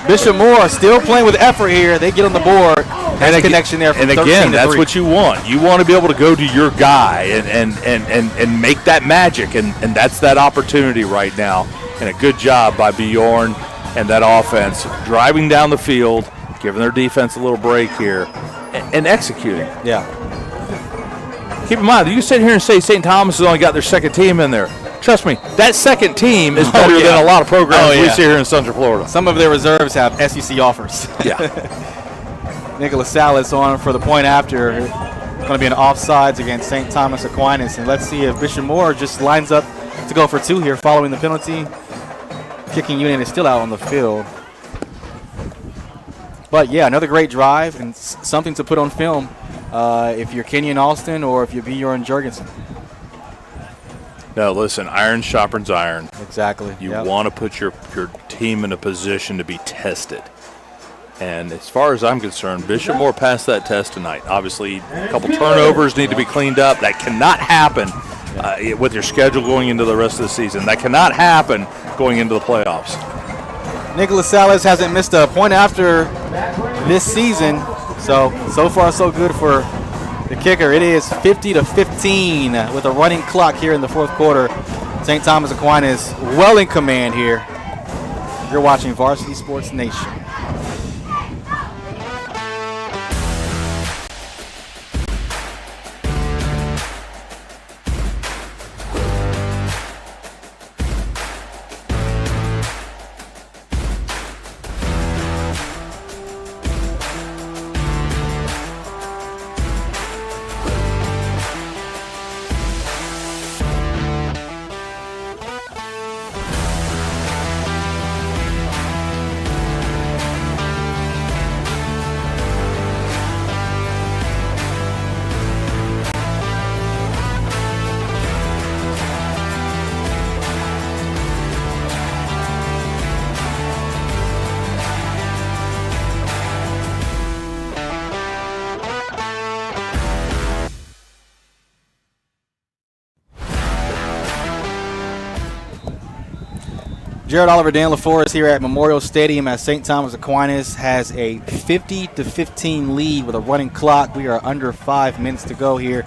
Bishop Moore still playing with effort here. They get on the board. Nice connection there from 13 And again, to that's 3. what you want. You want to be able to go to your guy and make that magic, and that's that opportunity right now. And a good job by Bjorn and that offense, driving down the field, giving their defense a little break here, and executing. Yeah. Keep in mind, you sit here and say St. Thomas has only got their second team in there. Trust me, that second team is better than a lot of programs we see here in Central Florida. Some of their reserves have SEC offers. Yeah. Nicholas Salas on for the point after. Going to be an offsides against St. Thomas Aquinas. And let's see if Bishop Moore just lines up to go for 2 here following the penalty. Kicking unit is still out on the field. But, yeah, another great drive and something to put on film if you're Kenyon Austin or if you're Bjorn Jurgensen. No, listen, iron sharpens iron. Exactly. You want to put your team in a position to be tested. And as far as I'm concerned, Bishop Moore passed that test tonight. Obviously, a couple turnovers need to be cleaned up. That cannot happen with your schedule going into the rest of the season. That cannot happen going into the playoffs. Nicholas Salas hasn't missed a point after this season. So far so good for the kicker. It is 50-15 with a running clock here in the 4th quarter. St. Thomas Aquinas well in command here. You're watching Varsity Sports Nation. Jared Oliver, Dan LaForest here at Memorial Stadium as St. Thomas Aquinas has a 50-15 lead with a running clock. We are under 5 minutes to go here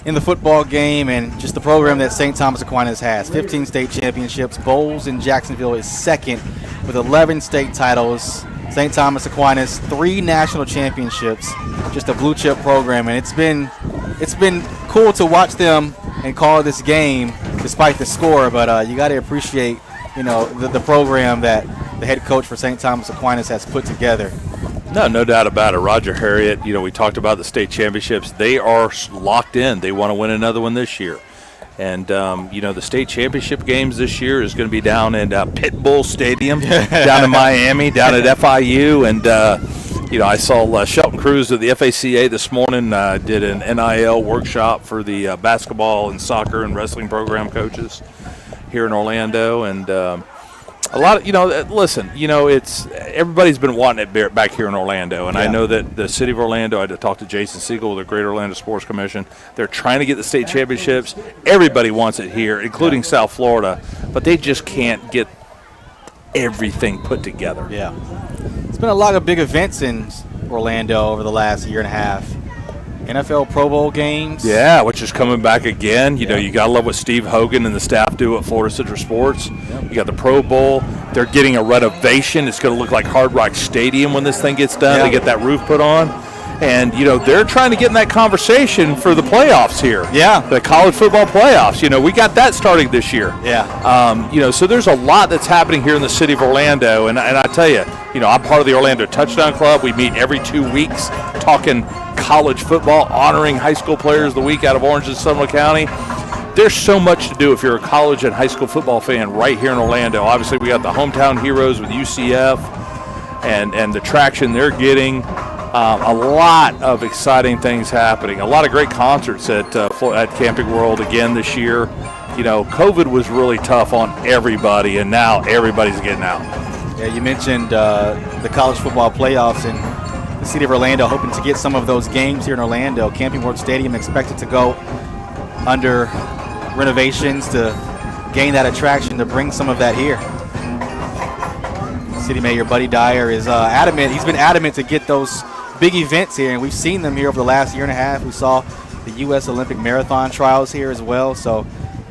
in the football game, and just the program that St. Thomas Aquinas has. 15 state championships. Bowles in Jacksonville is second with 11 state titles. St. Thomas Aquinas, 3 national championships. Just a blue chip program, and it's been cool to watch them and call this game despite the score, but you got to appreciate the program that the head coach for St. Thomas Aquinas has put together. No doubt about it. Roger Harriet, we talked about the state championships. They are locked in. They want to win another one this year. And, the state championship games this year is going to be down in Pitbull Stadium, down in Miami, down at FIU. And, I saw Shelton Cruz of the FACA this morning did an NIL workshop for the basketball and soccer and wrestling program coaches here in Orlando. And a lot of, listen, it's everybody's been wanting it back here in Orlando. And I know that the city of Orlando, I had to talk to Jason Siegel with the Greater Orlando Sports Commission. They're trying to get the state championships. Everybody wants it here, including South Florida, but they just can't get everything put together. Yeah. It's been a lot of big events in Orlando over the last year and a half. NFL Pro Bowl games. Yeah, which is coming back again. You got to love what Steve Hogan and the staff do at Florida Citrus Sports. You got the Pro Bowl. They're getting a renovation. It's going to look like Hard Rock Stadium when this thing gets done. They get that roof put on. And, they're trying to get in that conversation for the playoffs here. Yeah. The college football playoffs. We got that starting this year. Yeah. So there's a lot that's happening here in the city of Orlando. And I tell you, I'm part of the Orlando Touchdown Club. We meet every 2 weeks talking college football, honoring high school players of the week out of Orange and Seminole County. There's so much to do if you're a college and high school football fan right here in Orlando. Obviously, we got the hometown heroes with UCF and the traction they're getting. A lot of exciting things happening. A lot of great concerts at Camping World again this year. COVID was really tough on everybody, and now everybody's getting out. Yeah, you mentioned the college football playoffs and the city of Orlando hoping to get some of those games here in Orlando. Camping World Stadium expected to go under renovations to gain that attraction, to bring some of that here. City Mayor Buddy Dyer is adamant. He's been adamant to get those big events here, and we've seen them here over the last year and a half. We saw the U.S. Olympic Marathon trials here as well. So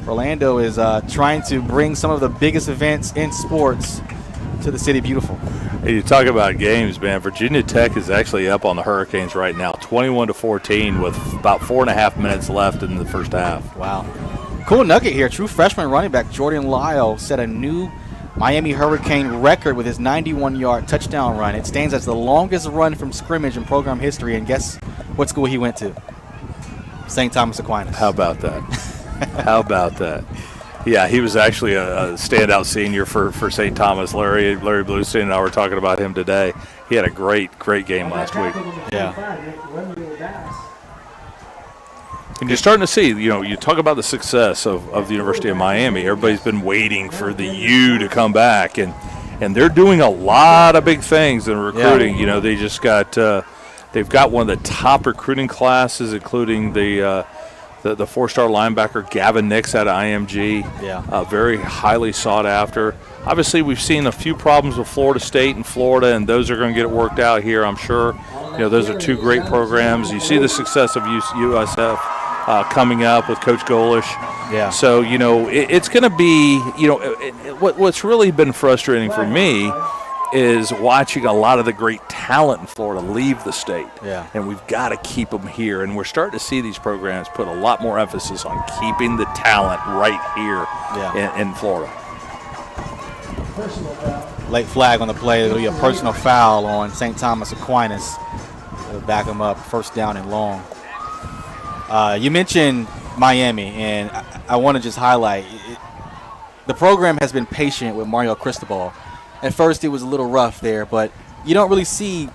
Orlando is trying to bring some of the biggest events in sports to the city beautiful. Hey, you talk about games, man. Virginia Tech is actually up on the Hurricanes right now, 21-14, with about 4.5 minutes left in the first half. Wow. Cool nugget here. True freshman running back Jordan Lyle set a new Miami Hurricane record with his 91-yard touchdown run. It stands as the longest run from scrimmage in program history. And guess what school he went to? St. Thomas Aquinas. How about that? How about that? Yeah, he was actually a standout senior for St. Thomas. Larry Bluestein and I were talking about him today. He had a great game last week. Yeah. And you're starting to see, you talk about the success of the University of Miami. Everybody's been waiting for the U to come back, and they're doing a lot of big things in recruiting. Yeah. They just got they've got one of the top recruiting classes, including the 4-star linebacker Gavin Nix out of IMG. Yeah. Very highly sought after. Obviously, we've seen a few problems with Florida State and Florida, and those are going to get it worked out here, I'm sure. Those are two great programs. You see the success of USF coming up with Coach Golish. Yeah. So, it's going to be, what's really been frustrating for me is watching a lot of the great talent in Florida leave the state. Yeah. And we've got to keep them here. And we're starting to see these programs put a lot more emphasis on keeping the talent right here in Florida. Late flag on the play. It'll be a personal foul on St. Thomas Aquinas. They'll back them up, first down and long. You mentioned Miami, and I want to just highlight the program has been patient with Mario Cristobal. At first, it was a little rough there, but you don't really see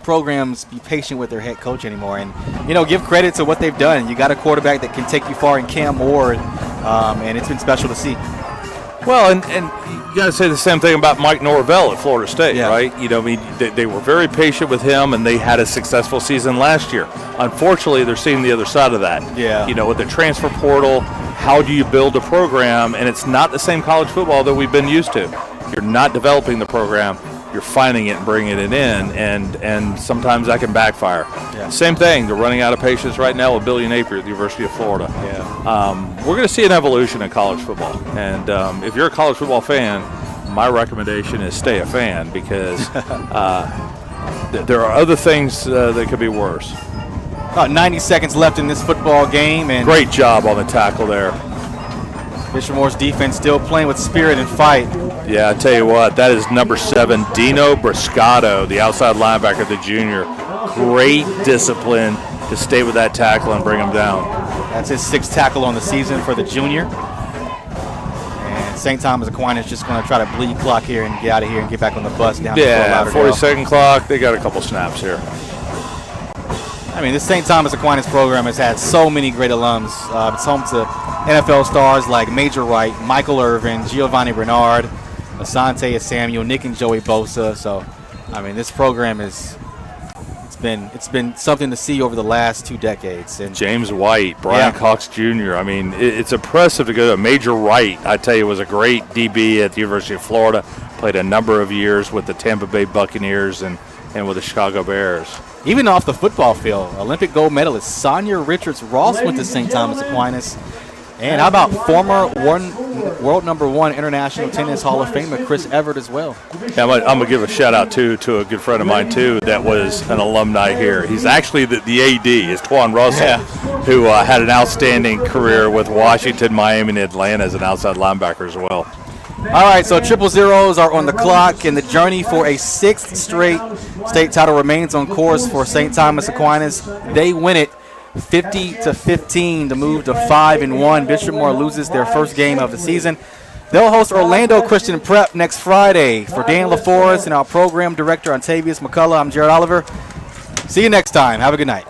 programs be patient with their head coach anymore. And, give credit to what they've done. You got a quarterback that can take you far in Cam Ward, and it's been special to see. Well, and you got to say the same thing about Mike Norvell at Florida State, right? They were very patient with him, and they had a successful season last year. Unfortunately, they're seeing the other side of that. Yeah. With the transfer portal, how do you build a program? And it's not the same college football that we've been used to. You're not developing the program. You're finding it and bringing it in, and sometimes that can backfire. Yeah. Same thing. They're running out of patience right now with Billy Napier at the University of Florida. Yeah. We're going to see an evolution in college football. And if you're a college football fan, my recommendation is stay a fan, because there are other things that could be worse. About 90 seconds left in this football game. And great job on the tackle there. Bishop Moore's defense still playing with spirit and fight. Yeah, I tell you what, that is number 7, Dino Briscato, the outside linebacker, the junior. Great discipline to stay with that tackle and bring him down. That's his 6th tackle on the season for the junior. And St. Thomas Aquinas just going to try to bleed clock here and get out of here and get back on the bus down to Fort Lauderdale. 40-second clock. They got a couple snaps here. I mean, this St. Thomas Aquinas program has had so many great alums. It's home to NFL stars like Major Wright, Michael Irvin, Giovanni Bernard, Asante Samuel, Nick and Joey Bosa. So, I mean, this program it's been something to see over the last 2 decades. And James White, Brian Cox Jr. I mean, it's impressive to go to Major Wright. I tell you, was a great DB at the University of Florida. Played a number of years with the Tampa Bay Buccaneers and with the Chicago Bears. Even off the football field, Olympic gold medalist Sonia Richards-Ross went to St. Thomas Aquinas. And how about former world number 1 international tennis Hall of Famer Chris Evert as well? Yeah, I'm going to give a shout out to a good friend of mine too that was an alumni here. He's actually the AD, is Twan Russell, who had an outstanding career with Washington, Miami, and Atlanta as an outside linebacker as well. All right, so 000s are on the clock, and the journey for a 6th straight state title remains on course for St. Thomas Aquinas. They win it 50-15 to move to 5-1. Bishop Moore loses their first game of the season. They'll host Orlando Christian Prep next Friday. For Dan LaForest and our program director Ontavious McCullough, I'm Jared Oliver. See you next time. Have a good night.